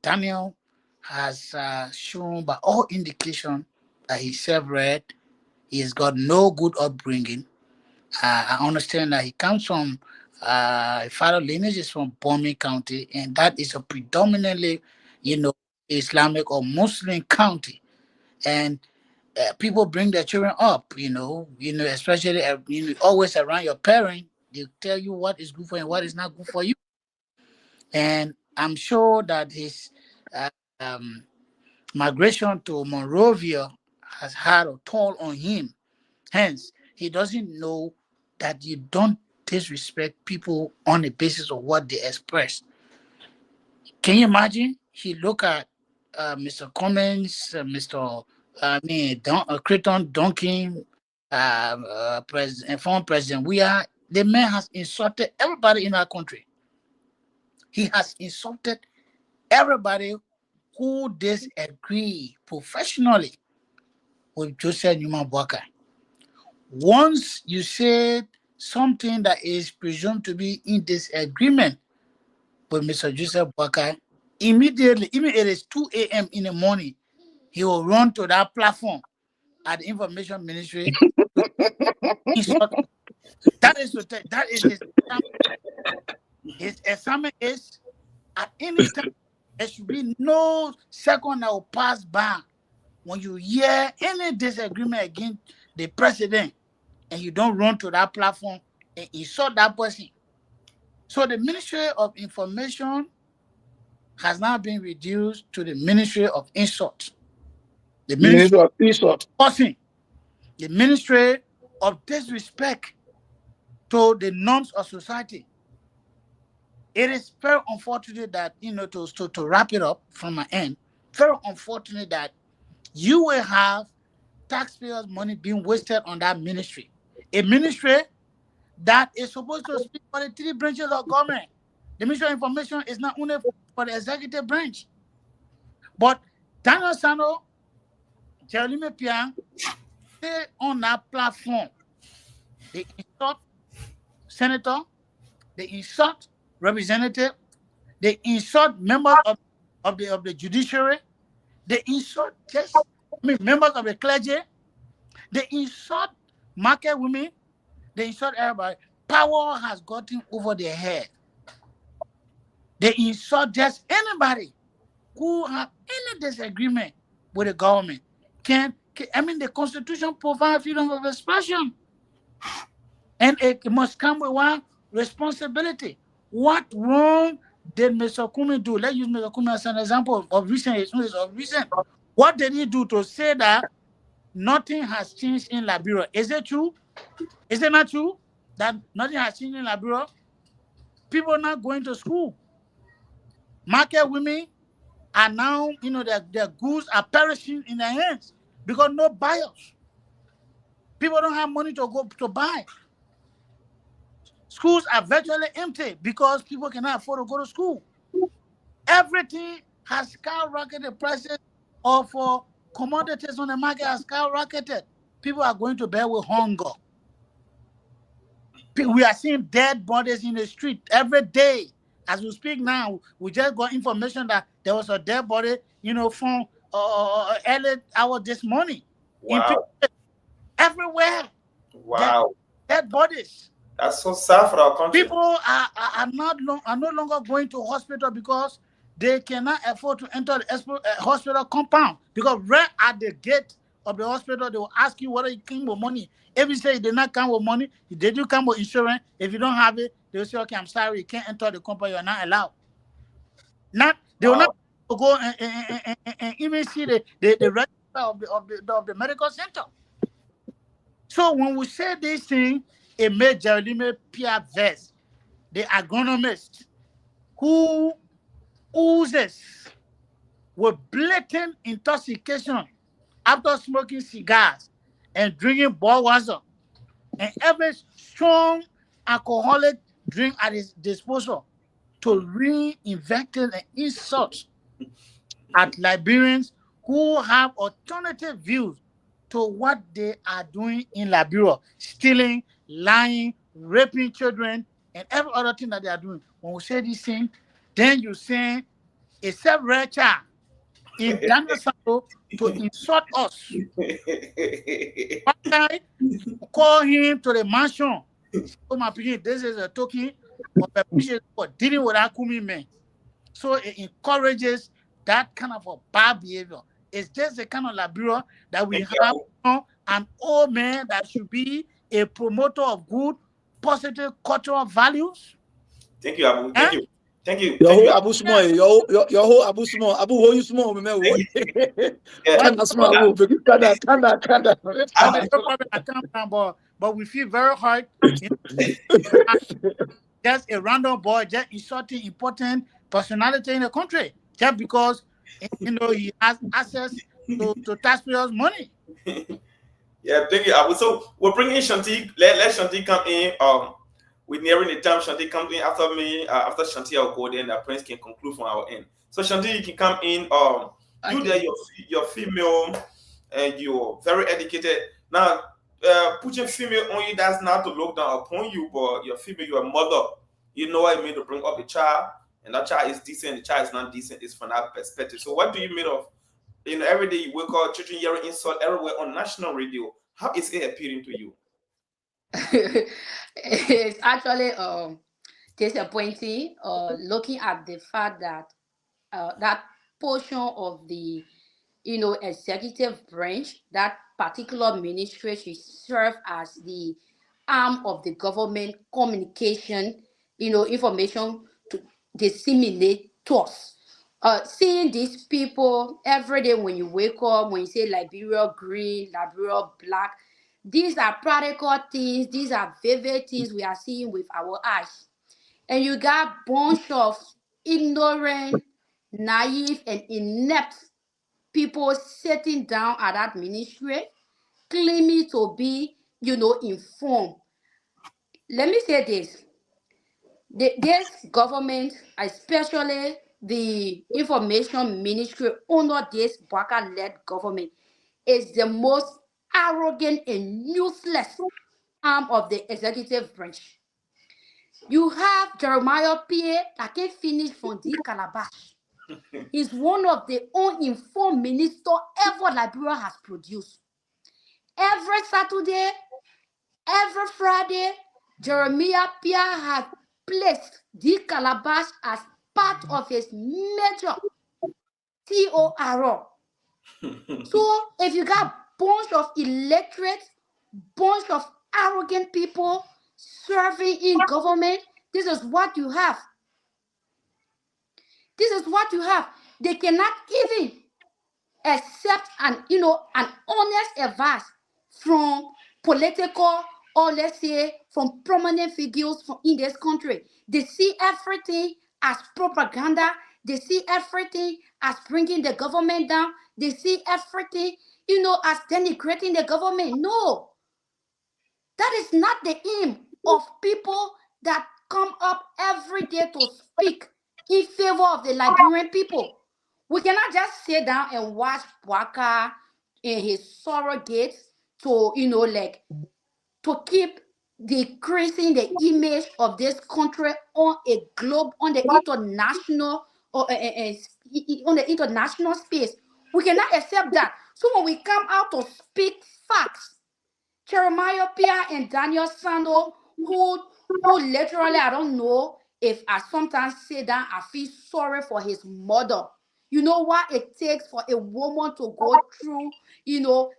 Daniel has shown by all indication that he's self-read. He's got no good upbringing. I understand that he comes from father lineage is from Bomi County, and that is a predominantly, Islamic or Muslim county. And people bring their children up, especially always around your parent. They tell you what is good for you and what is not good for you. And I'm sure that his migration to Monrovia has had a toll on him. Hence, he doesn't know that you don't disrespect people on the basis of what they express. Can you imagine? He look at Mr. Cummins, Creighton Duncan, former President. The man has insulted everybody in our country. He has insulted everybody who disagree professionally with Joseph Newman Boakai. Once you say something that is presumed to be in disagreement with Mr. Joseph Boakai, immediately, even if it is 2 a.m. in the morning, he will run to that platform at the Information Ministry. That is his assignment. His assignment is at any time there should be no second that will pass by when you hear any disagreement against the president and you don't run to that platform and insult that person. So the Ministry of Information has now been reduced to the Ministry of Insult. The Ministry of Insult. The Ministry of Disrespect to the norms of society. It is very unfortunate that, to wrap it up from my end, very unfortunate that you will have taxpayers' money being wasted on that ministry. A ministry that is supposed to speak for the 3 branches of government. The Ministry of Information is not only for the executive branch. But Daniel Sano, Jeremy Pian, stay on that platform. They insult senator, they insult representative, they insult members of the judiciary, they insult members of the clergy, they insult market women, they insult everybody. Power has gotten over their head. They insult just anybody who have any disagreement with the government. The Constitution provides freedom of expression. And it must come with one responsibility. What wrong did Mr. Kumi do? Let's use Mr. Kumi as an example of recent. What did he do to say that nothing has changed in Liberia? Is it true? Is it not true that nothing has changed in Liberia? People are not going to school. Market women are now, their goods are perishing in their hands because no buyers. People don't have money to go to buy. Schools are virtually empty because people cannot afford to go to school. Everything has skyrocketed. Prices of commodities on the market has skyrocketed. People are going to bed with hunger. We are seeing dead bodies in the street every day. As we speak now, we just got information that there was a dead body, from early hour this morning. Wow. Everywhere. Wow. Dead bodies. That's so sad for our country. People are no longer going to hospital because they cannot afford to enter the hospital compound, because right at the gate of the hospital, they will ask you whether you came with money. If you say you did not come with money, did you come with insurance? If you don't have it, they will say, okay, I'm sorry, you can't enter the compound, you are not allowed. They will not go and even see the register of the medical center. So when we say this thing, it made Jeremy Pierre Vest, the agronomist, who oozes with blatant intoxication after smoking cigars and drinking Budweiser and every strong alcoholic drink at his disposal, to reinvect and insult at Liberians who have alternative views to what they are doing in Liberia, stealing, lying, raping children, and every other thing that they are doing. When we say this thing, then you say a self-rare child in Daniel Sando to insult us. Boakai call him to the mansion. Oh, my opinion, this is a token of appreciation for dealing with Akumi men. So it encourages that kind of a bad behavior. It's just the kind of Liberia that we have, an old man that should be a promoter of good, positive cultural values. Thank you, Abu. Thank you. Thank you. Your whole Abu small, your whole Abu small. Abu whole you small, man. But we feel very hard. Just a random boy just insulting important personality in the country just because he has access to taxpayers' money. Yeah, thank you, Abu. So we're bringing Shanti. Let Shanti come in. We're nearing the time. Shanti comes in after me. After Shanti, I'll go there, and the Prince can conclude from our end. So Shanti, you can come in. You there, you're female, and you're very educated. Now, putting female on you, that's not to look down upon you, but you're female, you're a mother. You know what I mean to bring up the child, and that child is decent, the child is not decent. It's from that perspective. So what do you mean of, every day you wake up, children hearing insult everywhere on national radio? How is it appealing to you? It's actually disappointing looking at the fact that that portion of the executive branch, that particular ministry, should serve as the arm of the government communication, information to disseminate to us. Seeing these people every day when you wake up, when you say Liberia green, Liberia black, these are practical things, these are vivid things we are seeing with our eyes. And you got a bunch of ignorant, naive, and inept people sitting down at that ministry claiming to be, informed. Let me say this. This government, especially the information ministry under this Boakai-led government, is the most arrogant and useless arm of the executive branch. You have Jeremiah Pierre that can finish from the Calabash. He's one of the uninformed ministers ever Liberia has produced. Every Saturday, every Friday, Jeremiah Pierre has placed the Calabash as part of his major TOR. So if you got a bunch of illiterate, bunch of arrogant people serving in government, this is what you have. This is what you have. They cannot even accept an honest advice from political, or let's say from prominent figures in this country. They see everything as propaganda. They see everything as bringing the government down. They see everything, as denigrating the government. No. That is not the aim of people that come up every day to speak in favor of the Liberian people. We cannot just sit down and watch Boakai in his surrogate to, like, to keep decreasing the image of this country on a globe, on the international, or on the international space. We cannot accept that. So when we come out to speak facts, Jeremiah Pia and Daniel Sando, who literally, I don't know if I sometimes say that I feel sorry for his mother. You know what it takes for a woman to go through,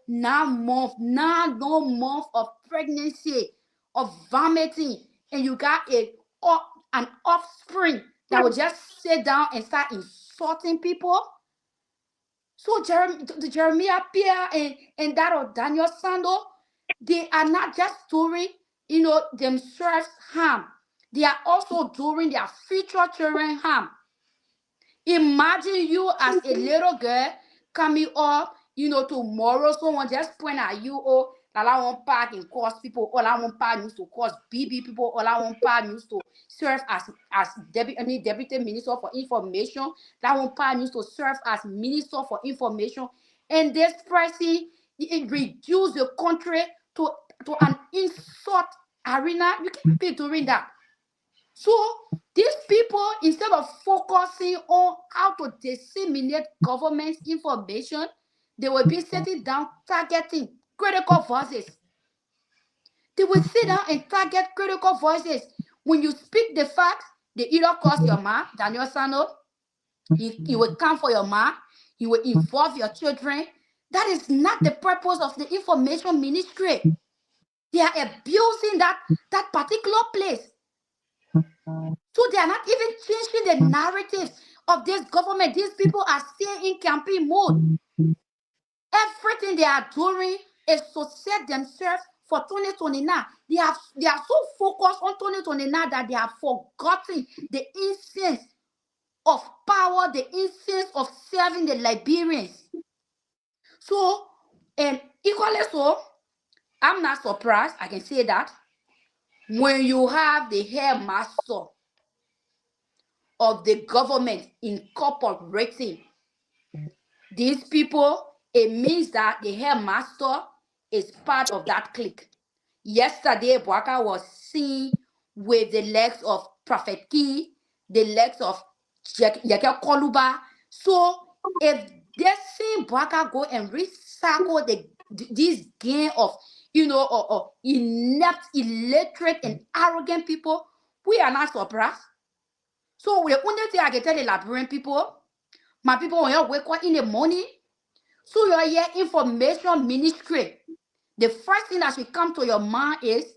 9 month of pregnancy, of vomiting, and you got an offspring that will just sit down and start insulting people. So Jeremiah Pierre and that of Daniel Sando, they are not just doing, themselves harm. They are also doing their future children harm. Imagine you as a little girl coming up, tomorrow someone just point at you, oh, all I want part and cause people, all I want part used to cause BB people, all I want part used to serve as deputy minister for information, that one part used to serve as minister for information, and this person, it reduce the country to an insult arena. You can't be doing that. So these people, instead of focusing on how to disseminate government information, they will be sitting down targeting critical voices. They will sit down and target critical voices. When you speak the facts, they either cross your mouth, Daniel Sano, he will come for your mouth, he will involve your children. That is not the purpose of the information ministry. They are abusing that particular place. So they are not even changing the narratives of this government. These people are still in campaign mode. Everything they are doing is to set themselves for 2029. They are so focused on 2029 that they have forgotten the essence of power, the essence of serving the Liberians. So, and equally so, I'm not surprised, I can say that, when you have the headmaster of the government incorporating these people, it means that the headmaster is part of that clique. Yesterday, Boakai was seen with the legs of Prophet Key, the legs of Yeke Koluba. So, if they see Boakai go and recycle this gang of, inept, illiterate, and arrogant people, we are not surprised. So the only thing I can tell the Liberian people, my people, when you wake up in the morning, so you hear information ministry, the first thing that should come to your mind is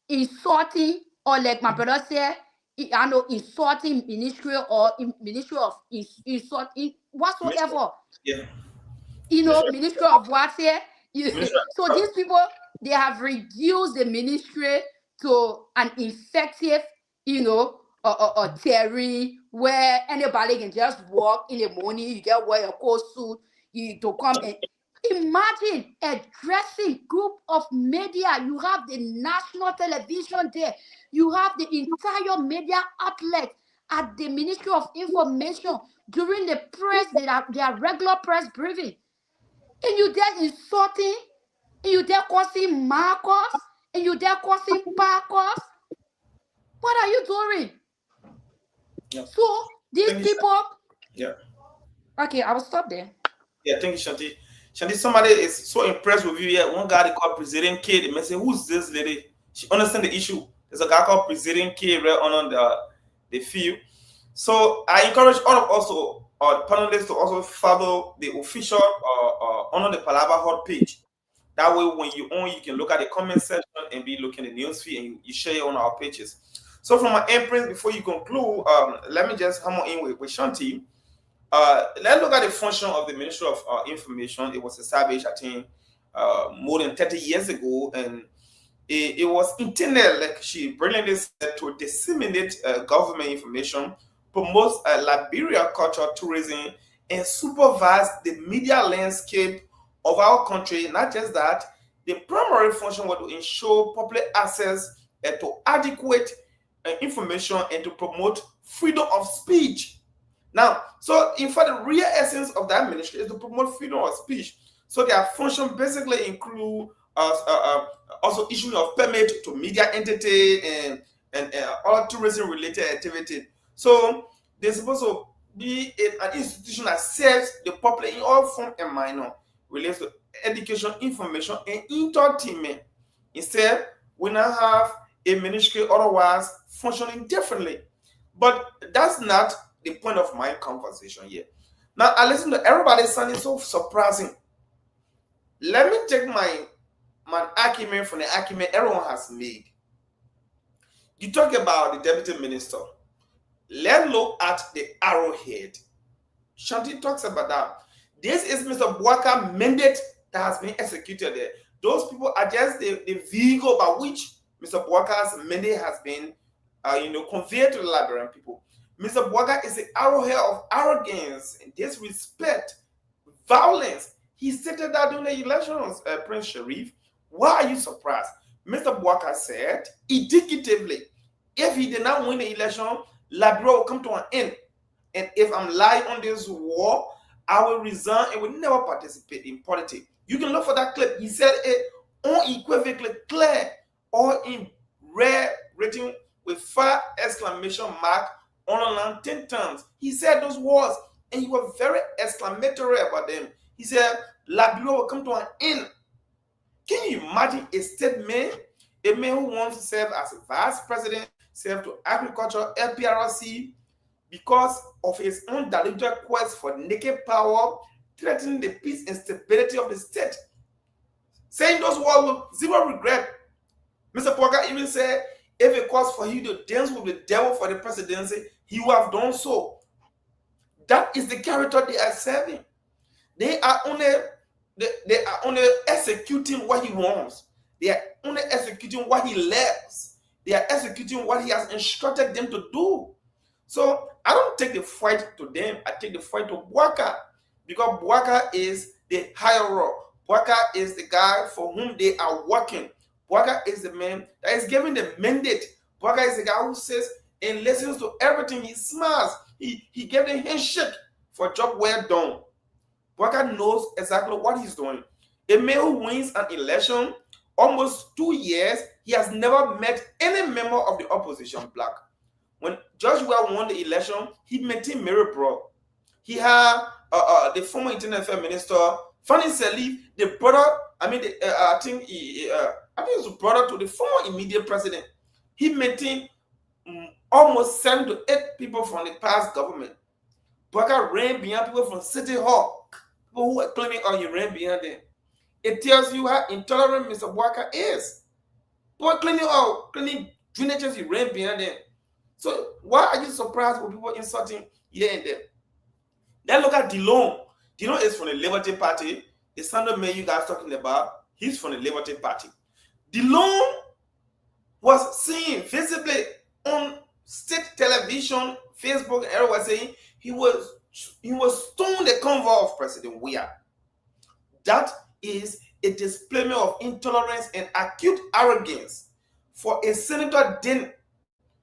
insulting, or like my brother said, I know, insulting ministry, or ministry of insulting whatsoever. Yeah. Ministry of what here. So these people, they have reduced the ministry to an effective, a theory where anybody can just walk in the morning, you get wear your coat suit, you to come and imagine addressing group of media. You have the national television there, you have the entire media outlet at the Ministry of Information during the press, their regular press briefing. And you there insulting, and you there causing Marcos, and you there causing Pacos. What are you doing? Yeah. So these people. Yeah. Okay, I will stop there. Yeah, thank you, Shanti. Shanti, somebody is so impressed with you here. One guy they called President K. They may say, "Who's this lady?" She understands the issue. There's a guy called President K right on the field. So I encourage all of us the panelists to also follow the official on the Palava Hut page. That way, when you you can look at the comment section and be looking at the news feed, and you share it on our pages. So from my imprint, before you conclude, let me just hammer in with Shanti. Let's look at the function of the Ministry of Information. It was established, I think, more than 30 years ago, and it was intended, like she brilliantly said, to disseminate government information, promote Liberia culture, tourism, and supervise the media landscape of our country. Not just that, the primary function was to ensure public access to adequate information and to promote freedom of speech. Now, so in fact, the real essence of that ministry is to promote freedom of speech. So their function basically include also issuing of permit to media entity and all tourism related activity. So they're supposed to be an institution that serves the public in all form and minor, relates to education, information, and entertainment. Instead, we now have a ministry otherwise functioning differently. But that's not the point of my conversation here. Now, I listen to everybody sounding so surprising. Let me take my argument from the argument everyone has made. You talk about the deputy minister. Let's look at the arrowhead. Shanti talks about that. This is Mr. Boakai mandate that has been executed there. Those people are just the vehicle by which Mr. Boakai's mandate has been conveyed to the Liberian people. Mr. Boakai is the arrowhead of arrogance, disrespect, violence. He stated that during the elections, Prince Sharif. Why are you surprised? Mr. Boakai said indicatively, if he did not win the election, Liberia will come to an end. And if I'm lying on this war, I will resign and will never participate in politics. You can look for that clip. He said it unequivocally clear, or in red, written with 5 exclamation mark underlined 10 times. He said those words, and he was very exclamatory about them. He said, Liberia will come to an end. Can you imagine a statement? A man who wants to serve as a vice president, serve to agriculture, LPRC, because of his own diluted quest for naked power, threatening the peace and stability of the state. Saying those words with zero regret. Mr. Boakai even said, if it calls for you to dance with the devil for the presidency, he would have done so. That is the character they are serving. They are only executing what he wants. They are only executing what he loves. They are executing what he has instructed them to do. So I don't take the fight to them. I take the fight to Boakai, because Boakai is the higher up. Boakai is the guy for whom they are working. Boakai is the man that is given the mandate. Boakai is the guy who says and listens to everything. He smiles. He gave the handshake for job well done. Boakai knows exactly what he's doing. A man who wins an election, almost 2 years, he has never met any member of the opposition bloc. When Joshua won the election, he maintained Mirabro. He had the former Internal Affairs Minister, Fanny Salif, the brother. I think he was brother to the former immediate president. He maintained almost 7 to 8 people from the past government. Boakai ran behind people from City Hall, people who were claiming, oh, you ran behind them. It tells you how intolerant Mr. Boakai is. Boy, cleaning drainages, you ran behind them. So why are you surprised with people insulting here and there? Then look at Dillon. Dillon is from the Liberty Party. The Sunday man you guys talking about, he's from the Liberty Party. Dillon was seen visibly on state television, Facebook, and everyone saying he was stoned the convoy of President Weah. That is a display of intolerance and acute arrogance for a senator then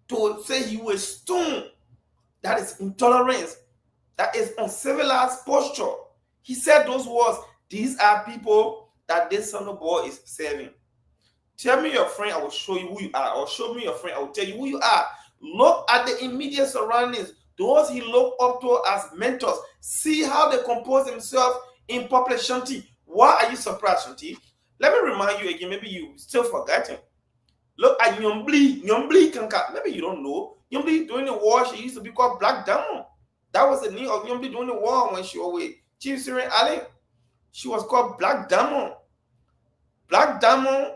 to say he was stoned. That is intolerance. That is uncivilized posture. He said those words. These are people that this son of boy is serving. Tell me your friend, I will show you who you are. Or show me your friend, I will tell you who you are. Look at the immediate surroundings. Those he looked up to as mentors. See how they compose themselves in public. Shanti, why are you surprised, Shanti? Let me remind you again, maybe you still forgotten. Look at Nyombli Kanka. Maybe you don't know. Nyombli during the war, she used to be called Black Diamond. That was the name of Nyombli during the war when she was with Chief Syrian Ali. She was called Black Diamond. Black Diamond,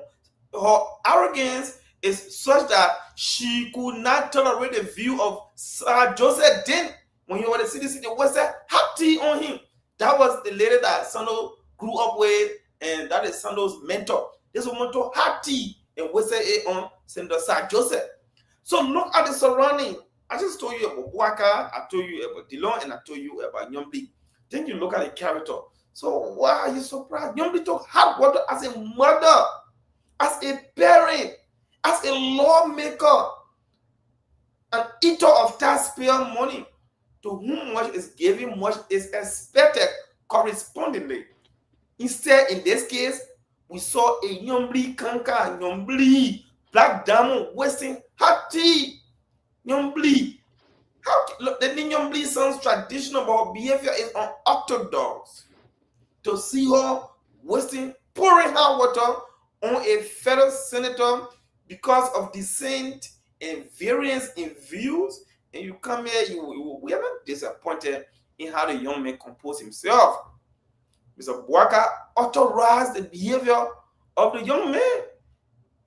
her arrogance is such that she could not tolerate the view of Sir Joseph Dent when he was the CDC. They was a hati on him. That was the lady that Sando grew up with, and that is Sando's mentor. This woman to hati and we say on Senator Sir Joseph. So look at the surrounding. I just told you about Boakai, I told you about Dillon, and I told you about Nyombli. Then you look at the character. So why are you surprised? Young people talk hard work as a mother, as a parent, as a lawmaker, an eater of taxpayer money. To whom much is given, much is expected correspondingly. Instead, in this case, we saw a Nyombli Kanka, Nyombli, Black Diamond, wasting Hati, Nyombli. Look, the Nyombli sounds traditional, but behavior is unorthodox. To see her pouring her water on a federal senator because of dissent and variance in views, and you come here, we are not disappointed in how the young man composed himself. Mr. Boakai authorized the behavior of the young man.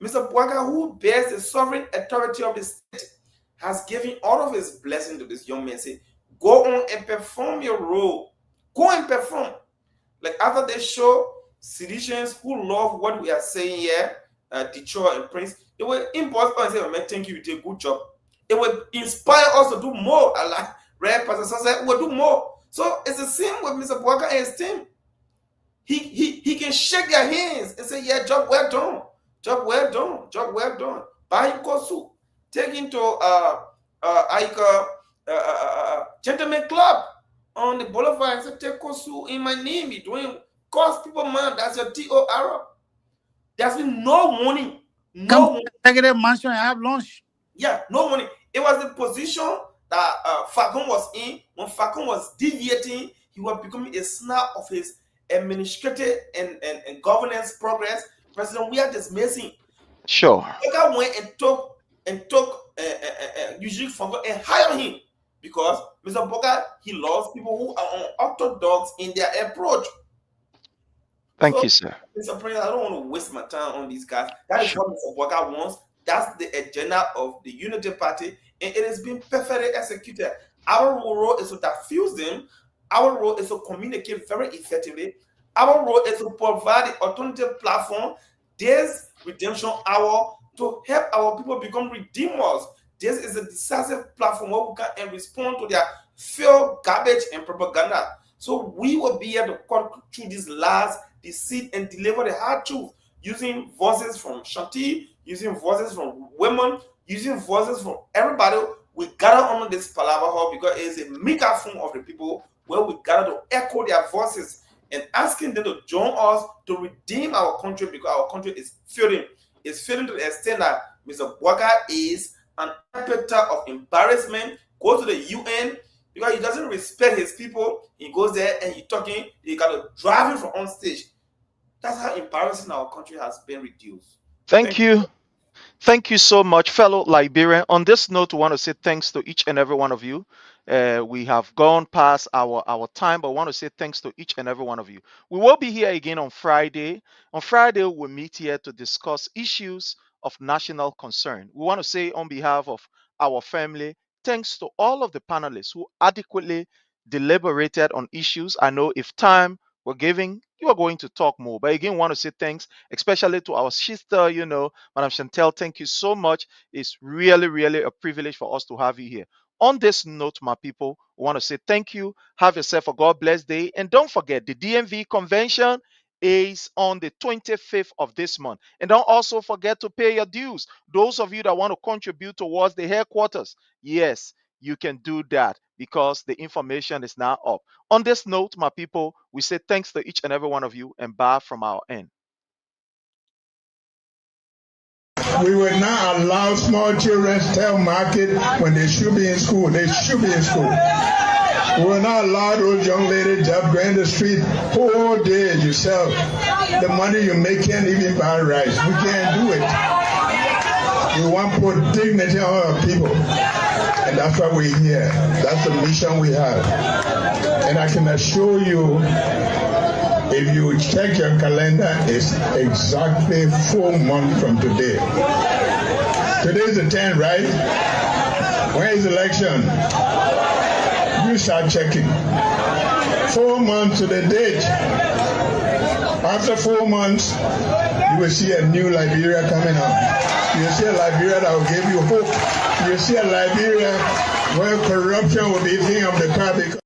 Mr. Boakai, who bears the sovereign authority of the state, has given all of his blessing to this young man. Say, go on and perform your role. Go and perform. Like after they show citizens who love what we are saying here, Detroit and Prince, it will impulse us and say, oh, man, thank you, you did a good job. It will inspire us to do more. Like Red Pastor said, we'll do more. So it's the same with Mr. Boakai and his team. He can shake their hands and say, yeah, job well done. Job well done. Job well done. Buy him Kosu. Take him to gentleman club on the boulevard and say, take Kosu in my name. You're doing cost people, man. That's your TOR. There's been no money. Come to executive mansion and have lunch. Yeah, no money. It was the position that Falcon was in. When Falcon was deviating, he was becoming a snap of his administrative and governance progress. President, we are dismissing. Sure. Boakai went and took usually Falcon and hired him because Mr. Boakai, he loves people who are unorthodox in their approach. Thank you, sir. Mr. President, I don't want to waste my time on these guys. That is what Mr. Boakai wants. That's the agenda of the Unity Party, and it has been perfectly executed. Our role is to diffuse them. Our role is to communicate very effectively. Our role is to provide the alternative platform, this Redemption Hour, to help our people become redeemers. This is a decisive platform where we can respond to their fear, garbage, and propaganda. So we will be able to cut through these lies, deceit, and deliver the hard truth using voices from Shanti, using voices from women, using voices from everybody. We gather under this Palava Hut because it is a megaphone of the people where we gather to echo their voices and asking them to join us to redeem our country because our country is failing. It's failing to the extent that Mr. Boakai is an epitome of embarrassment. Go to the UN because he doesn't respect his people. He goes there and he's talking. He got to drive him from on stage. That's how embarrassing our country has been reduced. Thank you. Thank you so much, fellow Liberian. On this note, we want to say thanks to each and every one of you. We have gone past our time, but we want to say thanks to each and every one of you. We will be here again on Friday. On Friday, we'll meet here to discuss issues of national concern. We want to say on behalf of our family, thanks to all of the panelists who adequately deliberated on issues. I know if time were giving, you are going to talk more. But again, want to say thanks, especially to our sister, Madam Chantel. Thank you so much. It's really, really a privilege for us to have you here. On this note, my people, we want to say thank you. Have yourself a God bless day. And don't forget, the DMV convention is on the 25th of this month. And don't also forget to pay your dues. Those of you that want to contribute towards the headquarters, yes, you can do that because the information is now up. On this note, my people, we say thanks to each and every one of you and bye from our end. We will not allow small children to tell market when they should be in school. They should be in school. We will not allow those young ladies to go in the street whole day yourself. The money you make can't even buy rice. We can't do it. We want to put dignity on our people. And that's why we're here. That's the mission we have. And I can assure you, if you check your calendar, it's exactly 4 months from today. Today is the 10th, right? When is the election? You start checking. 4 months to the date. After 4 months, you will see a new Liberia coming up. You will see a Liberia that will give you hope. You will see a Liberia where corruption will be a thing of the past.